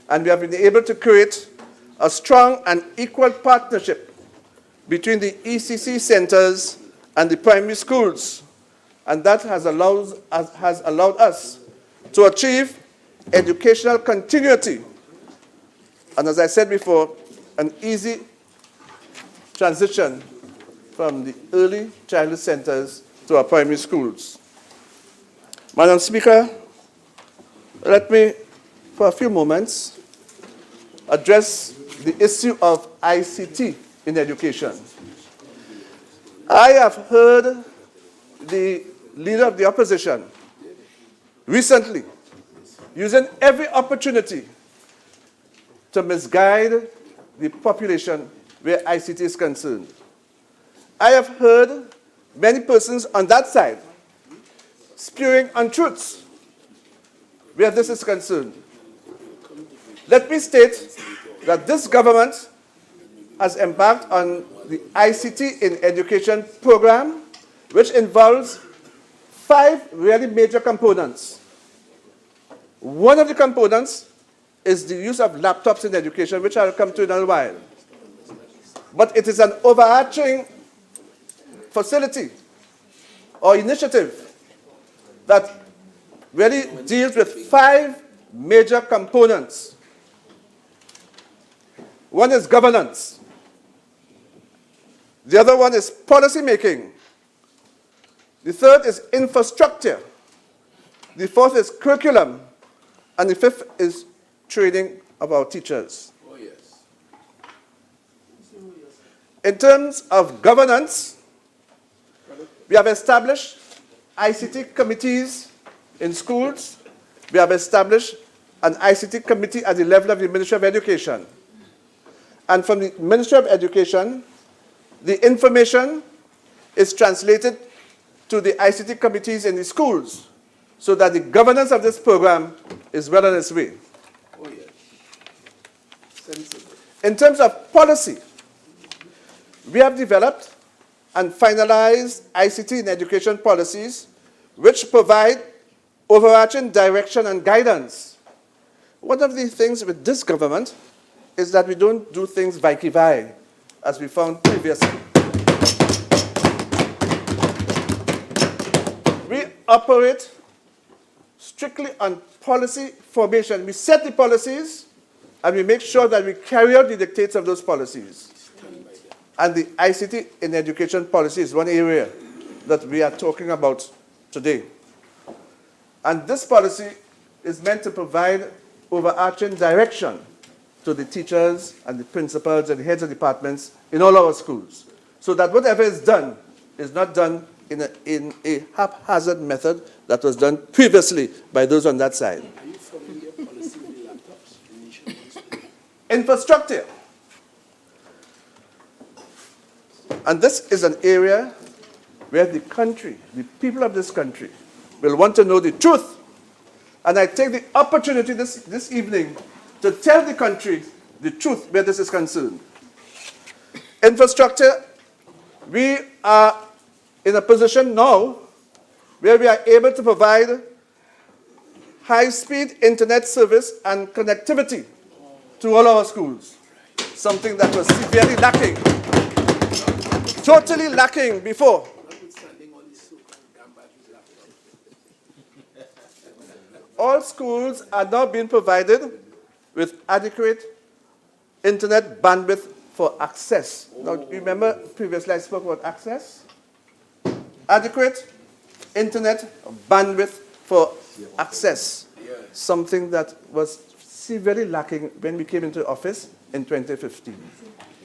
And we have been able to create a strong and equal partnership between the ECC centers and the primary schools. And that has allowed us to achieve educational continuity. And as I said before, an easy transition from the early childhood centers to our primary schools. Madam Speaker, let me, for a few moments, address the issue of ICT in education. I have heard the leader of the opposition recently using every opportunity to misguide the population where ICT is concerned. I have heard many persons on that side spewing untruths where this is concerned. Let me state that this government has embarked on the ICT in Education program, which involves 5 really major components. One of the components is the use of laptops in education, which I'll come to in a while. But it is an overarching facility or initiative that really deals with 5 major components. One is governance. The other one is policy making. The third is infrastructure. The fourth is curriculum. And the fifth is training of our teachers. Oh, yes. In terms of governance, we have established ICT committees in schools. We have established an ICT committee at the level of the Ministry of Education. And from the Ministry of Education, the information is translated to the ICT committees in the schools so that the governance of this program is well on its way. Oh, yes. Sensible. In terms of policy, we have developed and finalized ICT in education policies which provide overarching direction and guidance. One of the things with this government is that we don't do things vice-versa, as we found previously. We operate strictly on policy formation. We set the policies, and we make sure that we carry out the dictates of those policies. And the ICT in education policy is one area that we are talking about today. And this policy is meant to provide overarching direction to the teachers and the principals and the heads of departments in all our schools, so that whatever is done is not done in a haphazard method that was done previously by those on that side. Are you following your policy with the laptops? Infrastructure. And this is an area where the country, the people of this country, will want to know the truth. And I take the opportunity this evening to tell the country the truth where this is concerned. Infrastructure, we are in a position now where we are able to provide high-speed internet service and connectivity to all our schools, something that was severely lacking, totally lacking before. Notwithstanding all these so-called gambagged laptops. All schools are now being provided with adequate internet bandwidth for access. Now, you remember previously I spoke about access? Adequate internet bandwidth for access, something that was severely lacking when we came into office in 2015.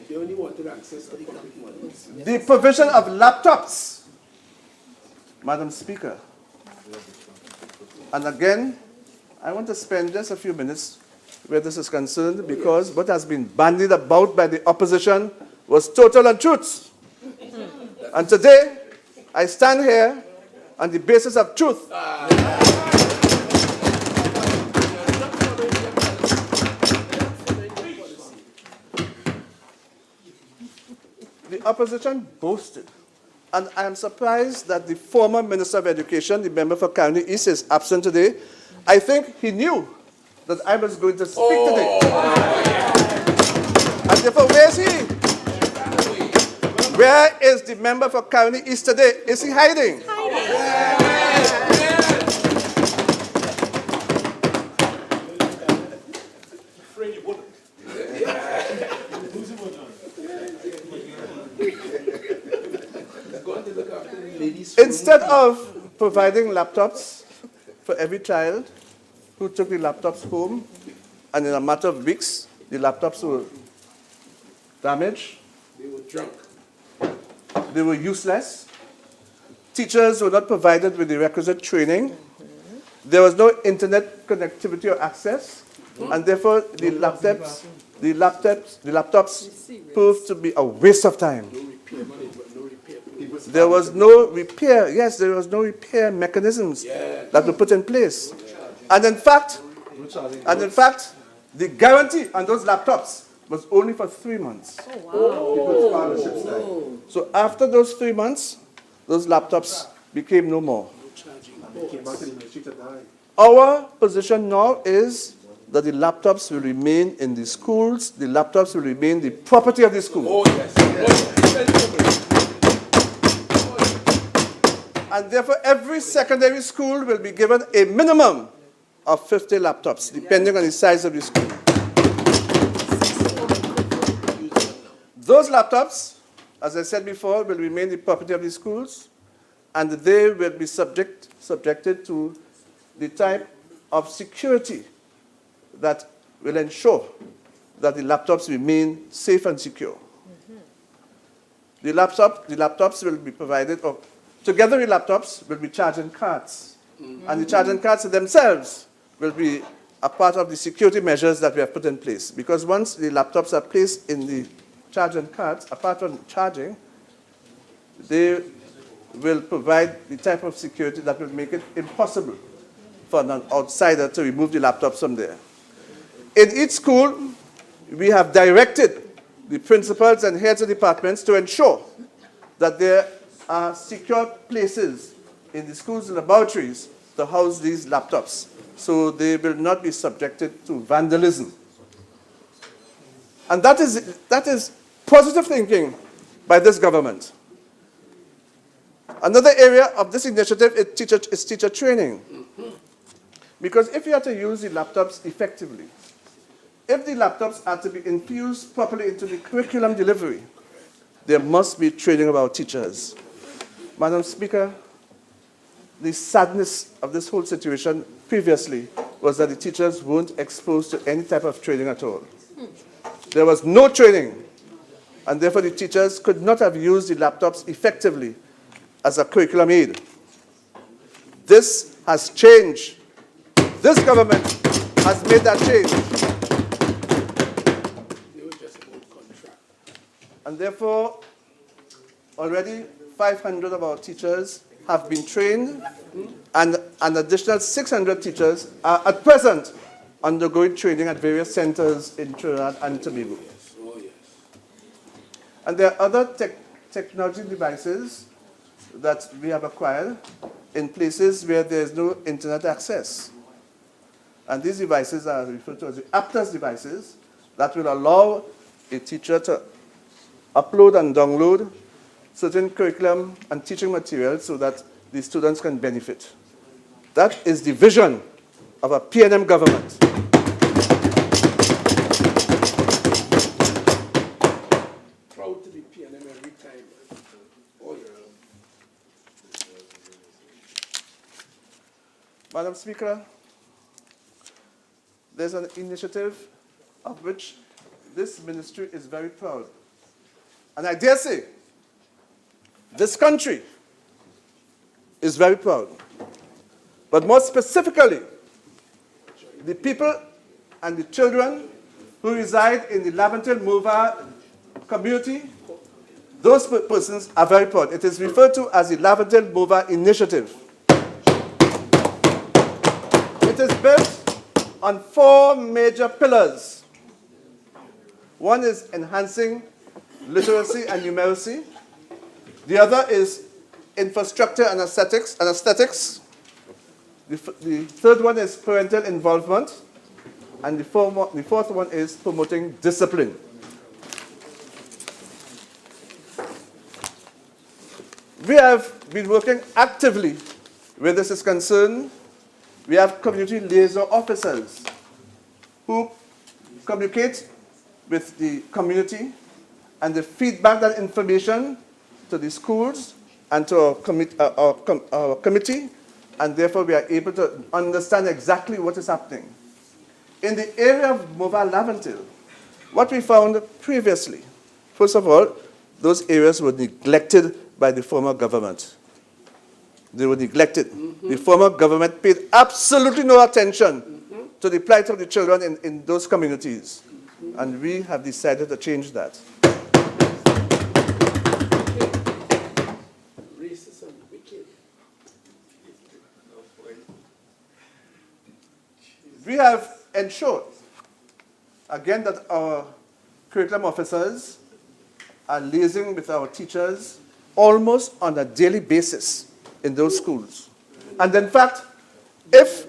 They only wanted access to the computers. The provision of laptops, Madam Speaker. And again, I want to spend just a few minutes where this is concerned, because what has been bandied about by the opposition was total untruths. And today, I stand here on the basis of truth. The opposition boasted, and I am surprised that the former Minister of Education, the member for County East, is absent today. I think he knew that I was going to speak today. And therefore, where is he? Where is the member for County East today? Is he hiding? Afraid you wouldn't. Going to look after the ladies. Instead of providing laptops for every child who took the laptops home, and in a matter of weeks, the laptops were damaged, They were drunk. they were useless, teachers were not provided with the requisite training, there was no internet connectivity or access, and therefore the laptops proved to be a waste of time. No repair money, but no repair. There was no repair, yes, there was no repair mechanisms that were put in place. And in fact, the guarantee on those laptops was only for 3 months. So after those 3 months, those laptops became no more. Our position now is that the laptops will remain in the schools, the laptops will remain the property of the school. Oh, yes. And therefore, every secondary school will be given a minimum of 50 laptops, depending on the size of the school. Those laptops, as I said before, will remain the property of the schools, and they will be subjected to the type of security that will ensure that the laptops remain safe and secure. The laptops will be provided, or together with laptops will be charging cards. And the charging cards themselves will be a part of the security measures that we have put in place. Because once the laptops are placed in the charging cards, apart from charging, they will provide the type of security that will make it impossible for an outsider to remove the laptops from there. In each school, we have directed the principals and heads of departments to ensure that there are secure places in the schools and laboratories to house these laptops, so they will not be subjected to vandalism. And that is positive thinking by this government. Another area of this initiative is teacher training. Because if you are to use the laptops effectively, if the laptops are to be infused properly into the curriculum delivery, there must be training of our teachers. Madam Speaker, the sadness of this whole situation previously was that the teachers weren't exposed to any type of training at all. There was no training, and therefore the teachers could not have used the laptops effectively as a curriculum aid. This has changed. This government has made that change. They were just about contract. And therefore, already 500 of our teachers have been trained, and an additional 600 teachers are at present undergoing training at various centers in Trinidad and Tobago. Oh, yes. And there are other technology devices that we have acquired in places where there is no internet access. And these devices are referred to as the Aptus devices that will allow a teacher to upload and download certain curriculum and teaching materials so that the students can benefit. That is the vision of a PNM government. Proud to be PNM every time. Oh, yeah. Madam Speaker, there's an initiative of which this ministry is very proud. And I dare say, this country is very proud. But more specifically, the people and the children who reside in the Laventil Mova community, those persons are very proud. It is referred to as the Laventil Mova Initiative. It is built on 4 major pillars. One is enhancing literacy and numeracy. The other is infrastructure and aesthetics. The third one is parental involvement. And the fourth one is promoting discipline. We have been working actively where this is concerned. We have community liaison officers who communicate with the community and they feedback that information to the schools and to our committee, and therefore we are able to understand exactly what is happening. In the area of Mova Laventil, what we found previously, first of all, those areas were neglected by the former government. They were neglected. The former government paid absolutely no attention to the plight of the children in those communities. And we have decided to change that. Racism, wicked. We have ensured, again, that our curriculum officers are liaising with our teachers almost on a daily basis in those schools. And in fact, if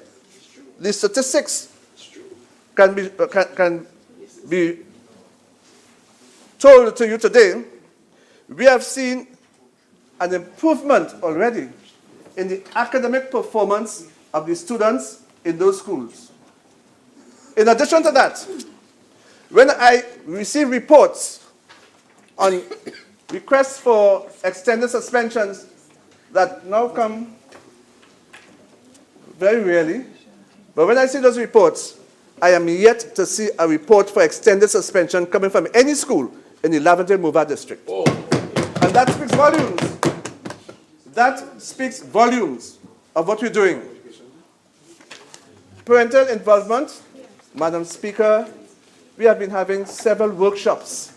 the statistics can be told to you today, we have seen an improvement already in the academic performance of the students in those schools. In addition to that, when I receive reports on requests for extended suspensions that now come very rarely. But when I see those reports, I am yet to see a report for extended suspension coming from any school in the Lavender Mova district. And that speaks volumes. That speaks volumes of what we're doing. Parental involvement, Madam Speaker, we have been having several workshops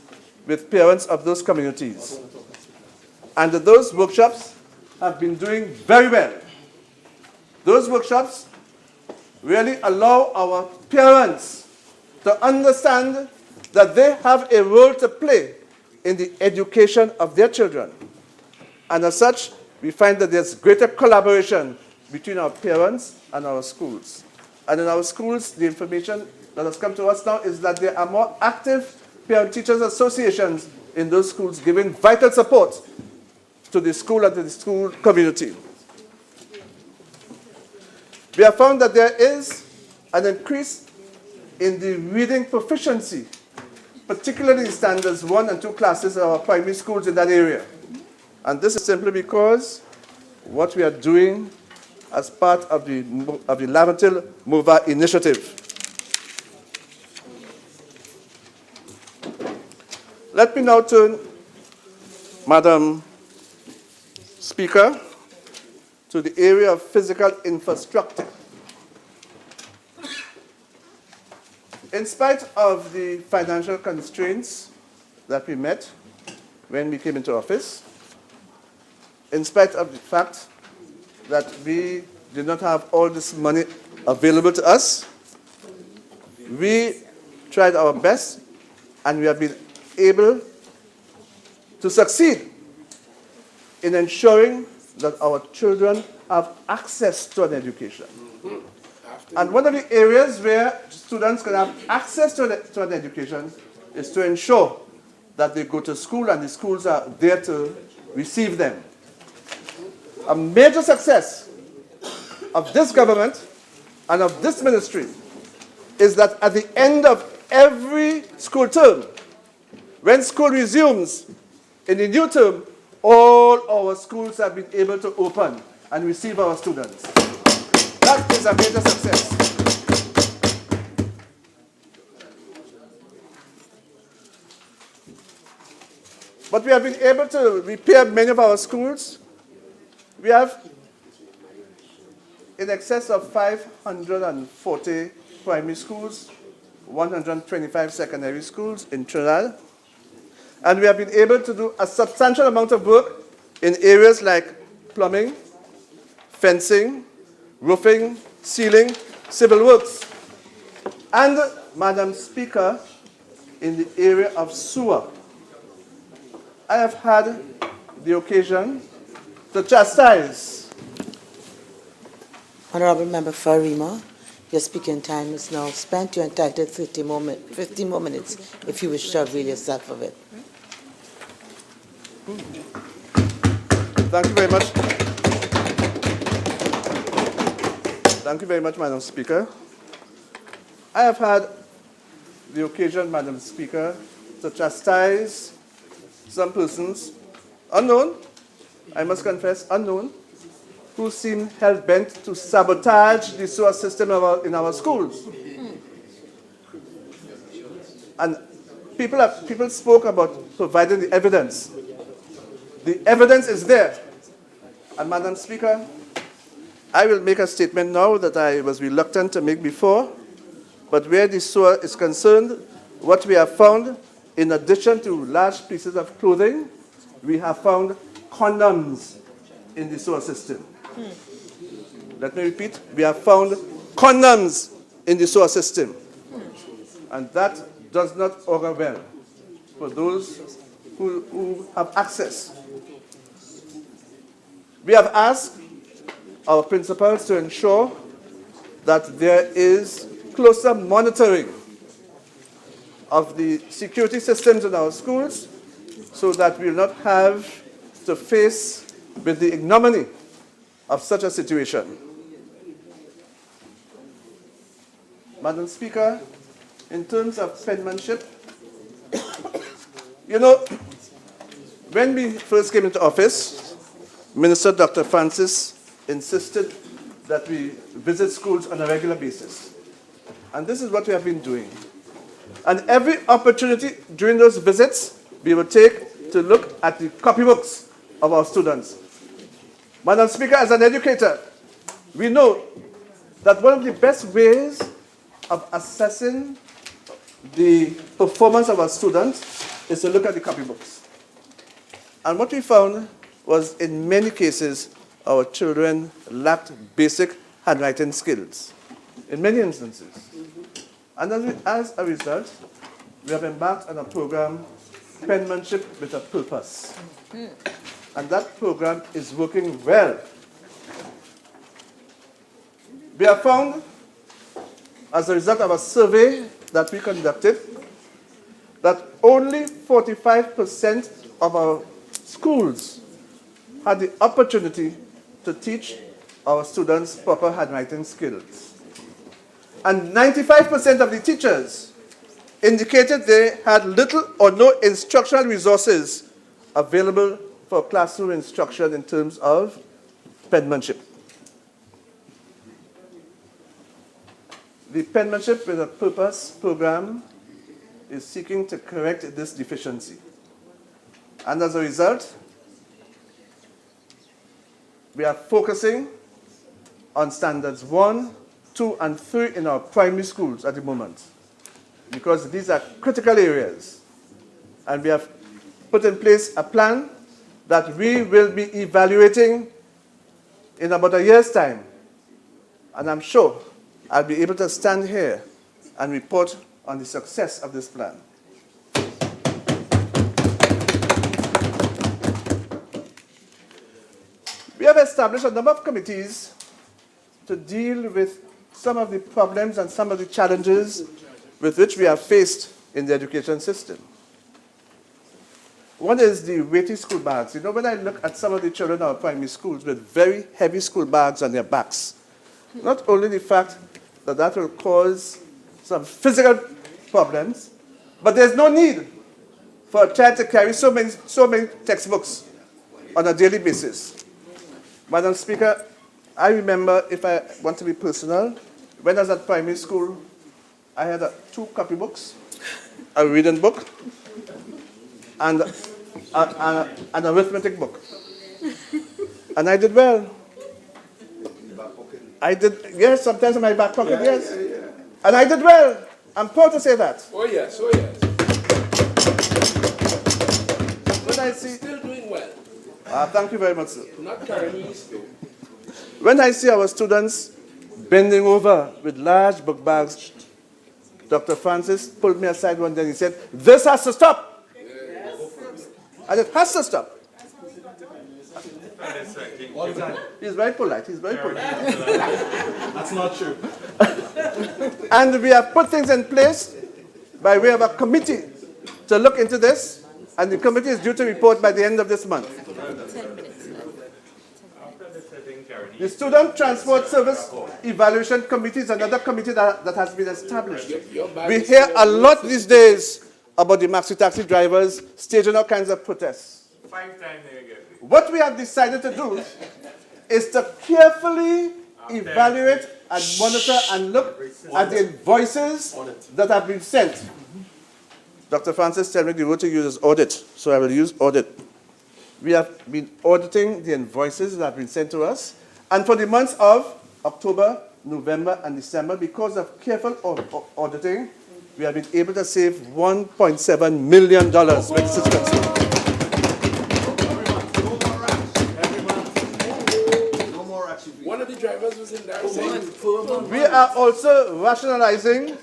with parents of those communities. And those workshops have been doing very well. Those workshops really allow our parents to understand that they have a role to play in the education of their children. And as such, we find that there's greater collaboration between our parents and our schools. And in our schools, the information that has come to us now is that there are more active parent-teachers associations in those schools giving vital support to the school and to the school community. We have found that there is an increase in the reading proficiency, particularly in standards 1 and 2 classes of our primary schools in that area. And this is simply because what we are doing as part of the Lavender Mova initiative. Let me now turn, Madam Speaker, to the area of physical infrastructure. In spite of the financial constraints that we met when we came into office, in spite of the fact that we did not have all this money available to us, we tried our best and we have been able to succeed in ensuring that our children have access to an education. And one of the areas where students can have access to an education is to ensure that they go to school and the schools are there to receive them. A major success of this government and of this ministry is that at the end of every school term, when school resumes in the new term, all our schools have been able to open and receive our students. That is a major success. But we have been able to repair many of our schools. We have in excess of 540 primary schools, 125 secondary schools in Trinidad. And we have been able to do a substantial amount of work in areas like plumbing, fencing, roofing, ceiling, civil works. And, Madam Speaker, in the area of sewer, I have had the occasion to chastise. Honorable Member Farima, your speaking time is now spent. You're entitled 15 more minutes if you wish to avail yourself of it. Thank you very much. Thank you very much, Madam Speaker. I have had the occasion, Madam Speaker, to chastise some persons, unknown, I must confess, unknown, who seem hell-bent to sabotage the sewer system in our schools. And people spoke about providing the evidence. The evidence is there. And Madam Speaker, I will make a statement now that I was reluctant to make before, but where the sewer is concerned, what we have found, in addition to large pieces of clothing, we have found condoms in the sewer system. Let me repeat, we have found condoms in the sewer system. And that does not augur well for those who have access. We have asked our principals to ensure that there is closer monitoring of the security systems in our schools so that we will not have to face with the ignominy of such a situation. Madam Speaker, in terms of penmanship, you know, when we first came into office, Minister Dr. Francis insisted that we visit schools on a regular basis. And this is what we have been doing. And every opportunity during those visits, we will take to look at the copybooks of our students. Madam Speaker, as an educator, we know that one of the best ways of assessing the performance of our students is to look at the copybooks. And what we found was, in many cases, our children lacked basic handwriting skills, in many instances. And as a result, we have embarked on a program, Penmanship with a Purpose. And that program is working well. We have found, as a result of a survey that we conducted, that only 45% of our schools had the opportunity to teach our students proper handwriting skills. And 95% of the teachers indicated they had little or no instructional resources available for classroom instruction in terms of penmanship. The Penmanship with a Purpose program is seeking to correct this deficiency. And as a result, we are focusing on standards 1, 2, and 3 in our primary schools at the moment, because these are critical areas. And we have put in place a plan that we will be evaluating in about a year's time. And I'm sure I'll be able to stand here and report on the success of this plan. We have established a number of committees to deal with some of the problems and some of the challenges with which we are faced in the education system. One is the weighty school bags. You know, when I look at some of the children in our primary schools with very heavy school bags on their backs, not only the fact that that will cause some physical problems, but there's no need for a child to carry so many textbooks on a daily basis. Madam Speaker, I remember, if I want to be personal, when I was at primary school, I had 2 copybooks, a reading book, and an arithmetic book. And I did well. I did, yes, sometimes in my back pocket, yes. And I did well. I'm proud to say that. Oh yes, oh yes. When I see, Still doing well. thank you very much, sir. Not currently still. When I see our students bending over with large book bags, Dr. Francis pulled me aside one day and he said, "This has to stop." Yes. And it has to stop. He's very polite. He's very polite. That's not true. And we have put things in place by way of a committee to look into this, and the committee is due to report by the end of this month. The Student Transport Service Evaluation Committee is another committee that has been established. We hear a lot these days about the maxi taxi drivers staging all kinds of protests. 5 times they get it. What we have decided to do is to carefully evaluate and monitor and look at the invoices that have been sent. Dr. Francis told me the word to use is audit, so I will use audit. We have been auditing the invoices that have been sent to us, and for the months of October, November, and December, because of careful auditing, we have been able to save $1.7 million with this is concerned. One of the drivers was in there. We are also rationalizing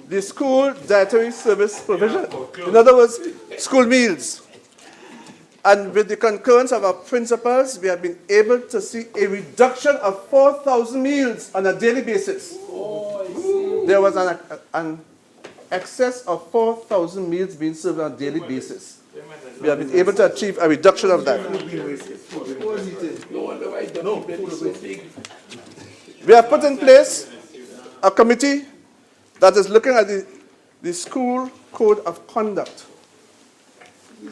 the school dietary service provision. In other words, school meals. And with the concurrence of our principals, we have been able to see a reduction of 4,000 meals on a daily basis. There was an excess of 4,000 meals being served on a daily basis. We have been able to achieve a reduction of that. No wonder why the belly is so big. We have put in place a committee that is looking at the school code of conduct.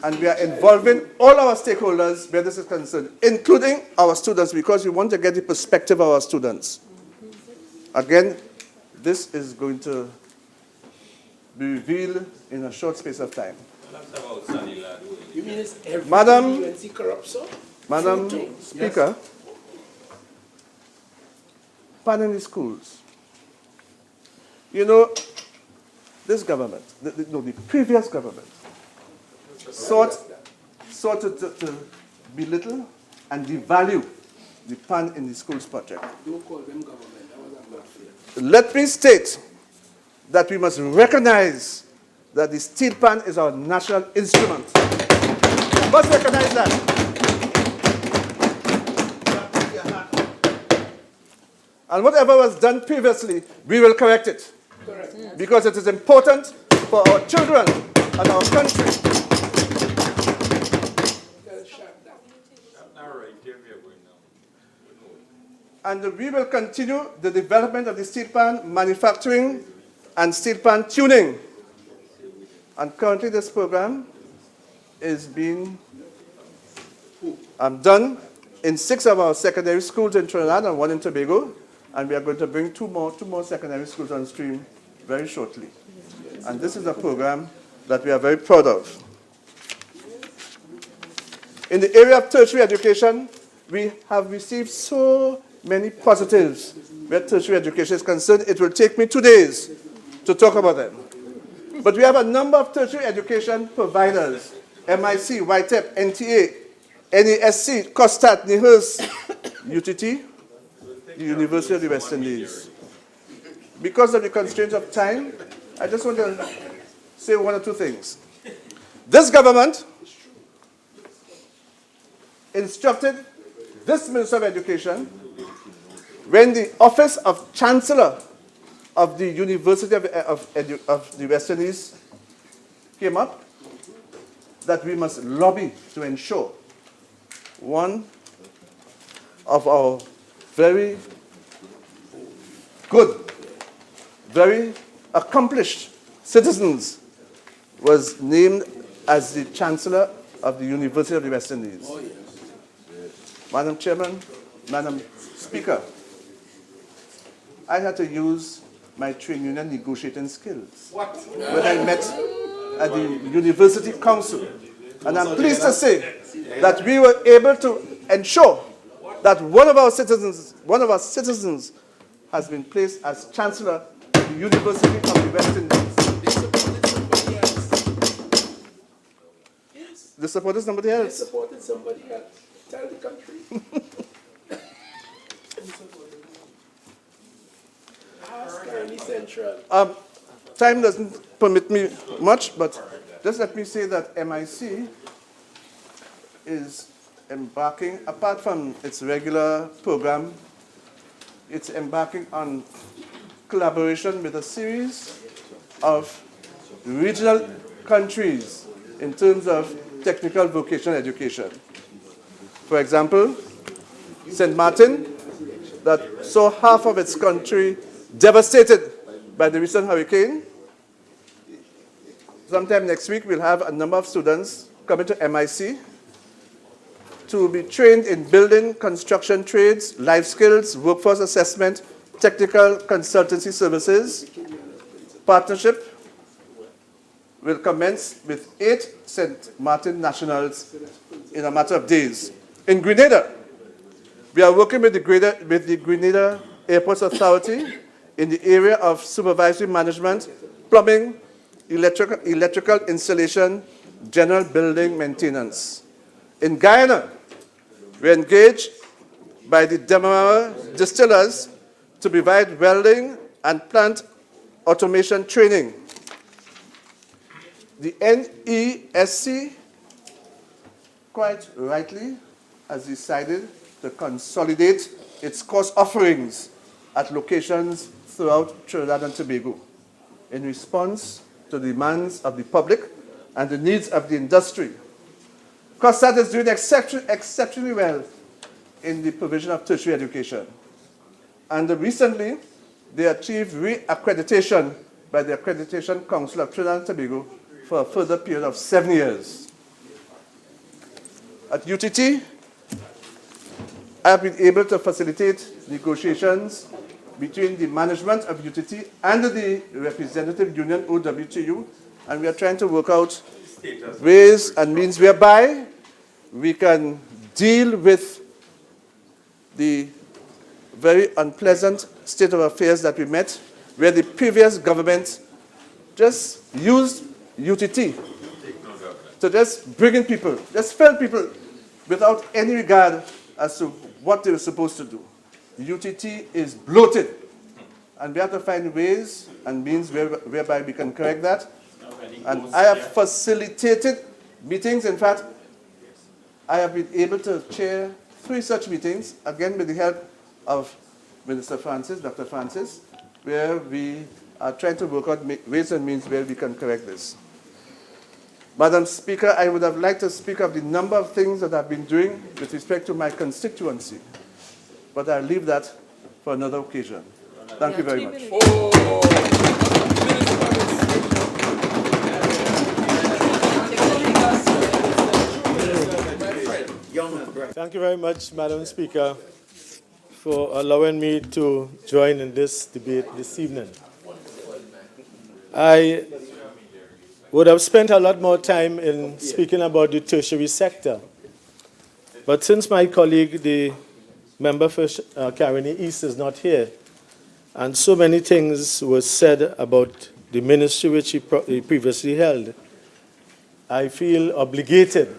And we are involving all our stakeholders where this is concerned, including our students, because we want to get the perspective of our students. Again, this is going to be revealed in a short space of time. You mean it's every Madam- UNC corrupt, sir? Madam Speaker, pardon the schools. You know, this government, the previous government, sought to belittle and devalue the pan in the schools project. Don't call them government. That was not fair. Let me state that we must recognize that the steel pan is our national instrument. We must recognize that. And whatever was done previously, we will correct it. Correct. Because it is important for our children and our country. Tell Shaq that. And we will continue the development of the steel pan manufacturing and steel pan tuning. And currently this program is being done in 6 of our secondary schools in Trinidad and 1 in Tobago. And we are going to bring two more secondary schools on stream very shortly. And this is a program that we are very proud of. In the area of tertiary education, we have received so many positives where tertiary education is concerned. It will take me 2 days to talk about them. But we have a number of tertiary education providers, MIC, YTEP, NTA, NASC, COSTAT, NIHUS, UTT, the University of the West Indies. Because of the constraints of time, I just want to say 1 or 2 things. This government instructed this Minister of Education, when the office of Chancellor of the University of the West Indies came up, that we must lobby to ensure one of our very good, very accomplished citizens was named as the Chancellor of the University of the West Indies. Oh, yes. Madam Chairman, Madam Speaker, I had to use my trade union negotiating skills when I met at the University Council. And I'm pleased to say that we were able to ensure that one of our citizens has been placed as Chancellor of the University of the West Indies. They supported somebody else. Yes. They supported somebody They else. supported somebody else. Tell the country. Ask Kearney Central. Time doesn't permit me much, but just let me say that MIC is embarking, apart from its regular program, it's embarking on collaboration with a series of regional countries in terms of technical vocational education. For example, St. Martin, that saw half of its country devastated by the recent hurricane. Sometime next week, we'll have a number of students coming to MIC to be trained in building, construction trades, life skills, workforce assessment, technical consultancy services. Partnership will commence with 8 St. Martin nationals in a matter of days. In Grenada, we are working with the Grenada Airports Authority in the area of supervisory management, plumbing, electrical installation, general building maintenance. In Guyana, we are engaged by the Demerara distillers to provide welding and plant automation training. The NESC, quite rightly, has decided to consolidate its course offerings at locations throughout Trinidad and Tobago in response to the demands of the public and the needs of the industry. COSTAT is doing exceptionally well in the provision of tertiary education. And recently, they achieved re-accreditation by the Accreditation Council of Trinidad and Tobago for a further period of 7 years. At UTT, I have been able to facilitate negotiations between the management of UTT and the representative union OWTU, and we are trying to work out ways and means whereby we can deal with the very unpleasant state of affairs that we met, where the previous government just used UTT to just bring in people, just fill people without any regard as to what they were supposed to do. UTT is bloated, and we have to find ways and means whereby we can correct that. And I have facilitated meetings. In fact, I have been able to chair 3 such meetings, again with the help of Minister Francis, Dr. Francis, where we are trying to work out ways and means where we can correct this. Madam Speaker, I would have liked to speak of the number of things that I've been doing with respect to my constituency, but I'll leave that for another occasion. Thank you very much. Thank you very much, Madam Speaker, for allowing me to join in this debate this evening. I would have spent a lot more time in speaking about the tertiary sector, but since my colleague, the member for Caroni East, is not here, and so many things were said about the ministry which he previously held, I feel obligated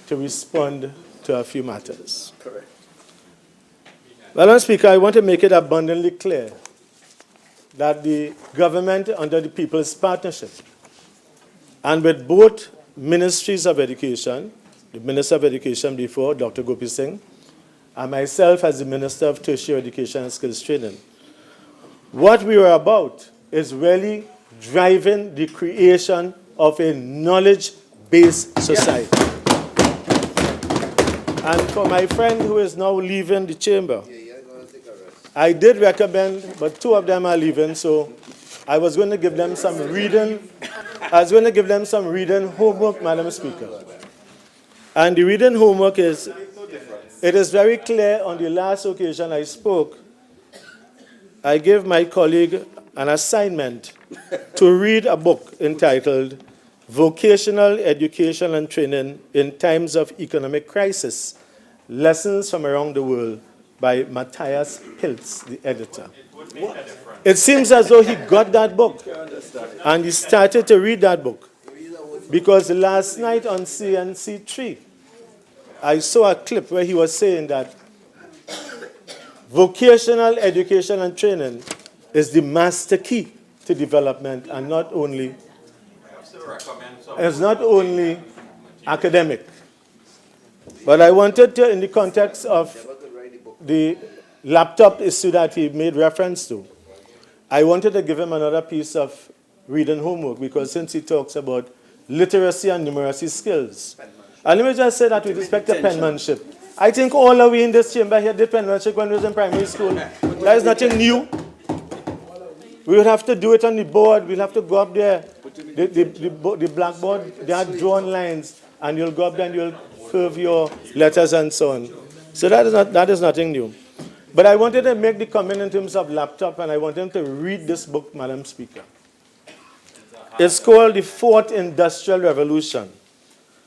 to respond to a few matters. Correct. Madam Speaker, I want to make it abundantly clear that the government under the People's Partnership and with both ministries of education, the Minister of Education before, Dr. Gopi Singh, and myself as the Minister of Tertiary Education and Skills Training, what we were about is really driving the creation of a knowledge-based society. Yes. And for my friend who is now leaving the chamber, I did recommend, but 2 of them are leaving, so I was going to give them some reading. I was going to give them some reading homework, Madam Speaker. And the reading homework is, it is very clear on the last occasion I spoke, I gave my colleague an assignment to read a book entitled Vocational Education and Training in Times of Economic Crisis, Lessons from Around the World by Matthias Pilz, the editor. It seems as though he got that book and he started to read that book, because last night on CNC3, I saw a clip where he was saying that vocational education and training is the master key to development, and it's not only academic. But I wanted to, in the context of the laptop issue that he made reference to, I wanted to give him another piece of reading homework, because since he talks about literacy and numeracy skills. And let me just say that with respect to penmanship, I think all of we in this chamber here did penmanship when we was in primary school. That is nothing new. We would have to do it on the board. We'll have to go up there. The blackboard, they had drawn lines, and you'll go up there and you'll curve your letters and so on. So that is nothing new. But I wanted to make the comment in terms of laptop, and I want him to read this book, Madam Speaker. It's called The Fourth Industrial Revolution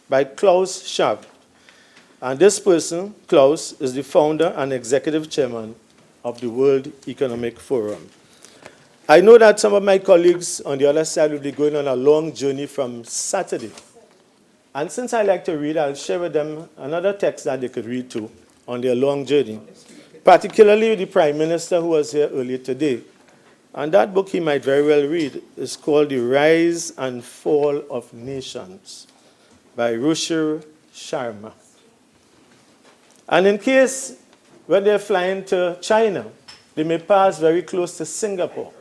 by Klaus Schwab. And this person, Klaus, is the founder and executive chairman of the World Economic Forum. I know that some of my colleagues on the other side will be going on a long journey from Saturday. And since I like to read, I'll share with them another text that they could read too on their long journey, particularly the Prime Minister who was here earlier today. And that book he might very well read is called The Rise and Fall of Nations by Ruchir Sharma. And in case when they're flying to China, they may pass very close to Singapore,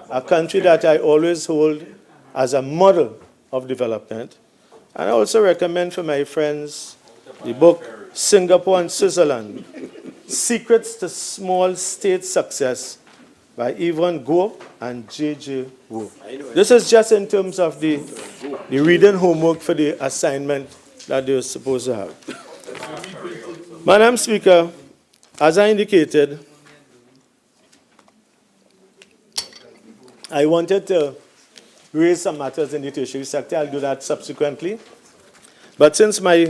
a country that I always hold as a model of development. And I also recommend for my friends the book Singapore and Switzerland, Secrets to Small State Success by Yvonne Goh and J.J. Wu. This is just in terms of the reading homework for the assignment that they're supposed to have. Madam Speaker, as I indicated, I wanted to raise some matters in the tertiary sector. I'll do that subsequently. But since my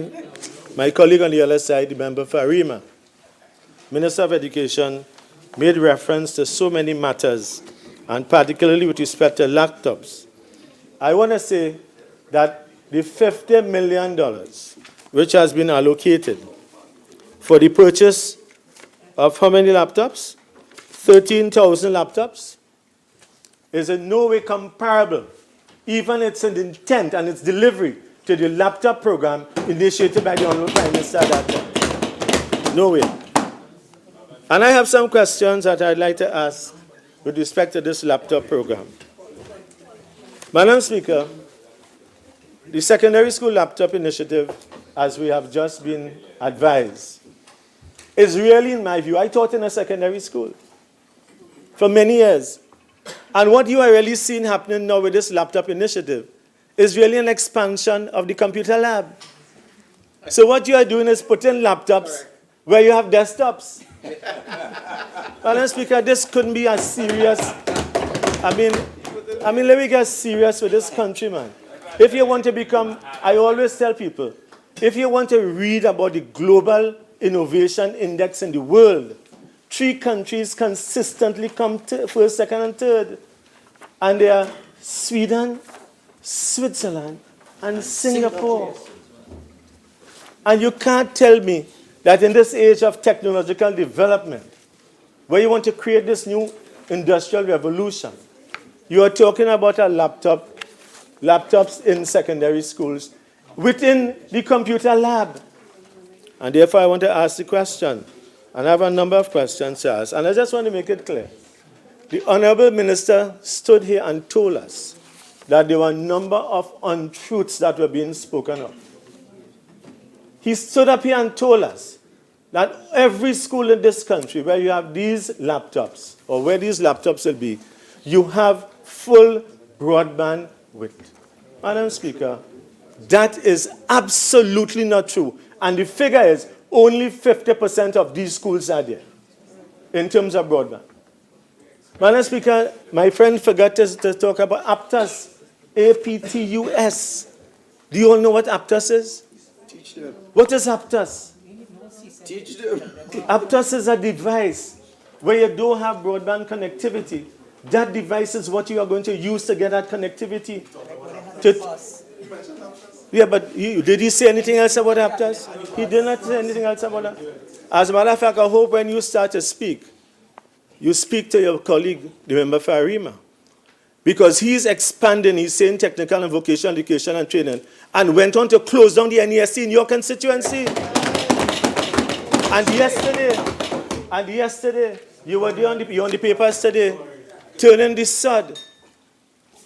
colleague on the other side, the member for Arima, Minister of Education, made reference to so many matters, and particularly with respect to laptops, I want to say that the $50 million which has been allocated for the purchase of how many laptops? 13,000 laptops, is in no way comparable, even its intent and its delivery, to the laptop program initiated by the Honorable Prime Minister at that time. No way. And I have some questions that I'd like to ask with respect to this laptop program. Madam Speaker, the secondary school laptop initiative, as we have just been advised, is really, in my view, I taught in a secondary school for many years. And what you are really seeing happening now with this laptop initiative is really an expansion of the computer lab. So what you are doing is putting laptops where you have desktops. Madam Speaker, this couldn't be as serious. I mean, let me get serious with this country, man. If you want to become, I always tell people, if you want to read about the global innovation index in the world, 3 countries consistently come first, second, and third. And they are Sweden, Switzerland, and Singapore. And you can't tell me that in this age of technological development, where you want to create this new industrial revolution, you are talking about a laptops in secondary schools within the computer lab. And therefore, I want to ask the question, and I have a number of questions to ask, and I just want to make it clear. The Honorable Minister stood here and told us that there were a number of untruths that were being spoken of. He stood up here and told us that every school in this country where you have these laptops, or where these laptops will be, you have full broadband width. Madam Speaker, that is absolutely not true. And the figure is only 50% of these schools are there in terms of broadband. Madam Speaker, my friend forgot to talk about APTUS, APTUS. Do you all know what APTUS is? Teach them. What is APTUS? Teach them. APTUS is a device where you don't have broadband connectivity. That device is what you are going to use to get that connectivity. Yeah, but did he say anything else about APTUS? He did not say anything else about that. As a matter of fact, I hope when you start to speak, you speak to your colleague, the member for Arima. Because he's expanding, he's saying technical and vocational education and training, and went on to close down the NESC in your constituency. And yesterday, you were there on the papers today, turning the sod.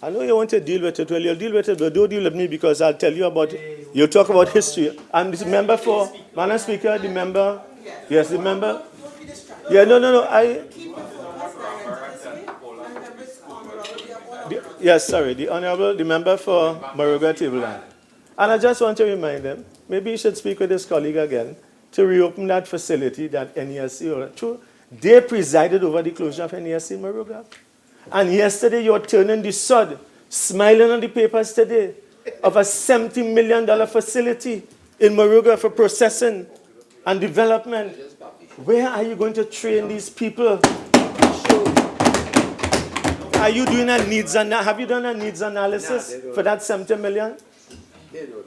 I know you want to deal with it. Well, you'll deal with it, but don't deal with me because I'll tell you about, you'll talk about history. I'm the member for, Madam Speaker, the member, yes, the member. Yeah, no, the member for Bhoendradatt Tewarie. And I just want to remind them, maybe you should speak with his colleague again to reopen that facility, that NESC. They presided over the closure of NESC in Bhoendradatt. And yesterday you were turning the sod, smiling on the papers today, of a $70 million facility in Bhoendradatt for processing and development. Where are you going to train these people? Are you doing a have you done a needs analysis for that 70 million?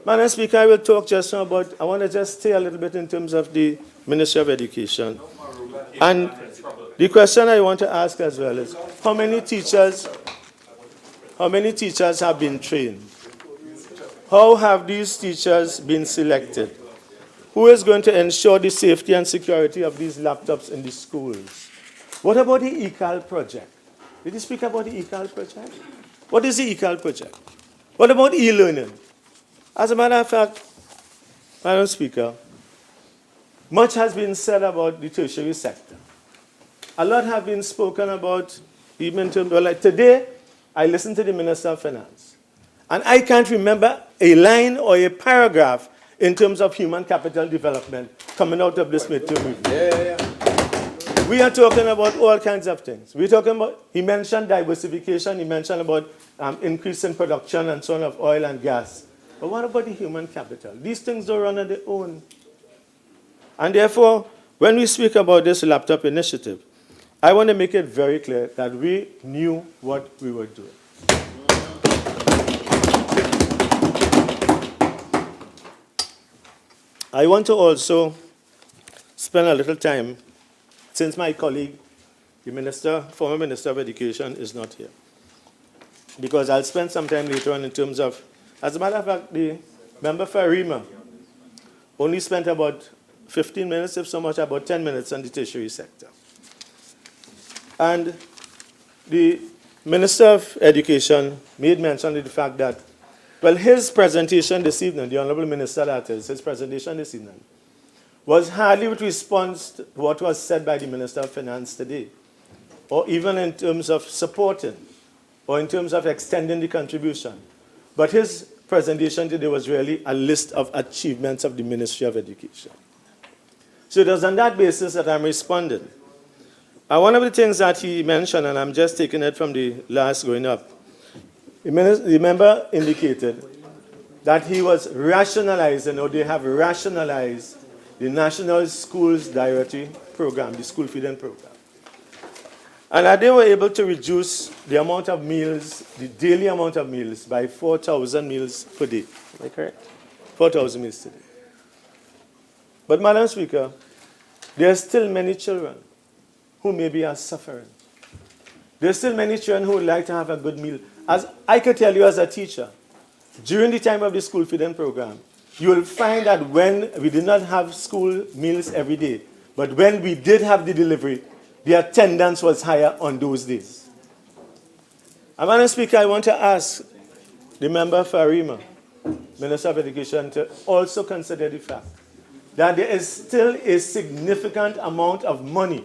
Madam Speaker, I will talk just now about, I want to just stay a little bit in terms of the Ministry of Education. And the question I want to ask as well is, how many teachers have been trained? How have these teachers been selected? Who is going to ensure the safety and security of these laptops in the schools? What about the ECAL project? Did you speak about the ECAL project? What is the ECAL project? What about e-learning? As a matter of fact, Madam Speaker, much has been said about the tertiary sector. A lot have been spoken about, even in terms of, like today, I listened to the Minister of Finance, and I can't remember a line or a paragraph in terms of human capital development coming out of this midterm review. We are talking about all kinds of things. We're talking about, he mentioned diversification, he mentioned about increase in production and so on of oil and gas. But what about the human capital? These things don't run on their own. And therefore, when we speak about this laptop initiative, I want to make it very clear that we knew what we were doing. I want to also spend a little time, since my colleague, the former Minister of Education, is not here, because I'll spend some time later on in terms of, as a matter of fact, the member for Arima only spent about 15 minutes, if so much, about 10 minutes on the tertiary sector. And the Minister of Education made mention of the fact that, well, his presentation this evening, the Honorable Minister that is, his presentation this evening, was hardly with response to what was said by the Minister of Finance today, or even in terms of supporting, or in terms of extending the contribution. But his presentation today was really a list of achievements of the Ministry of Education. So it was on that basis that I'm responding. And one of the things that he mentioned, and I'm just taking it from the last going up, the member indicated that he was rationalizing, or they have rationalized, the National Schools Dietary Program, the school feeding program. And that they were able to reduce the amount of meals, the daily amount of meals, by 4,000 meals per day. Am I correct? 4,000 meals a day. But, Madam Speaker, there are still many children who maybe are suffering. There are still many children who would like to have a good meal. As I could tell you as a teacher, during the time of the school feeding program, you will find that when we did not have school meals every day, but when we did have the delivery, the attendance was higher on those days. And Madam Speaker, I want to ask the member for Arima, Minister of Education, to also consider the fact that there is still a significant amount of money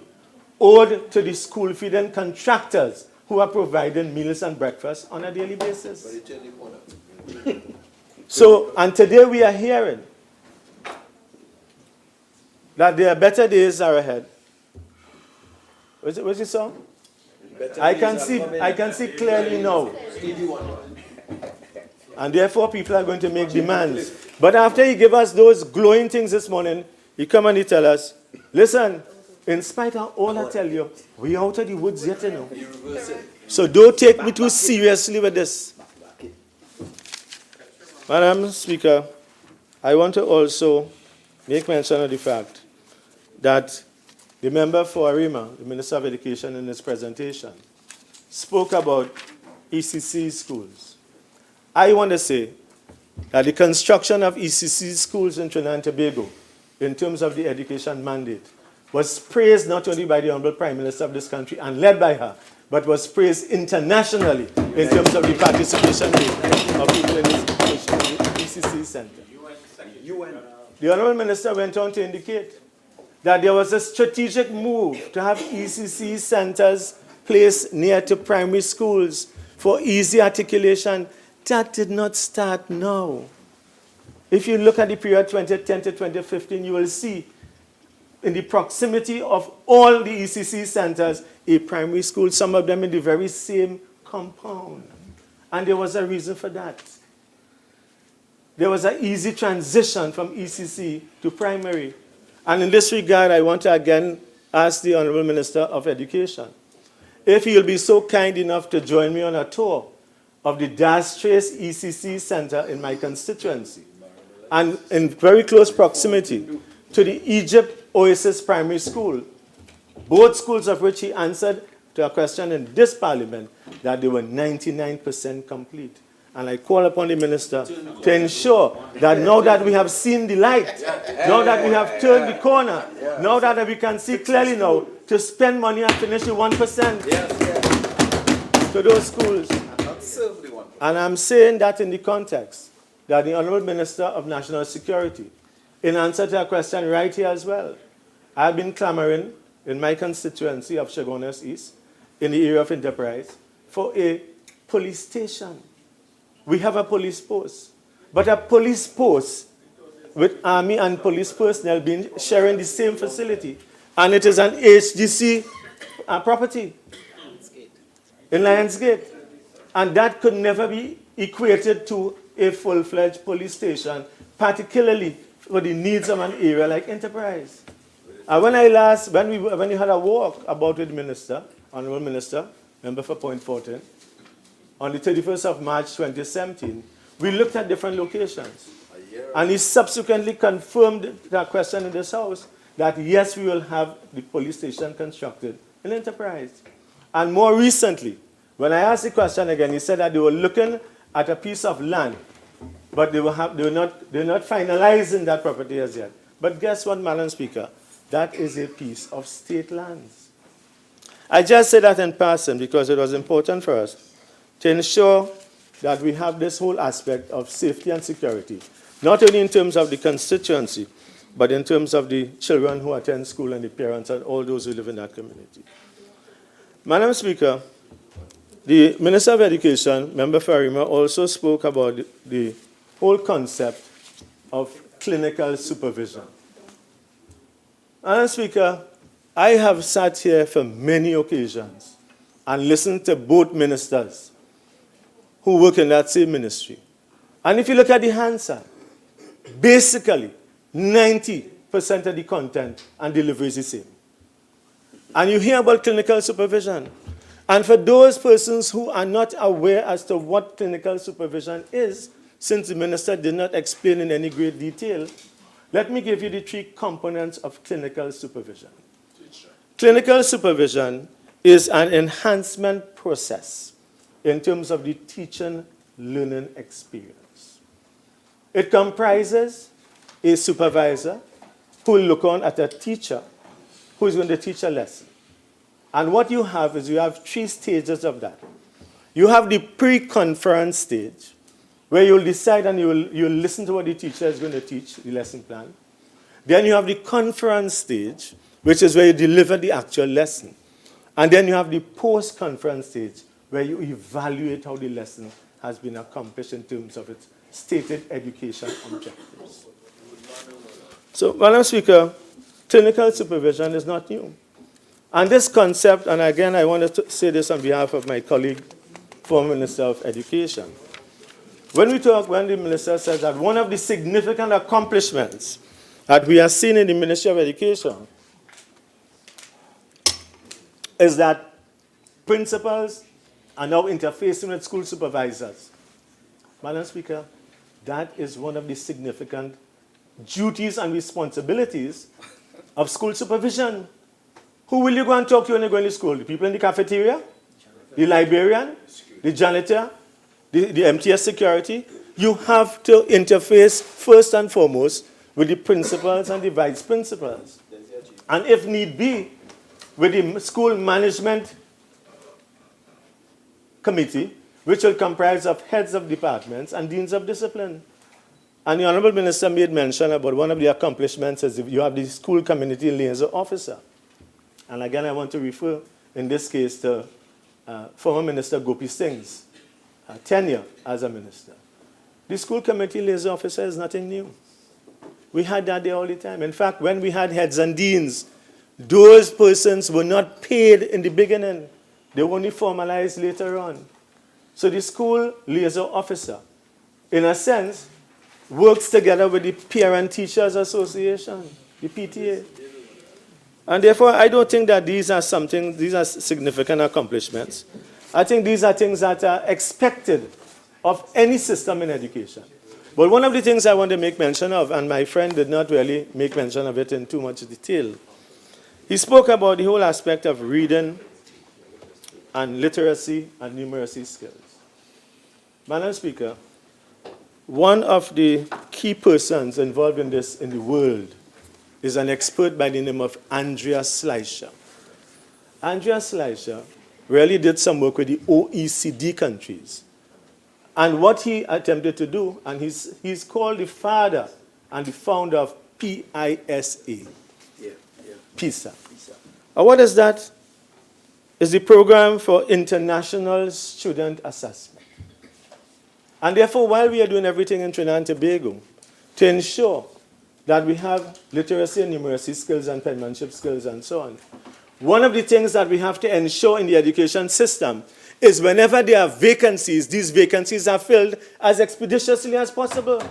owed to the school feeding contractors who are providing meals and breakfast on a daily basis. So, and today we are hearing that there are better days are ahead. What's the song? I can see clearly now. And therefore people are going to make demands. But after he gave us those glowing things this morning, he come and he tell us, listen, in spite of all I tell you, we out of the woods yet, you know. So don't take me too seriously with this. Madam Speaker, I want to also make mention of the fact that the member for Arima, the Minister of Education, in his presentation, spoke about ECC schools. I want to say that the construction of ECC schools in Trinidad and Tobago, in terms of the education mandate, was praised not only by the Honorable Prime Minister of this country and led by her, but was praised internationally in terms of the participation rate of people in the ECC Center. The Honorable Minister went on to indicate that there was a strategic move to have ECC centers placed near to primary schools for easy articulation. That did not start now. If you look at the period 2010 to 2015, you will see in the proximity of all the ECC centers, a primary school, some of them in the very same compound. And there was a reason for that. There was an easy transition from ECC to primary. And in this regard, I want to again ask the Honorable Minister of Education if he will be so kind enough to join me on a tour of the Das Trace ECC Center in my constituency, and in very close proximity to the Egypt Oasis Primary School, both schools of which he answered to a question in this Parliament that they were 99% complete. And I call upon the Minister to ensure that now that we have seen the light, now that we have turned the corner, now that we can see clearly now, to spend money and finish the 1% to those schools. And I'm saying that in the context that the Honorable Minister of National Security, in answer to a question right here as well, I've been clamoring in my constituency of Chaguanas East, in the area of enterprise, for a police station. We have a police post, but a police post with army and police personnel sharing the same facility. And it is an HGC property in Lionsgate. And that could never be equated to a full-fledged police station, particularly for the needs of an area like Enterprise. And when you had a walk about with the minister, Honorable Minister, member for Point Fortin, on the 31st of March 2017, we looked at different locations. And he subsequently confirmed that question in this House, that yes, we will have the police station constructed in Enterprise. And more recently, when I asked the question again, he said that they were looking at a piece of land, but they're not finalizing that property as yet. But guess what, Madam Speaker? That is a piece of state lands. I just said that in passing because it was important for us to ensure that we have this whole aspect of safety and security, not only in terms of the constituency, but in terms of the children who attend school and the parents and all those who live in that community. Madam Speaker, the Minister of Education, Member Farima, also spoke about the whole concept of clinical supervision. Madam Speaker, I have sat here for many occasions and listened to both ministers who work in that same ministry. And if you look at the answer, basically 90% of the content and delivery is the same. And you hear about clinical supervision. And for those persons who are not aware as to what clinical supervision is, since the minister did not explain in any great detail, let me give you the 3 components of clinical supervision. Clinical supervision is an enhancement process in terms of the teaching-learning experience. It comprises a supervisor who will look on at a teacher who is going to teach a lesson. And what you have is you have 3 stages of that. You have the pre-conference stage, where you'll decide and you'll listen to what the teacher is going to teach, the lesson plan. Then you have the conference stage, which is where you deliver the actual lesson. And then you have the post-conference stage, where you evaluate how the lesson has been accomplished in terms of its stated education objectives. So, Madam Speaker, clinical supervision is not new. And this concept, and again I want to say this on behalf of my colleague, former Minister of Education. When the minister says that one of the significant accomplishments that we are seeing in the Ministry of Education is that principals are now interfacing with school supervisors. Madam Speaker, that is one of the significant duties and responsibilities of school supervision. Who will you go and talk to when you go into school? The people in the cafeteria? The librarian? The janitor? The MTS security? You have to interface first and foremost with the principals and the vice principals. And if need be, with the school management committee, which will comprise of heads of departments and deans of discipline. And the Honorable Minister made mention about one of the accomplishments is you have the school community liaison officer. And again, I want to refer, in this case, to former Minister Gopi Singh's tenure as a minister. The school committee liaison officer is nothing new. We had that there all the time. In fact, when we had heads and deans, those persons were not paid in the beginning. They were only formalized later on. So the school liaison officer, in a sense, works together with the Parent Teachers Association, the PTA. And therefore, I don't think that these are significant accomplishments. I think these are things that are expected of any system in education. But one of the things I want to make mention of, and my friend did not really make mention of it in too much detail, he spoke about the whole aspect of reading and literacy and numeracy skills. Madam Speaker, one of the key persons involved in this in the world is an expert by the name of Andrea Schleicher. Andrea Schleicher really did some work with the OECD countries. And what he attempted to do, and he's called the father and the founder of PISA. PISA. And what is that? It's the Program for International Student Assessment. And therefore, while we are doing everything in Trinidad and Tobago to ensure that we have literacy and numeracy skills and penmanship skills and so on. One of the things that we have to ensure in the education system is whenever there are vacancies, these vacancies are filled as expeditiously as possible.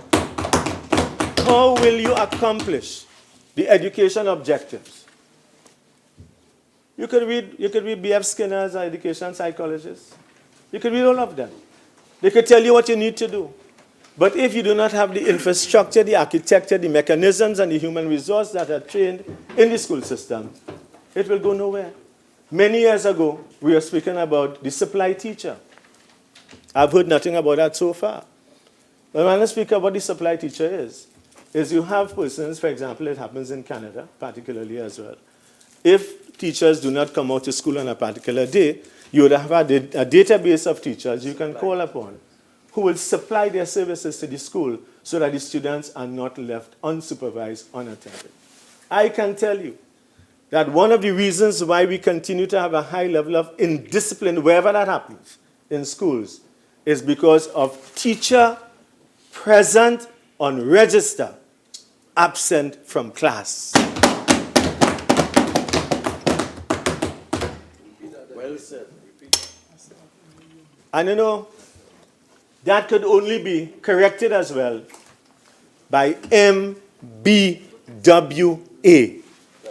How will you accomplish the education objectives? You could read B.F. Skinner as an education psychologist. You could read all of them. They could tell you what you need to do. But if you do not have the infrastructure, the architecture, the mechanisms, and the human resource that are trained in the school system, it will go nowhere. Many years ago, we were speaking about the supply teacher. I've heard nothing about that so far. But when I speak about what the supply teacher is you have persons, for example, it happens in Canada, particularly as well. If teachers do not come out to school on a particular day, you would have a database of teachers you can call upon who will supply their services to the school so that the students are not left unsupervised, unattended. I can tell you that one of the reasons why we continue to have a high level of indiscipline, wherever that happens, in schools, is because of teacher present on register, absent from class. Well said. And you know, that could only be corrected as well by MBWA.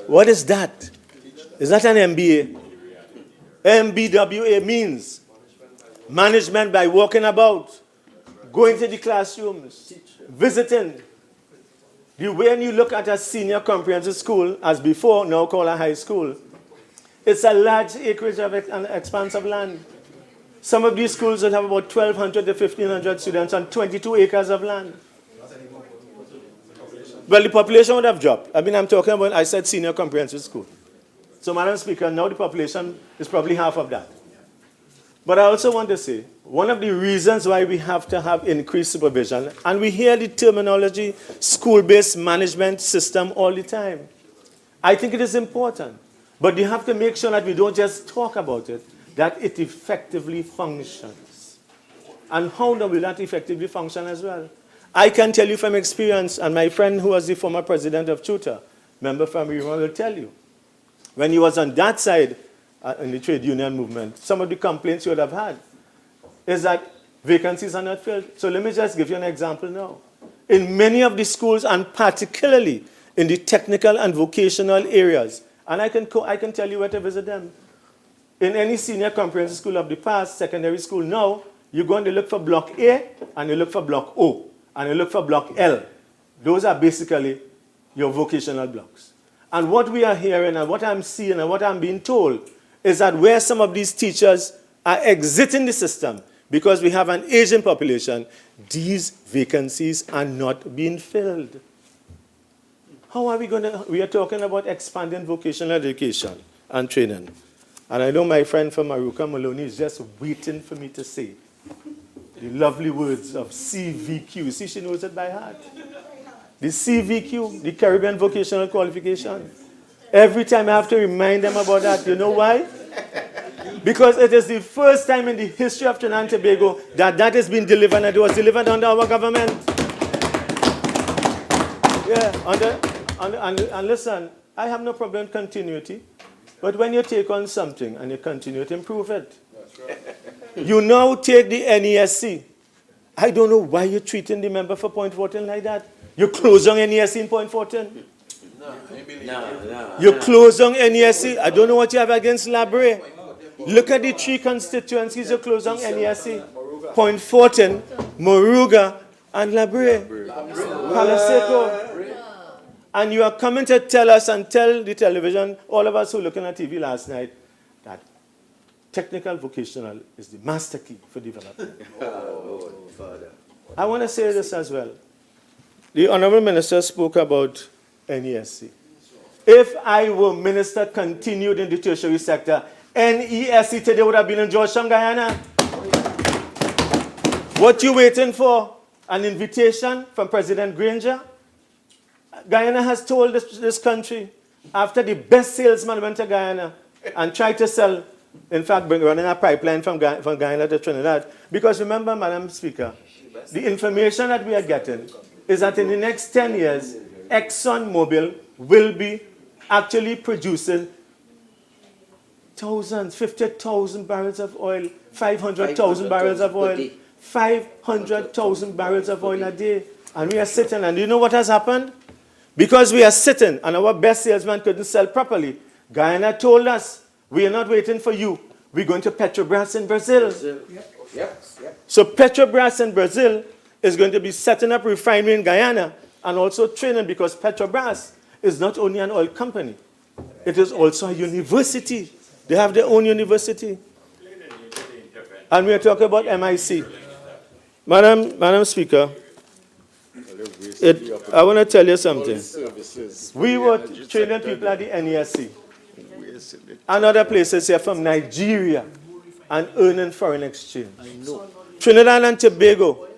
What is that? Is that an MBA? MBWA means management by walking about, going to the classrooms, visiting. When you look at a senior comprehensive school, as before, now called a high school, it's a large acreage of an expanse of land. Some of these schools would have about 1,200 to 1,500 students on 22 acres of land. Well, the population would have dropped. I'm talking about, I said senior comprehensive school. So, Madam Speaker, now the population is probably half of that. But I also want to say, one of the reasons why we have to have increased supervision, and we hear the terminology school-based management system all the time. I think it is important. But you have to make sure that we don't just talk about it, that it effectively functions. And how will that effectively function as well? I can tell you from experience, and my friend who was the former president of Tutor, member from Rima, will tell you, when he was on that side in the trade union movement, some of the complaints you would have had is that vacancies are not filled. So let me just give you an example now. In many of the schools, and particularly in the technical and vocational areas, and I can tell you where to visit them. In any senior comprehensive school of the past, secondary school now, you're going to look for Block A, and you look for Block O, and you look for Block L. Those are basically your vocational blocks. And what we are hearing, and what I'm seeing, and what I'm being told, is that where some of these teachers are exiting the system because we have an aging population, these vacancies are not being filled. How are we going to, we are talking about expanding vocational education and training. And I know my friend from Maruka Maloney is just waiting for me to say the lovely words of CVQ. See, she knows it by heart. The CVQ, the Caribbean Vocational Qualification. Every time I have to remind them about that. You know why? Because it is the first time in the history of Trinidad and Tobago that that has been delivered, and it was delivered under our government. Yeah, and listen, I have no problem with continuity. But when you take on something and you continue to improve it, you now take the NESC. I don't know why you're treating the member for point 14 like that. You close on NESC in point 14. You close on NESC. I don't know what you have against Labre. Look at the three constituencies you close on NESC. Point 14, Moruga, and Labre. Palaseco. And you are coming to tell us and tell the television, all of us who were looking at TV last night, that technical vocational is the master key for development. I want to say this as well. The Honorable Minister spoke about NESC. If I were minister continued in the tertiary sector, NESC today would have been in Georgetown, Guyana. What you waiting for? An invitation from President Granger? Guyana has told this country, after the best salesman went to Guyana and tried to sell, in fact, running a pipeline from Guyana to Trinidad. Because remember, Madam Speaker, the information that we are getting is that in the next 10 years, ExxonMobil will be actually producing thousands, 50,000 barrels of oil, 500,000 barrels of oil, 500,000 barrels of oil a day. And we are sitting, and you know what has happened? Because we are sitting and our best salesman couldn't sell properly, Guyana told us, we are not waiting for you. We're going to Petrobras in Brazil. So Petrobras in Brazil is going to be setting up refinery in Guyana and also training, because Petrobras is not only an oil company, it is also a university. They have their own university. And we are talking about MIC. Madam Speaker, I want to tell you something. We were training people at the NESC and other places here from Nigeria and earning foreign exchange. Trinidad and Tobago.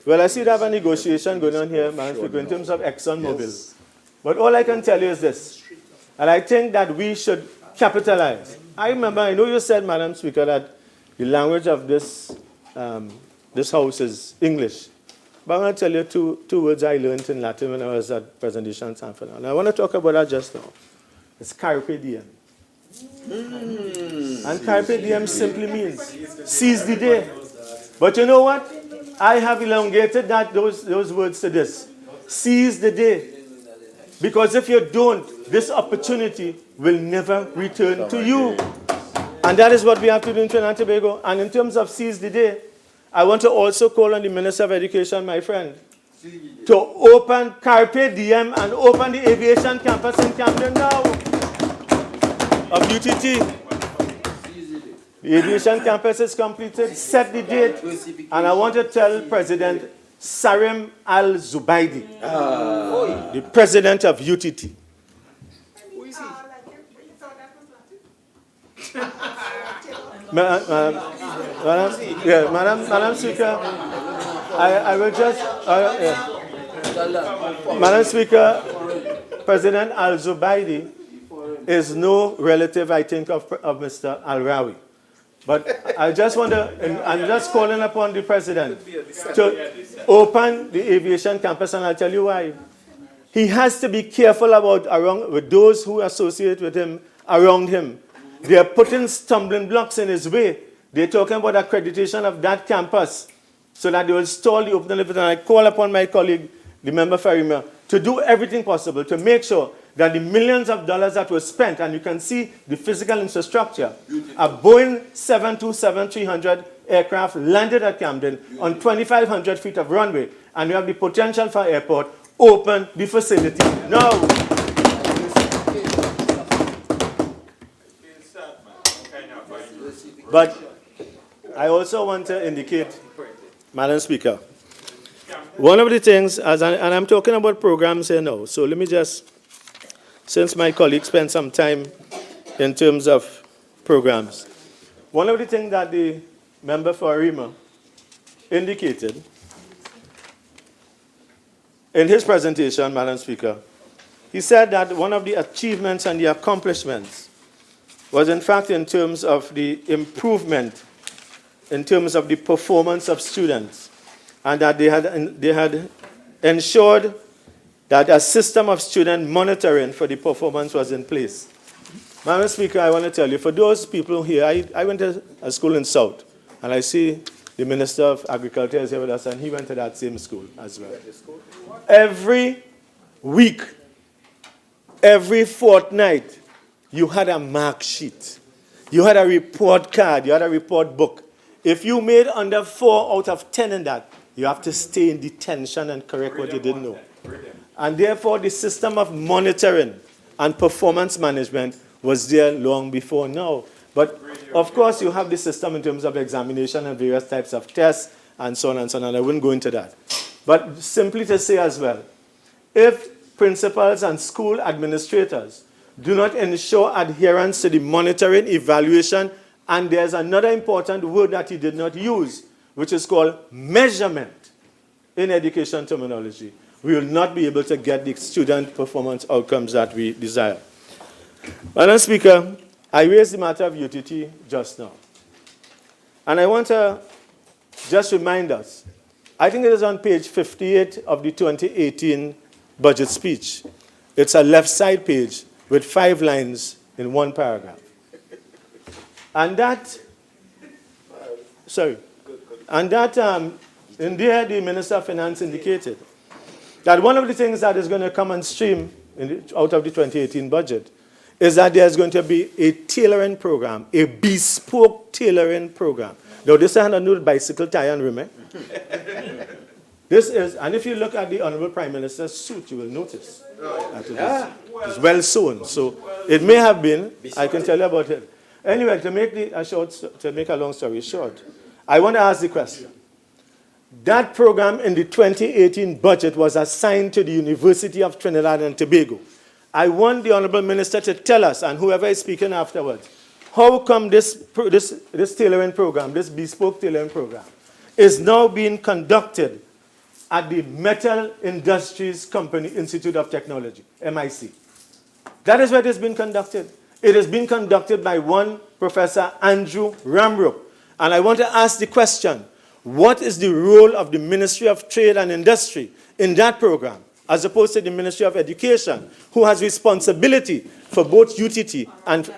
Well, I see they have a negotiation going on here, Madam Speaker, in terms of ExxonMobil. But all I can tell you is this, and I think that we should capitalize. I know you said, Madam Speaker, that the language of this house is English. But I want to tell you two words I learned in Latin when I was at Presentation Sanford. And I want to talk about that just now. It's carpe diem. And carpe diem simply means seize the day. But you know what? I have elongated those words to this. Seize the day. Because if you don't, this opportunity will never return to you. And that is what we have to do in Trinidad and Tobago. And in terms of seize the day, I want to also call on the Minister of Education, my friend, to open Carpe Diem and open the aviation campus in Camden now of UTT. The aviation campus is completed. Set the date. And I want to tell President Sarim Al-Zubaidi, the president of UTT. Who is he? Madam Speaker, I will just... Madam Speaker, President Al-Zubaidi is no relative, I think, of Mr. Al-Rawi. But I just want to... I'm just calling upon the President to open the aviation campus, and I'll tell you why. He has to be careful with those who associate with him, around him. They are putting stumbling blocks in his way. They're talking about accreditation of that campus so that they will stall the opening of it. And I call upon my colleague, the member for Rima, to do everything possible to make sure that the millions of dollars that were spent, and you can see the physical infrastructure, a Boeing 727-300 aircraft landed at Camden on 2,500 feet of runway, and we have the potential for airport, open the facility now. But I also want to indicate, Madam Speaker, one of the things, and I'm talking about programs here now, so let me just, since my colleague spent some time in terms of programs, one of the things that the member for Arima indicated in his presentation, Madam Speaker, he said that one of the achievements and the accomplishments was in fact in terms of the improvement, in terms of the performance of students, and that they had ensured that a system of student monitoring for the performance was in place. Madam Speaker, I want to tell you, for those people here, I went to a school in South, and I see the Minister of Agriculture is here with us, and he went to that same school as well. Every week, every fortnight, you had a mark sheet. You had a report card. You had a report book. If you made under 4 out of 10 in that, you have to stay in detention and correct what you didn't know. And therefore, the system of monitoring and performance management was there long before now. But, of course, you have the system in terms of examination and various types of tests and so on and so on, and I wouldn't go into that. But simply to say as well, if principals and school administrators do not ensure adherence to the monitoring, evaluation, and there's another important word that he did not use, which is called measurement in education terminology, we will not be able to get the student performance outcomes that we desire. Madam Speaker, I raised the matter of UTT just now. And I want to just remind us, I think it is on page 58 of the 2018 budget speech. It's a left side page with 5 lines in one paragraph. And that, in there, the Minister of Finance indicated that one of the things that is going to come on stream out of the 2018 budget is that there's going to be a tailoring program, a bespoke tailoring program. Now, this is a new bicycle tire and rim. This is, and if you look at the Honorable Prime Minister's suit, you will notice that it's well sewn. So it may have been, I can tell you about it. Anyway, to make a long story short, I want to ask the question. That program in the 2018 budget was assigned to the University of Trinidad and Tobago. I want the Honorable Minister to tell us, and whoever is speaking afterwards, how come this tailoring program, this bespoke tailoring program, is now being conducted at the Metal Industries Company Institute of Technology, MIC. That is where it has been conducted. It has been conducted by one Professor Andrew Ramrook. And I want to ask the question, what is the role of the Ministry of Trade and Industry in that program, as opposed to the Ministry of Education, who has responsibility for both UTT and...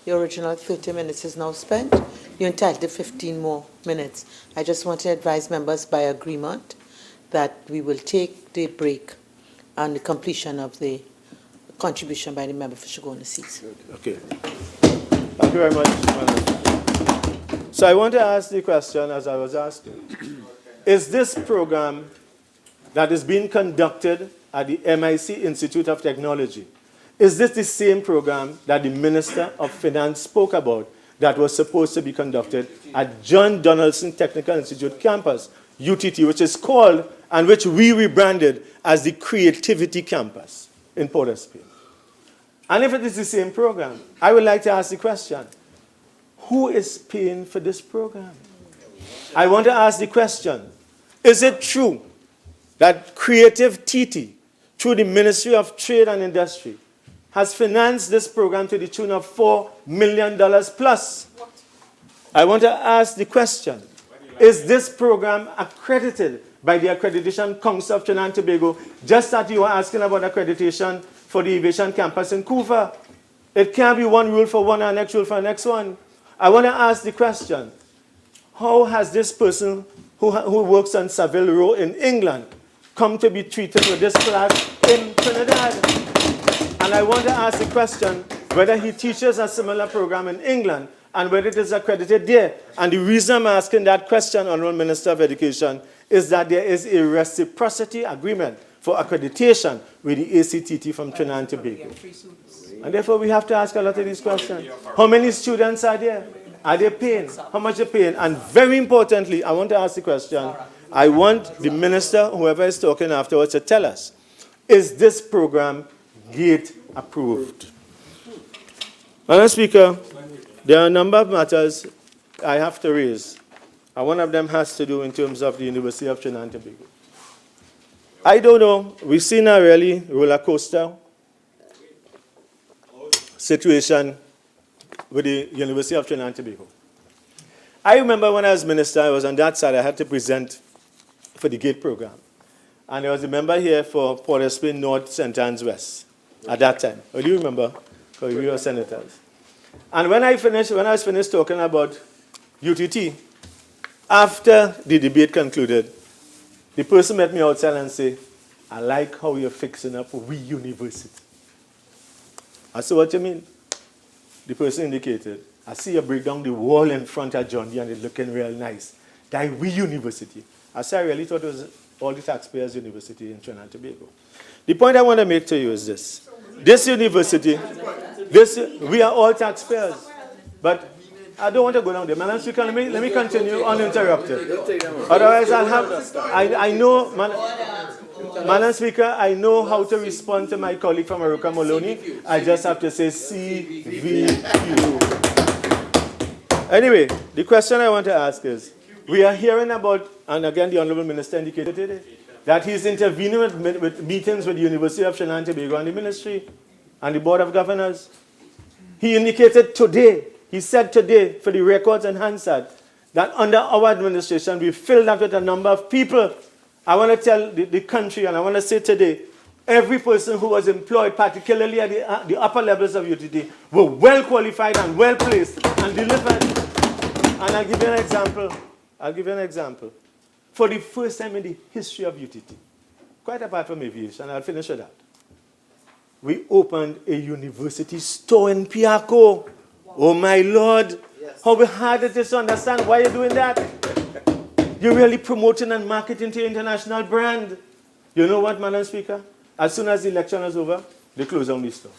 Your original 30 minutes is now spent. You're entitled to 15 more minutes. I just want to advise members by agreement that we will take the break on the completion of the contribution by the member for Shagona Seas. Okay. Thank you very much, Madam. So I want to ask the question, as I was asking. Is this program that is being conducted at the MIC Institute of Technology, is this the same program that the Minister of Finance spoke about that was supposed to be conducted at John Donaldson Technical Institute campus, UTT, which is called and which we rebranded as the Creativity Campus in Port of Spain? And if it is the same program, I would like to ask the question, who is paying for this program? I want to ask the question, is it true that Creative TT, through the Ministry of Trade and Industry, has financed this program to the tune of $4 million plus? I want to ask the question, is this program accredited by the Accreditation Council of Trinidad and Tobago, just as you were asking about accreditation for the Aviation Campus in Couva? It can't be one rule for one and next rule for the next one. I want to ask the question, how has this person who works on Savile Row in England come to be treated with this class in Trinidad? And I want to ask the question whether he teaches a similar program in England and whether it is accredited there. And the reason I'm asking that question, Honourable Minister of Education, is that there is a reciprocity agreement for accreditation with the ACTT from Trinidad and Tobago. And therefore, we have to ask a lot of these questions. How many students are there? Are they paying? How much are they paying? And very importantly, I want to ask the question, I want the minister, whoever is talking afterwards, to tell us, is this program GATE approved? Madam Speaker, there are a number of matters I have to raise, and one of them has to do in terms of the University of Trinidad and Tobago. I don't know, we've seen a really roller coaster situation with the University of Trinidad and Tobago. I remember when I was minister, I was on that side, I had to present for the GATE program. And there was a member here for Port of Spain North, St. Anne's West at that time. Oh, do you remember? Because we were senators. And when I was finished talking about UTT, after the debate concluded, the person met me outside and said, I like how you're fixing up we university. I said, what do you mean? The person indicated, I see you break down the wall in front of John D and it's looking real nice. That we university. I said, I really thought it was all the taxpayers' university in Trinidad and Tobago. The point I want to make to you is this. This university, we are all taxpayers. But I don't want to go down there. Madam Speaker, let me continue uninterrupted. Otherwise, I know, Madam Speaker, I know how to respond to my colleague from Aruka Moloney. I just have to say CVQ. Anyway, the question I want to ask is, we are hearing about, and again the Honourable Minister indicated it, that he's intervening with meetings with the University of Trinidad and Tobago and the Ministry and the Board of Governors. He indicated today, he said today, for the records in Hansard, that under our administration, we filled that with a number of people. I want to tell the country, and I want to say today, every person who was employed, particularly at the upper levels of UTT, were well qualified and well placed and delivered. And I'll give you an example. For the first time in the history of UTT, quite apart from aviation, I'll finish with that, we opened a university store in Piaco. Oh my Lord, how hard it is to understand why you're doing that. You're really promoting and marketing to your international brand. You know what, Madam Speaker? As soon as the election is over, they close down the store.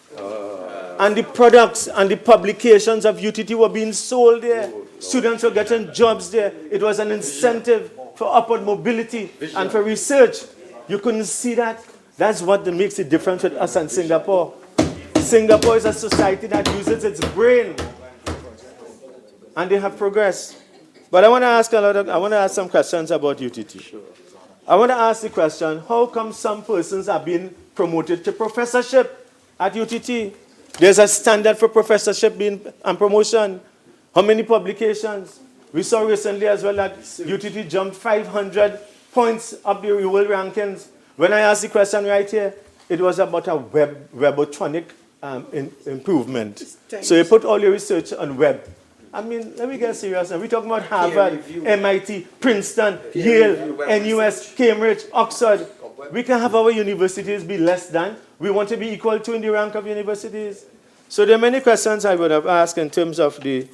And the products and the publications of UTT were being sold there. Students were getting jobs there. It was an incentive for upward mobility and for research. You couldn't see that. That's what makes the difference with us and Singapore. Singapore is a society that uses its brain. And they have progressed. But I want to ask some questions about UTT. I want to ask the question, how come some persons are being promoted to professorship at UTT? There's a standard for professorship and promotion. How many publications? We saw recently as well that UTT jumped 500 points up the world rankings. When I asked the question right here, it was about a webotronic improvement. So you put all your research on web. I mean, let me get serious. We're talking about Harvard, MIT, Princeton, Yale, NUS, Cambridge, Oxford. We can have our universities be less than. We want to be equal to in the rank of universities. So there are many questions I would have asked in terms of the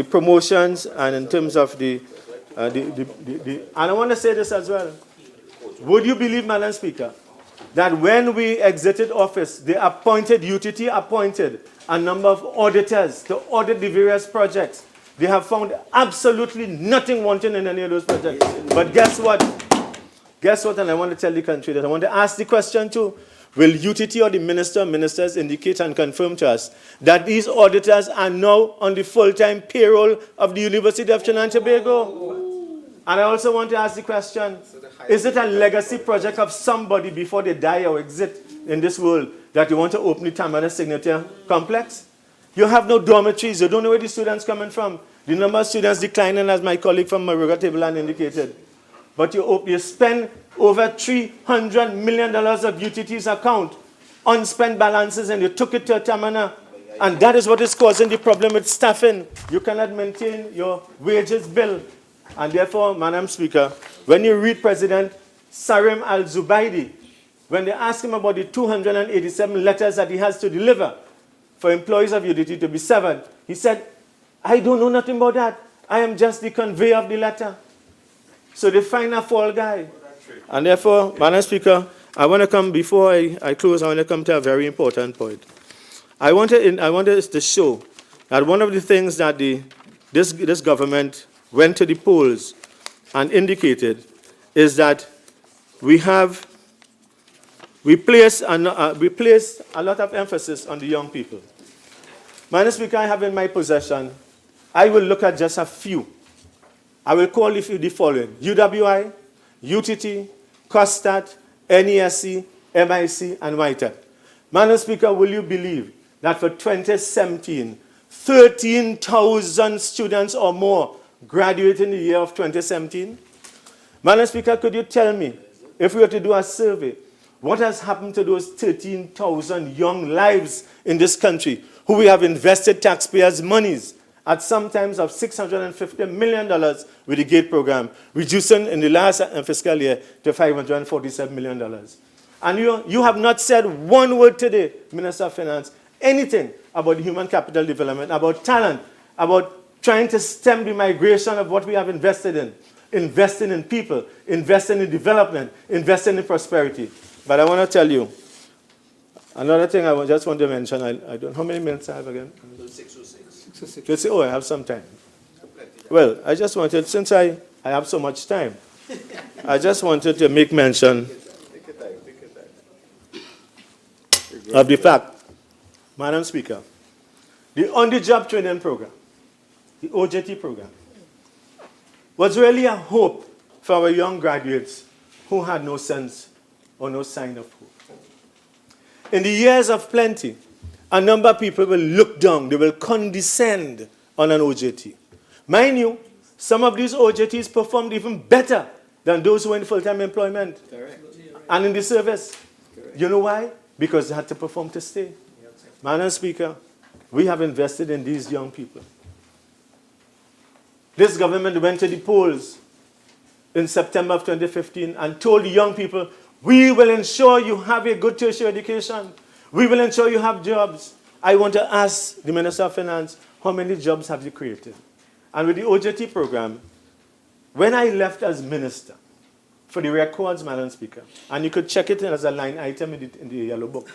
promotions and in terms of and I want to say this as well. Would you believe, Madam Speaker, that when we exited office, UTT appointed a number of auditors to audit the various projects. They have found absolutely nothing wanting in any of those projects. But guess what? And I want to tell the country that I want to ask the question too. Will UTT or the ministers indicate and confirm to us that these auditors are now on the full-time payroll of the University of Trinidad and Tobago? And I also want to ask the question, is it a legacy project of somebody before they die or exit in this world that you want to open the Tamana Signature Complex? You have no dormitories. You don't know where the students are coming from. The number of students declining, as my colleague from Maruga Tableland indicated. But you spend over $300 million of UTT's account, unspent balances, and you took it to Tamana. And that is what is causing the problem with staffing. You cannot maintain your wages bill. And therefore, Madam Speaker, when you read President Sarim Al-Zubaidi, when they ask him about the 287 letters that he has to deliver for employees of UTT to be severed, he said, I don't know nothing about that. I am just the conveyor of the letter. So they find a fall guy. And therefore, Madam Speaker, I want to come, before I close, I want to come to a very important point. I wanted to show that one of the things that this government went to the polls and indicated is that we place a lot of emphasis on the young people. Madam Speaker, I have in my possession, I will look at just a few. I will call the following: UWI, UTT, COSTAT, NESC, MIC, and YTEP. Madam Speaker, will you believe that for 2017, 13,000 students or more graduated in the year of 2017? Madam Speaker, could you tell me, if we were to do a survey, what has happened to those 13,000 young lives in this country who we have invested taxpayers' monies at sometimes of $650 million with the GATE program, reducing in the last fiscal year to $547 million. And you have not said one word today, Minister of Finance, anything about human capital development, about talent, about trying to stem the migration of what we have invested in, investing in people, investing in development, investing in prosperity. But I want to tell you, another thing I just want to mention, I don't, how many minutes I have again? 6:06. Oh, I have some time. Well, I just wanted, since I have so much time, I just wanted to make mention of the fact, Madam Speaker, the on-the-job training program, the OJT program, was really a hope for our young graduates who had no sense or no sign of hope. In the years of plenty, a number of people will look down, they will condescend on an OJT. Mind you, some of these OJTs performed even better than those who are in full-time employment and in the service. You know why? Because they had to perform to stay. Madam Speaker, we have invested in these young people. This government went to the polls in September of 2015 and told the young people, we will ensure you have a good tertiary education. We will ensure you have jobs. I want to ask the Minister of Finance, how many jobs have you created? And with the OJT program, when I left as minister, for the records, Madam Speaker, and you could check it as a line item in the yellow book,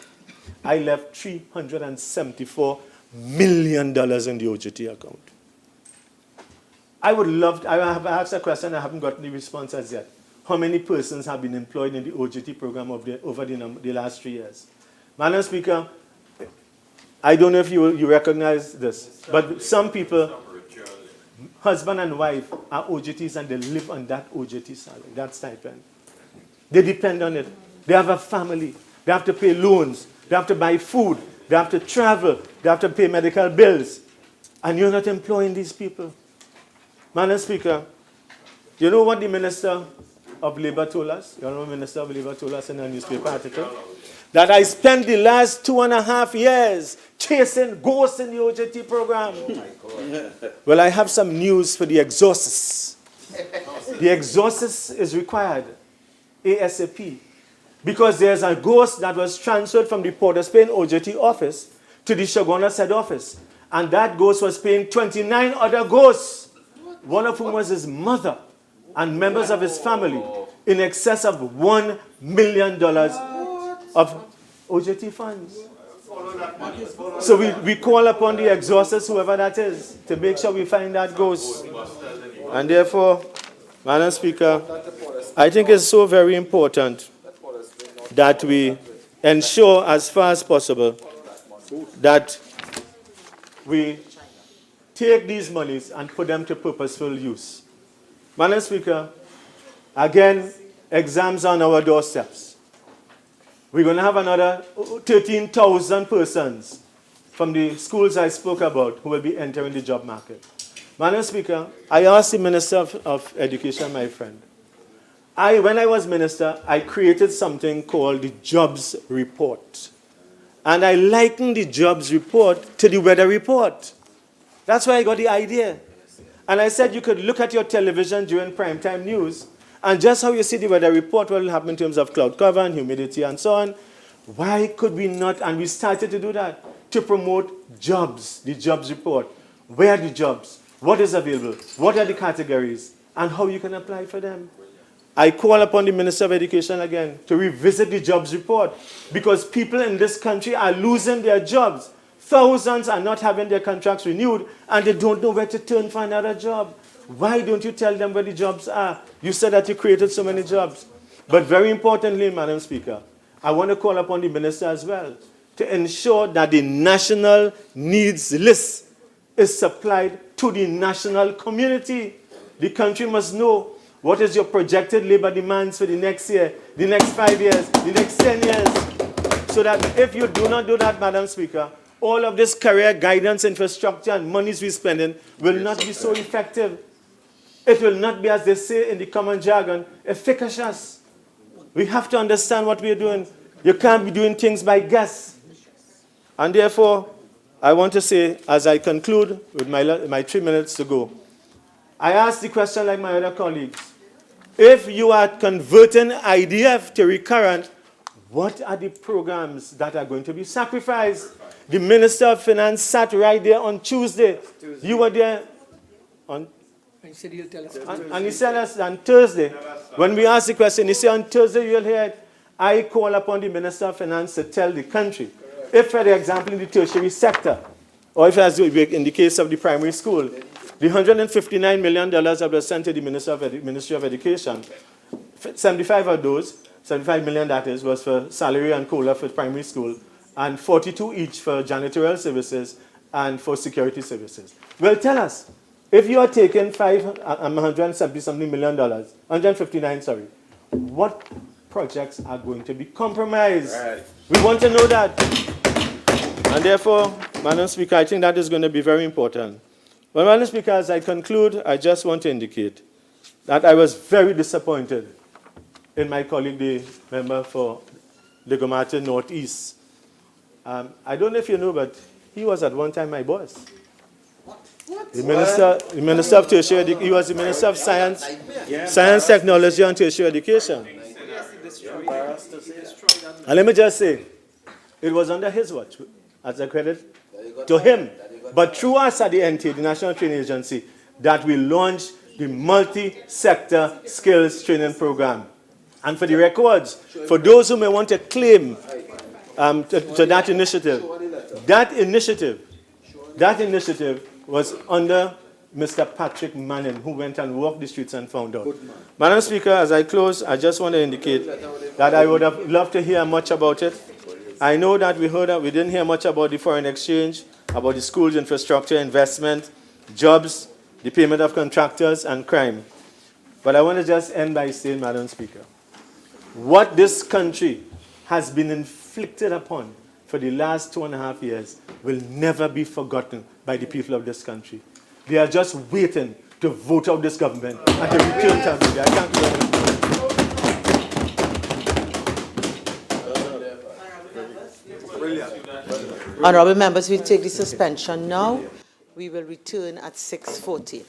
I left $374 million in the OJT account. I would love to, I have asked a question, I haven't gotten the response as yet. How many persons have been employed in the OJT program over the last 3 years? Madam Speaker, I don't know if you recognize this, but some people, husband and wife, are OJTs and they live on that OJT salary, that stipend. They depend on it. They have a family. They have to pay loans. They have to buy food. They have to travel. They have to pay medical bills. And you're not employing these people. Madam Speaker, you know what the Minister of Labour told us? The Honourable Minister of Labour told us in a newspaper article? That I spent the last 2.5 years chasing ghosts in the OJT program. Well, I have some news for the exorcists. The exorcist is required ASAP because there's a ghost that was transferred from the Port of Spain OJT office to the Shogunas head office. And that ghost was paying 29 other ghosts, one of whom was his mother and members of his family, in excess of $1 million of OJT funds. So we call upon the exorcist, whoever that is, to make sure we find that ghost. And therefore, Madam Speaker, I think it's so very important that we ensure as far as possible that we take these monies and put them to purposeful use. Madam Speaker, again, exams on our doorsteps. We're going to have another 13,000 persons from the schools I spoke about who will be entering the job market. Madam Speaker, I asked the Minister of Education, my friend, when I was minister, I created something called the Jobs Report. And I likened the Jobs Report to the weather report. That's why I got the idea. And I said you could look at your television during primetime news, and just how you see the weather report, what will happen in terms of cloud cover and humidity and so on. Why could we not, and we started to do that, to promote jobs, the jobs report. Where are the jobs? What is available? What are the categories? And how you can apply for them. I call upon the Minister of Education again to revisit the jobs report because people in this country are losing their jobs. Thousands are not having their contracts renewed and they don't know where to turn for another job. Why don't you tell them where the jobs are? You said that you created so many jobs. But very importantly, Madam Speaker, I want to call upon the Minister as well to ensure that the national needs list is supplied to the national community. The country must know what is your projected labor demands for the next year, the next 5 years, the next 10 years. So that if you do not do that, Madam Speaker, all of this career guidance infrastructure and monies we're spending will not be so effective. It will not be, as they say in the common jargon, efficacious. We have to understand what we're doing. You can't be doing things by guess. And therefore, I want to say, as I conclude with my 3 minutes to go, I ask the question like my other colleagues. If you are converting IDF to recurrent, what are the programs that are going to be sacrificed? The Minister of Finance sat right there on Tuesday. You were there on... And he said he'll tell us. And he said us on Thursday. When we asked the question, he said on Thursday you'll hear it. I call upon the Minister of Finance to tell the country, if for example in the tertiary sector, or if as in the case of the primary school, the $159 million that was sent to the Ministry of Education, 75 of those, 75 million that is, was for salary and COLA for primary school, and 42 each for janitorial services and for security services. Well, tell us, if you are taking $170-something million, 159, sorry, what projects are going to be compromised? Right. We want to know that. And therefore, Madam Speaker, I think that is going to be very important. Well, Madam Speaker, as I conclude, I just want to indicate that I was very disappointed in my colleague, the member for Ligomata Northeast. I don't know if you know, but he was at one time my boss. The minister of tertiary education. He was the minister of science, technology, and tertiary education. And let me just say, it was under his watch, as a credit to him, but through us at the NTA, the National Training Agency, that we launched the multi-sector skills training program. And for the records, for those who may want to claim to that initiative was under Mr. Patrick Manning, who went and walked the streets and found out. Madam Speaker, as I close, I just want to indicate that I would have loved to hear much about it. I know that we didn't hear much about the foreign exchange, about the schools, infrastructure, investment, jobs, the payment of contractors, and crime. But I want to just end by saying, Madam Speaker, what this country has been inflicted upon for the last 2.5 years will never be forgotten by the people of this country. They are just waiting to vote out this government and to return to Abuja. I thank you very much. Honourable members, we'll take the suspension now. We will return at 6:40.